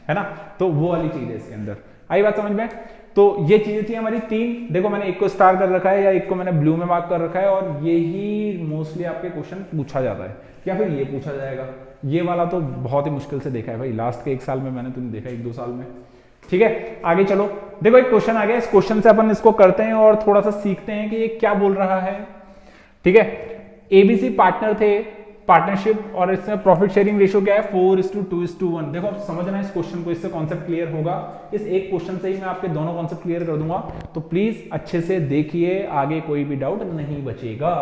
है ना। तो वो वाली चीज है इसके अंदर, आई बात समझ में। तो ये चीजें थी हमारी 3। देखो मैंने एक को स्टार कर रखा है या एक को मैंने ब्लू में मार्क कर रखा है, और यही मोस्टली आपके क्वेश्चन पूछा जाता है, या फिर ये पूछा जाएगा। ये वाला तो बहुत ही मुश्किल से देखा है भाई, लास्ट के 1 साल में मैंने तो नहीं देखा, 1-2 साल में, ठीक है। आगे चलो, देखो एक क्वेश्चन आ गया, इस क्वेश्चन से अपन इसको करते हैं और थोड़ा सा सीखते हैं कि ये क्या बोल रहा है, ठीक है। एबीसी पार्टनर थे, पार्टनरशिप, और इसमें प्रॉफिट शेयरिंग रेशियो क्या है, 4:2:1। देखो अब समझना इस क्वेश्चन को, इससे कॉन्सेप्ट क्लियर होगा। इस एक क्वेश्चन से ही मैं आपके दोनों कॉन्सेप्ट क्लियर कर दूंगा, तो प्लीज अच्छे से देखिए, आगे कोई भी डाउट नहीं बचेगा।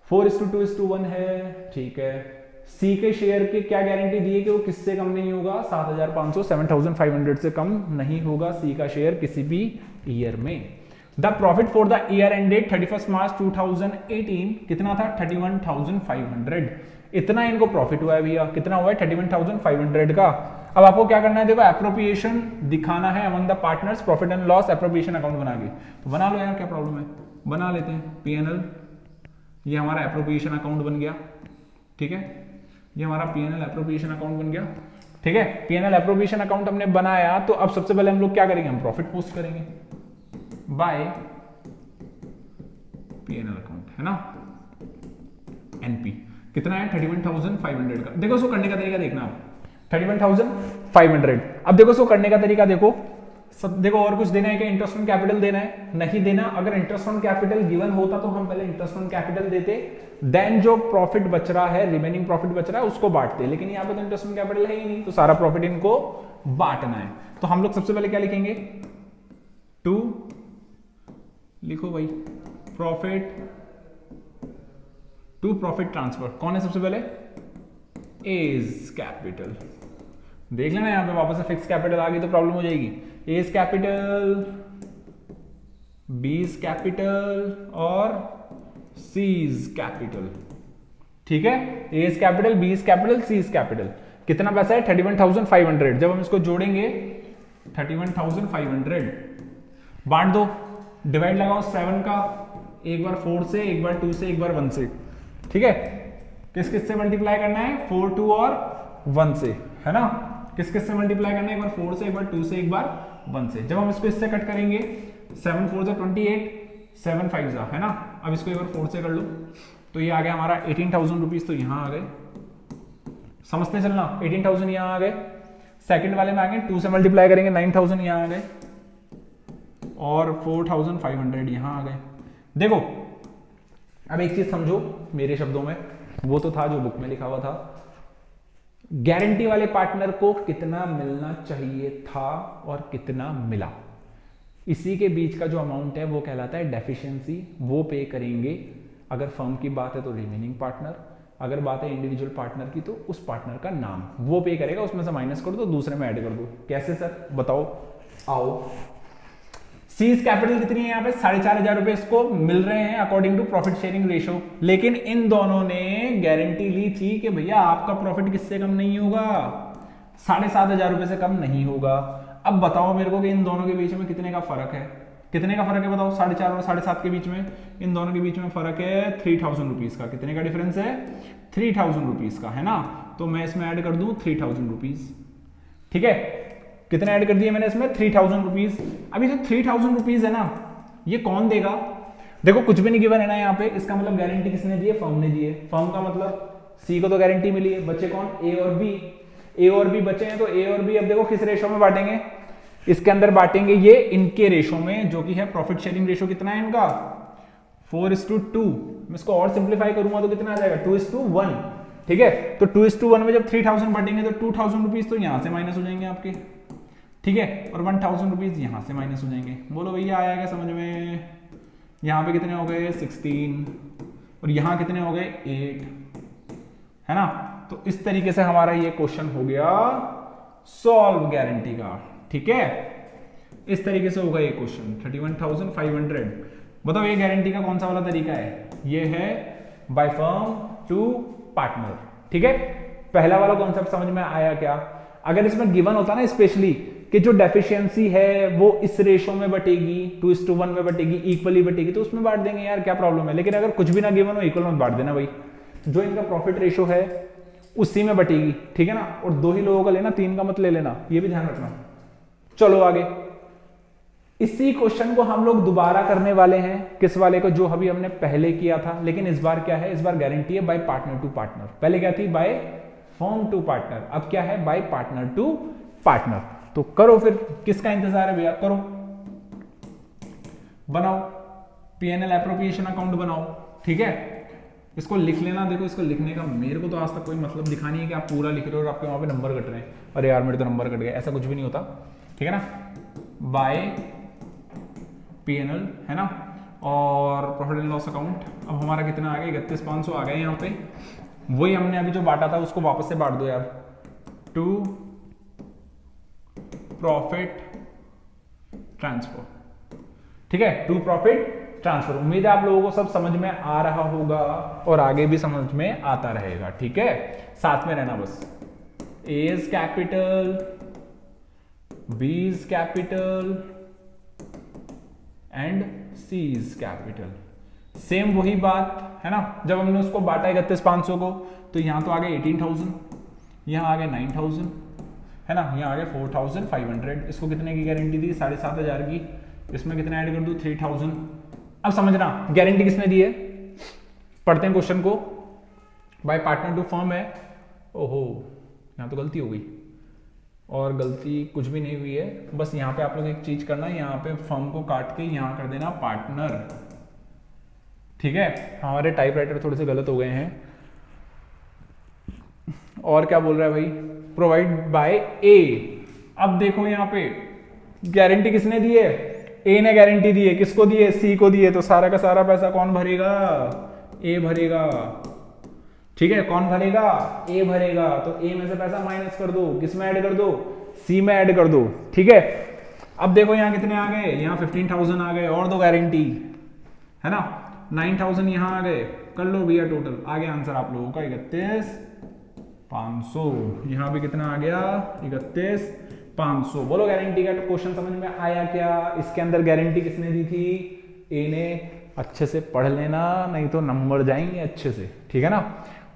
4:2:1 है, ठीक है। सी के शेयर की क्या गारंटी दी है कि वो किससे कम नहीं होगा, 7,500 7,500 से कम नहीं होगा सी का शेयर किसी भी ईयर में। The profit for the year ended 31 मार्च 2018 कितना था, 31,500। इतना इनको प्रॉफिट हुआ है भैया, कितना हुआ है, 31,500 का। अब आपको क्या करना है, देखो एप्रोप्रिएशन दिखाना है among the partners, profit and loss appropriation account बना के, तो बना लो यार, क्या प्रॉब्लम है, बना लेते हैं। पीएनएल, ये हमारा एप्रोप्रिएशन अकाउंट बन गया, ठीक है, ये हमारा पीएनएल एप्रोप्रिएशन अकाउंट बन गया, ठीक है। पीएनएल एप्रोप्रिएशन अकाउंट हमने बनाया, तो अब सबसे पहले हम लोग क्या करेंगे, हम प्रॉफिट पोस्ट करेंगे, बाय P&L अकाउंट, है ना। एनपी कितना है 31,500 का। देखो इसको करने का तरीका देखना आप, 31,500। अब देखो इसको करने का तरीका देखो, सब देखो। और कुछ देना है क्या? इंटरेस्ट ऑन कैपिटल देना है? नहीं देना। अगर इंटरेस्ट ऑन कैपिटल गिवन होता तो हम पहले इंटरेस्ट ऑन कैपिटल देते, देन जो प्रॉफिट बच रहा है, रिमेनिंग प्रॉफिट बच रहा है उसको बांटते, लेकिन यहाँ पे तो इंटरेस्ट ऑन कैपिटल है ही नहीं, तो सारा प्रॉफिट इनको बांटना है। तो हम लोग सबसे पहले क्या लिखेंगे? टू लिखो भाई, प्रॉफिट टू प्रॉफिट ट्रांसफर। कौन है सबसे पहले? A's capital. देख लेना यहां पे वापस से फिक्स कैपिटल आ गई तो प्रॉब्लम हो जाएगी। एज कैपिटल, बीज कैपिटल और सीज कैपिटल। ठीक है, A's capital, B's capital, C's capital. कितना पैसा है? 31,500। जब हम इसको जोड़ेंगे 31,500, बांट दो, डिवाइड लगाओ 7 का, एक बार 4 से, एक बार 2 से, एक बार 1 से। ठीक है, किस किस से मल्टीप्लाई करना है? 4, 2 और 1 से, है ना। किस किस से मल्टीप्लाई करना है? एक बार 4 से, एक बार 2 से, एक बार 1 से। जब हम इसको इससे कट करेंगे 7 4 से 28, 7 5 है ना। अब इसको एक बार 4 से कर लो तो ये आ गया हमारा 18,000 रुपीज। तो यहां आ गए, समझते चलना, 18,000 यहां आ गए। सेकंड वाले में आ गए, 2 से मल्टीप्लाई करेंगे 9,000 यहां आ गए, और 4,500 यहां आ गए। देखो अब एक चीज समझो मेरे शब्दों में, वो तो था जो बुक में लिखा हुआ था। गारंटी वाले पार्टनर को कितना मिलना चाहिए था और कितना मिला, इसी के बीच का जो अमाउंट है वो कहलाता है डेफिशिएंसी। वो पे करेंगे। अगर फर्म की बात है तो रिमेनिंग पार्टनर, अगर बात है इंडिविजुअल पार्टनर की तो उस पार्टनर का नाम वो पे करेगा। उसमें से माइनस कर दो, दूसरे में ऐड कर दो। कैसे सर बताओ? आओ, सीज कैपिटल कितनी है यहाँ पे? 4,500 रुपए इसको मिल रहे हैं according to profit sharing ratio. लेकिन इन दोनों ने गारंटी ली थी कि भैया आपका प्रॉफिट किससे कम नहीं होगा, 7,500 रुपए से कम नहीं होगा। अब बताओ मेरे को कि इन दोनों के बीच में कितने का फर्क है? कितने का फर्क है बताओ? 4,500 और 7,500 के बीच में, इन दोनों के बीच में फर्क है 3,000 रुपीज का। कितने का डिफरेंस है? 3,000 रुपीज का, है ना। तो मैं इसमें ऐड कर दूं 3,000 रुपीज। ठीक है, कितने ऐड कर दिए मैंने इसमें? 3,000 रुपीज। अभी जो 3,000 रुपीज है ना, ये कौन देगा? देखो कुछ भी नहीं गिवन है ना यहाँ पे, इसका मतलब गारंटी किसने दी है? फर्म ने दी है। फर्म का मतलब सी को तो गारंटी मिली है, बच्चे कौन? ए और बी। ए और बी बचे हैं, तो ए और बी अब देखो किस रेशो में बांटेंगे? इसके अंदर बांटेंगे ये इनके रेशो में, जो कि है प्रॉफिट शेयरिंग रेशो। कितना है इनका? 4:2। मैं इसको और सिंप्लीफाई करूंगा तो कितना आ जाएगा? 2:1। ठीक है, तो 2:1 में जब 3,000 बांटेंगे तो 2,000 रुपीज तो यहां से माइनस हो जाएंगे आपके। ठीक है, और 1,000 रुपीज यहां से माइनस हो जाएंगे। बोलो भैया आया क्या समझ में? यहां पे कितने हो गए? 16, और यहां कितने हो गए? 8, है ना। तो इस तरीके से हमारा ये क्वेश्चन हो गया सॉल्व गारंटी का। ठीक है, इस तरीके से होगा ये क्वेश्चन। 31,500। बताओ ये गारंटी का कौन सा वाला तरीका है? ये है बाय फर्म टू पार्टनर। ठीक है, पहला वाला कॉन्सेप्ट समझ में आया क्या? अगर इसमें गिवन होता ना स्पेशली कि जो डेफिशिएंसी है वो इस रेशो में बटेगी, 2:1 में बटेगी, इक्वली बटेगी, तो उसमें बांट देंगे यार, क्या प्रॉब्लम है। लेकिन अगर कुछ भी ना गिवन हो, इक्वल में बांट देना भाई। जो इनका प्रॉफिट रेशो है उसी में बटेगी। ठीक है ना, और 2 ही लोगों का लेना, 3 का मत ले लेना, ये भी ध्यान रखना। चलो आगे, इसी क्वेश्चन को हम लोग दोबारा करने वाले हैं। किस वाले को? जो अभी हमने पहले किया था, लेकिन इस बार क्या है? इस बार गारंटी है बाय पार्टनर टू पार्टनर। पहले क्या थी? By firm to partner. अब क्या है? By partner to partner. तो करो फिर, किसका इंतजार है भैया? करो, बनाओ P&L एप्रोप्रिएशन अकाउंट बनाओ। ठीक है, इसको लिख लेना। देखो इसको लिखने का मेरे को तो आज तक कोई मतलब दिखा नहीं है कि आप पूरा लिख रहे हो और आपके वहां पे नंबर कट रहे हैं। अरे यार मेरे तो नंबर कट गए, ऐसा कुछ भी नहीं होता। ठीक है ना, बाय P&L, है ना, और प्रॉफिट एंड लॉस अकाउंट। अब हमारा कितना आ गया? 31,500 आ गए यहाँ पे। वही हमने अभी जो बांटा था उसको वापस से बांट दो यार, टू प्रॉफिट ट्रांसफर। ठीक है, टू प्रॉफिट ट्रांसफर। उम्मीद है आप लोगों को सब समझ में आ रहा होगा और आगे भी समझ में आता रहेगा। ठीक है, साथ में रहना बस। A's capital, B's capital and C's capital. Same वही बात है ना। जब हमने उसको बांटा 31,500 को, तो यहां तो आ गए 18,000, यहां आ गए 9,000, है ना, यहां आ गए 4,500। इसको कितने की गारंटी दी? 7,500 की। इसमें कितना ऐड कर दूं 3000। अब समझना गारंटी किसने दी है, पढ़ते हैं क्वेश्चन को। बाय पार्टनर टू फर्म है, ओहो यहाँ तो गलती हो गई, और गलती कुछ भी नहीं हुई है, बस यहाँ पे आप लोग एक चीज करना, यहाँ पे फर्म को काट के यहाँ कर देना पार्टनर, ठीक है। हमारे टाइपराइटर थोड़े से गलत हो गए हैं। और क्या बोल रहा है भाई, प्रोवाइड बाय ए। अब देखो यहाँ पे गारंटी किसने दी है, ए ने गारंटी दी है, किसको दी है, सी को दी है, तो सारा का सारा पैसा कौन भरेगा, ए भरेगा, ठीक है। कौन भरेगा, ए भरेगा, तो ए में से पैसा माइनस कर दो, किस में ऐड कर दो, सी में ऐड कर दो, ठीक है। अब देखो यहाँ कितने आ गए, यहाँ 15,000 आ गए, और दो गारंटी है ना, 9,000 यहाँ आ गए, कर लो भैया टोटल, आ गया आंसर आप लोगों का 31,500। यहाँ भी कितना आ गया 31,500। बोलो गारंटी का क्वेश्चन समझ में आया क्या, इसके अंदर गारंटी किसने दी थी, ए ने। अच्छे से पढ़ लेना, नहीं तो नंबर जाएंगे अच्छे से, ठीक है ना।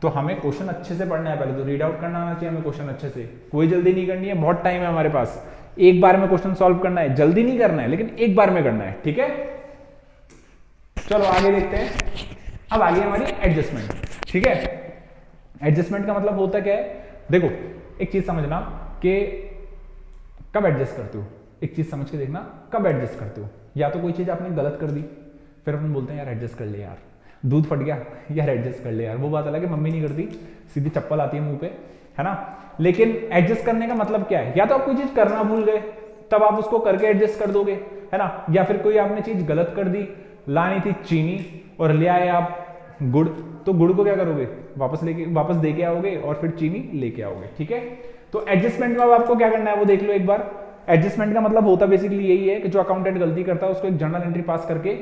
तो हमें क्वेश्चन अच्छे से पढ़ना है, पहले तो रीड आउट करना आना चाहिए हमें क्वेश्चन अच्छे से, कोई जल्दी नहीं करनी है, बहुत टाइम है हमारे पास, एक बार में क्वेश्चन सॉल्व करना है, जल्दी नहीं करना है लेकिन एक बार में करना है, ठीक है। चलो आगे देखते हैं। अब आगे हमारी एडजस्टमेंट, ठीक है। एडजस्टमेंट का मतलब होता क्या है, देखो एक चीज समझना कि कब एडजस्ट करते हो, एक चीज समझ के देखना कब एडजस्ट करते हो। या तो कोई चीज आपने गलत कर दी, फिर अपन बोलते हैं यार एडजस्ट कर ले यार, दूध फट गया यार एडजस्ट कर ले यार, वो बात अलग है, मम्मी नहीं करती, सीधी चप्पल आती है मुंह पे, है ना। लेकिन एडजस्ट करने का मतलब क्या है, या तो आप कोई चीज करना भूल गए तब आप उसको करके एडजस्ट कर दोगे, है ना, या फिर कोई आपने चीज गलत कर दी, लानी थी चीनी और ले आए आप गुड़, तो गुड़ को क्या करोगे, वापस दे के आओगे और फिर चीनी लेके आओगे, ठीक है। तो एडजस्टमेंट में अब आपको क्या करना है वो देख लो एक बार। एडजस्टमेंट का मतलब होता बेसिकली यही है कि जो अकाउंटेंट गलती करता है उसको एक जर्नल एंट्री पास करके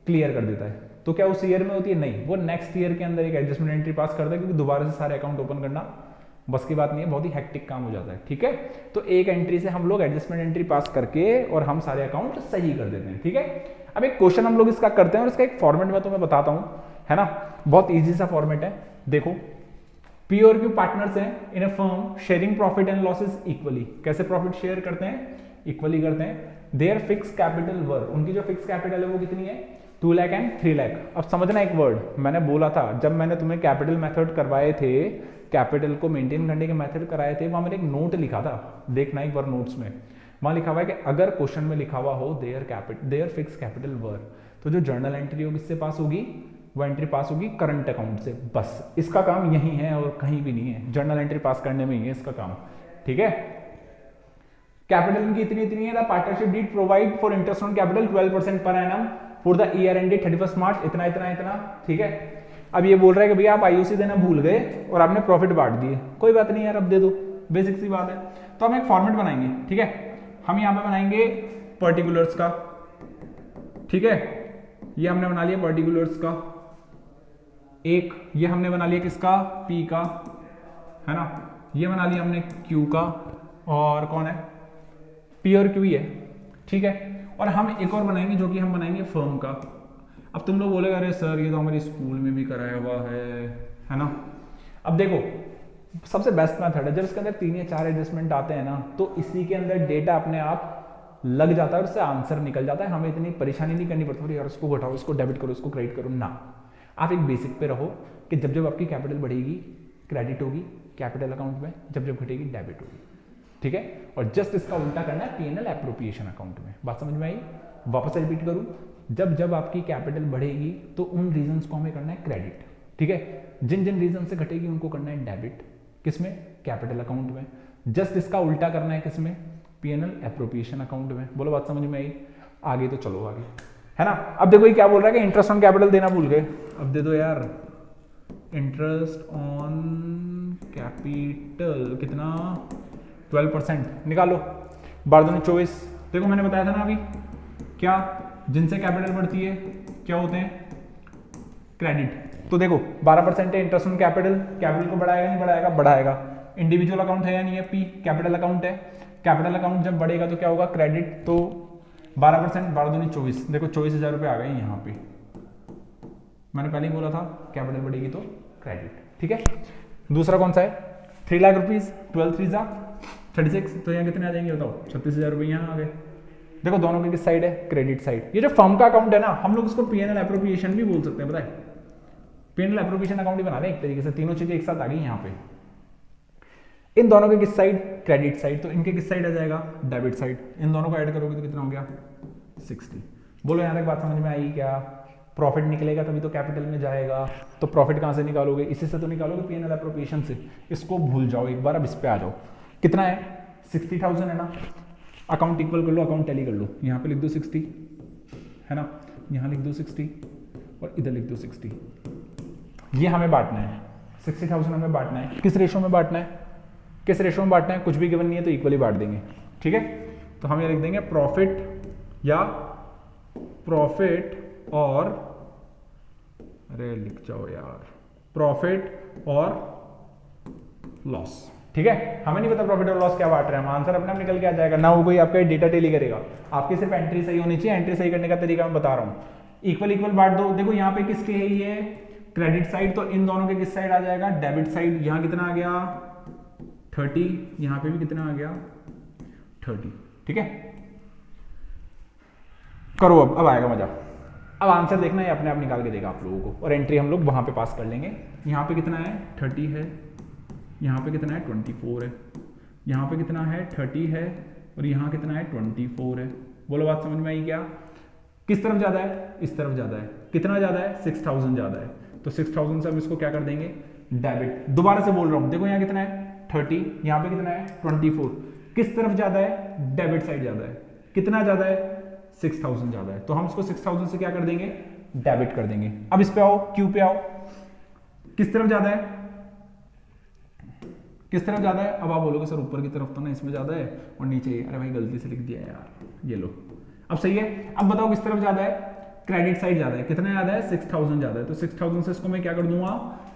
क्लियर कर देता है। तो क्या उस ईयर में होती है, नहीं, वो नेक्स्ट ईयर के अंदर एक एडजस्टमेंट एंट्री पास करता है, क्योंकि दोबारा से सारे अकाउंट ओपन करना बस की बात नहीं है, बहुत ही हेक्टिक काम हो जाता है, ठीक है। तो एक एंट्री से हम लोग एडजस्टमेंट एंट्री पास करके और हम सारे अकाउंट सही कर देते हैं, ठीक है। अब एक क्वेश्चन हम लोग इसका करते हैं और इसका एक फॉर्मेट मैं तुम्हें बताता हूं, है ना, बहुत ईजी सा फॉर्मेट है। देखो पी और क्यू पार्टनर्स हैं in a firm sharing profit and losses equally. कैसे प्रॉफिट शेयर करते हैं, इक्वली करते हैं। देयर फिक्स कैपिटल वर, उनकी जो फिक्स कैपिटल है वो कितनी है, 2 लाख एंड 3 लाख। अब समझना एक वर्ड मैंने बोला था, जब मैंने तुम्हें कैपिटल मेथड करवाए थे, कैपिटल को मेंटेन करने के मेथड कराए थे, वहां मैंने एक नोट लिखा था, देखना एक बार नोट्स में, वहां लिखा हुआ है कि अगर क्वेश्चन में लिखा हुआ हो देयर फिक्स कैपिटल वर, तो जो जर्नल एंट्री होगी किससे पास होगी, वो एंट्री पास होगी करंट अकाउंट से। बस इसका काम यही है और कहीं भी नहीं है, जर्नल एंट्री पास करने में ही है इसका काम, ठीक है। कैपिटल इनकी इतनी है, the partnership deed provide for interest on capital 12% per annum for the year ended 31 March, इतना, ठीक है। अब ये बोल रहा है कि भैया आप आईओसी देना भूल गए और आपने प्रॉफिट बांट दिए, कोई बात नहीं यार अब दे दो, बेसिक सी बात है। तो हम एक फॉर्मेट बनाएंगे, ठीक है। हम यहाँ पे बनाएंगे पर्टिकुलर्स का, ठीक है, ये हमने बना लिया पर्टिकुलर्स का एक, ये हमने बना लिया किसका, पी का, है ना, ये बना लिया हमने क्यू का, और कौन है, पी और क्यू ही है, ठीक है। और हम एक और बनाएंगे जो कि हम बनाएंगे फर्म का। अब तुम लोग बोलेगा अरे सर ये तो हमारे स्कूल में भी कराया हुआ है ना। अब देखो सबसे बेस्ट मेथड है, जब इसके अंदर 3 या 4 एडजस्टमेंट आते हैं ना, तो इसी के अंदर डेटा अपने आप लग जाता है और उससे आंसर निकल जाता है, हमें इतनी परेशानी नहीं करनी पड़ती यार इसको घटाओ, इसको डेबिट करो, इसको क्रेडिट करो ना। आप एक बेसिक पे रहो कि जब जब आपकी कैपिटल बढ़ेगी क्रेडिट होगी कैपिटल अकाउंट में, जब जब घटेगी डेबिट होगी, ठीक है। और जस्ट इसका उल्टा करना है पीएनएल एप्रोप्रिएशन अकाउंट में। बात समझ में आई, वापस रिपीट करूं, जब जब आपकी कैपिटल बढ़ेगी तो उन रीजंस को हमें करना है क्रेडिट, ठीक है। जिन जिन रीजन से घटेगी उनको करना है डेबिट, किसमें, कैपिटल अकाउंट में। जस्ट इसका उल्टा करना है किसमें, पीएनएल एप्रोप्रिएशन अकाउंट में। बोलो बात समझ में आई, आगे तो चलो आगे, है ना। अब देखो ये क्या बोल रहा है कि इंटरेस्ट ऑन कैपिटल देना भूल गए, अब दे दो यार इंटरेस्ट ऑन कैपिटल कितना, 12% निकालो, 12×24। देखो मैंने बताया था ना अभी, क्या जिनसे कैपिटल बढ़ती है क्या होते हैं, क्रेडिट। तो देखो 12% है इंटरेस्ट ऑन कैपिटल, कैपिटल को बढ़ाएगा नहीं बढ़ाएगा, बढ़ाएगा। इंडिविजुअल अकाउंट है या नहीं है, पी कैपिटल अकाउंट है, कैपिटल अकाउंट जब बढ़ेगा तो क्या होगा, क्रेडिट। तो 12%, 12×24, देखो 24,000 रुपये आ गए यहाँ पे, मैंने पहले ही बोला था कैपिटल बढ़ेगी तो क्रेडिट, ठीक है। दूसरा कौन सा है, 3 लाख रुपीज, 12×3 36, तो यहाँ कितने आ जाएंगे बताओ, 36,000 रुपये यहाँ आ गए, देखो दोनों की किस साइड है, क्रेडिट साइड। ये जो फर्म का अकाउंट है ना, हम लोग इसको पीएनएल एप्रोप्रिएशन भी बोल सकते हैं, पता है, पीएनएल एप्रोप्रिएशन अकाउंट ही बना रहे हैं एक तरीके से, तीनों चीजें एक साथ आ गई यहाँ पे। इन दोनों के किस साइड, क्रेडिट साइड, तो इनके किस साइड आ जाएगा, डेबिट साइड। इन दोनों को ऐड करोगे तो कितना हो गया, 60। बोलो यहाँ तक बात समझ में आई क्या? प्रॉफिट निकलेगा तभी तो कैपिटल में जाएगा, तो प्रॉफिट कहाँ से निकालोगे, इसी से तो निकालोगे, पीएनएल एप्रोप्रिएशन से। इसको भूल जाओ एक बार, अब इस पे आ जाओ। कितना है, 60,000 है ना। अकाउंट इक्वल कर लो, अकाउंट टैली कर लो, यहाँ पे लिख दो 60 है ना, यहाँ लिख दो 60 और इधर लिख दो 60। ये हमें बांटना है, 60,000 हमें बांटना है। किस रेशो में बांटना है, किस रेशो में बांटना है, कुछ भी गिवन नहीं है तो इक्वली बांट देंगे, ठीक है। तो हम ये लिख देंगे प्रॉफिट या प्रॉफिट और, अरे लिख जाओ यार, प्रॉफिट और लॉस, ठीक है। हमें नहीं पता प्रॉफिट और लॉस क्या बांट रहे हैं हम, आंसर अपने आप निकल के आ जाएगा ना। वो कोई आपका डेटा टेली करेगा, आपकी सिर्फ एंट्री सही होनी चाहिए। एंट्री सही करने का तरीका मैं बता रहा हूँ, इक्वल इक्वल बांट दो। देखो यहाँ पे किसके है ये, क्रेडिट साइड, तो इन दोनों के किस साइड आ जाएगा, डेबिट साइड। यहाँ कितना आ गया 30, यहाँ पे भी कितना आ गया 30, ठीक है। करो अब आएगा मजा। अब आंसर देखना, ये अपने आप निकाल के देगा आप लोगों को, और एंट्री हम लोग वहां पे पास कर लेंगे। यहाँ पे कितना है 30 है, यहाँ पे कितना है 24 है, यहाँ पे कितना है 30 है, और यहाँ कितना है 24 है। बोलो बात समझ में आई क्या? किस तरफ ज्यादा है, इस तरफ ज्यादा है। कितना ज्यादा है, 6000 ज्यादा है, तो 6000 से हम इसको क्या कर देंगे, डेबिट। दोबारा से बोल रहा हूं, देखो यहाँ कितना है 30, यहाँ पे कितना है 24। किस तरफ ज्यादा है, डेबिट साइड ज्यादा है। कितना ज्यादा है, 6000 ज्यादा है, तो हम इसको 6000 से क्या कर देंगे, डेबिट कर देंगे। अब इस पे आओ, क्यू पे आओ, किस तरफ ज्यादा है, किस तरफ ज्यादा है। अब आप बोलोगे सर ऊपर की तरफ तो ना, इसमें ज्यादा है और नीचे, अरे भाई गलती से लिख दिया यार, ये लो। अब सही है। अब बताओ किस तरफ ज्यादा है, क्रेडिट साइड ज्यादा है। कितना ज्यादा है, 6000 ज्यादा है, तो 6000 से इसको मैं क्या कर दूंगा,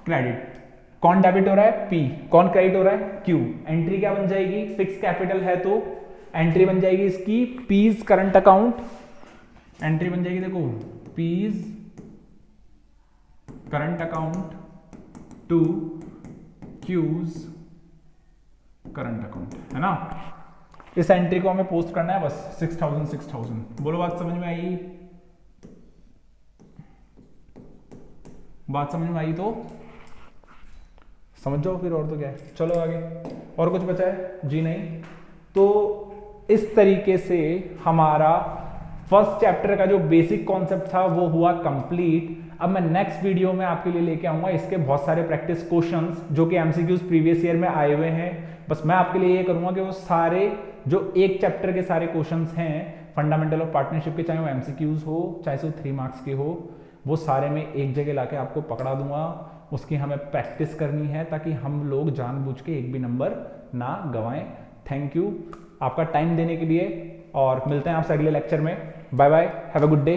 क्रेडिट। कौन डेबिट हो रहा है, पी। कौन क्रेडिट हो रहा है, क्यू। एंट्री क्या बन जाएगी, फिक्स कैपिटल है तो एंट्री बन जाएगी इसकी पीज करंट अकाउंट। एंट्री बन जाएगी देखो, P's current account to Q's current account, है ना। इस एंट्री को हमें पोस्ट करना है बस, 6000। बोलो बात समझ में आई, बात समझ में आई तो समझ जाओ फिर, और तो क्या है। चलो आगे, और कुछ बचा है जी नहीं। तो इस तरीके से हमारा फर्स्ट चैप्टर का जो बेसिक कॉन्सेप्ट था वो हुआ कंप्लीट। अब मैं नेक्स्ट वीडियो में आपके लिए लेके आऊंगा इसके बहुत सारे प्रैक्टिस क्वेश्चंस जो कि एमसीक्यूज प्रीवियस ईयर में आए हुए हैं। बस मैं आपके लिए ये करूंगा कि वो सारे जो एक चैप्टर के सारे क्वेश्चंस हैं फंडामेंटल ऑफ पार्टनरशिप के, चाहे वो एमसीक्यूज हो चाहे वो 3 मार्क्स के हो, वो सारे मैं एक जगह लाके आपको पकड़ा दूंगा। उसकी हमें प्रैक्टिस करनी है ताकि हम लोग जानबूझ के एक भी नंबर ना गंवाएं। थैंक यू आपका टाइम देने के लिए, और मिलते हैं आपसे अगले लेक्चर में। Bye bye, have a good day.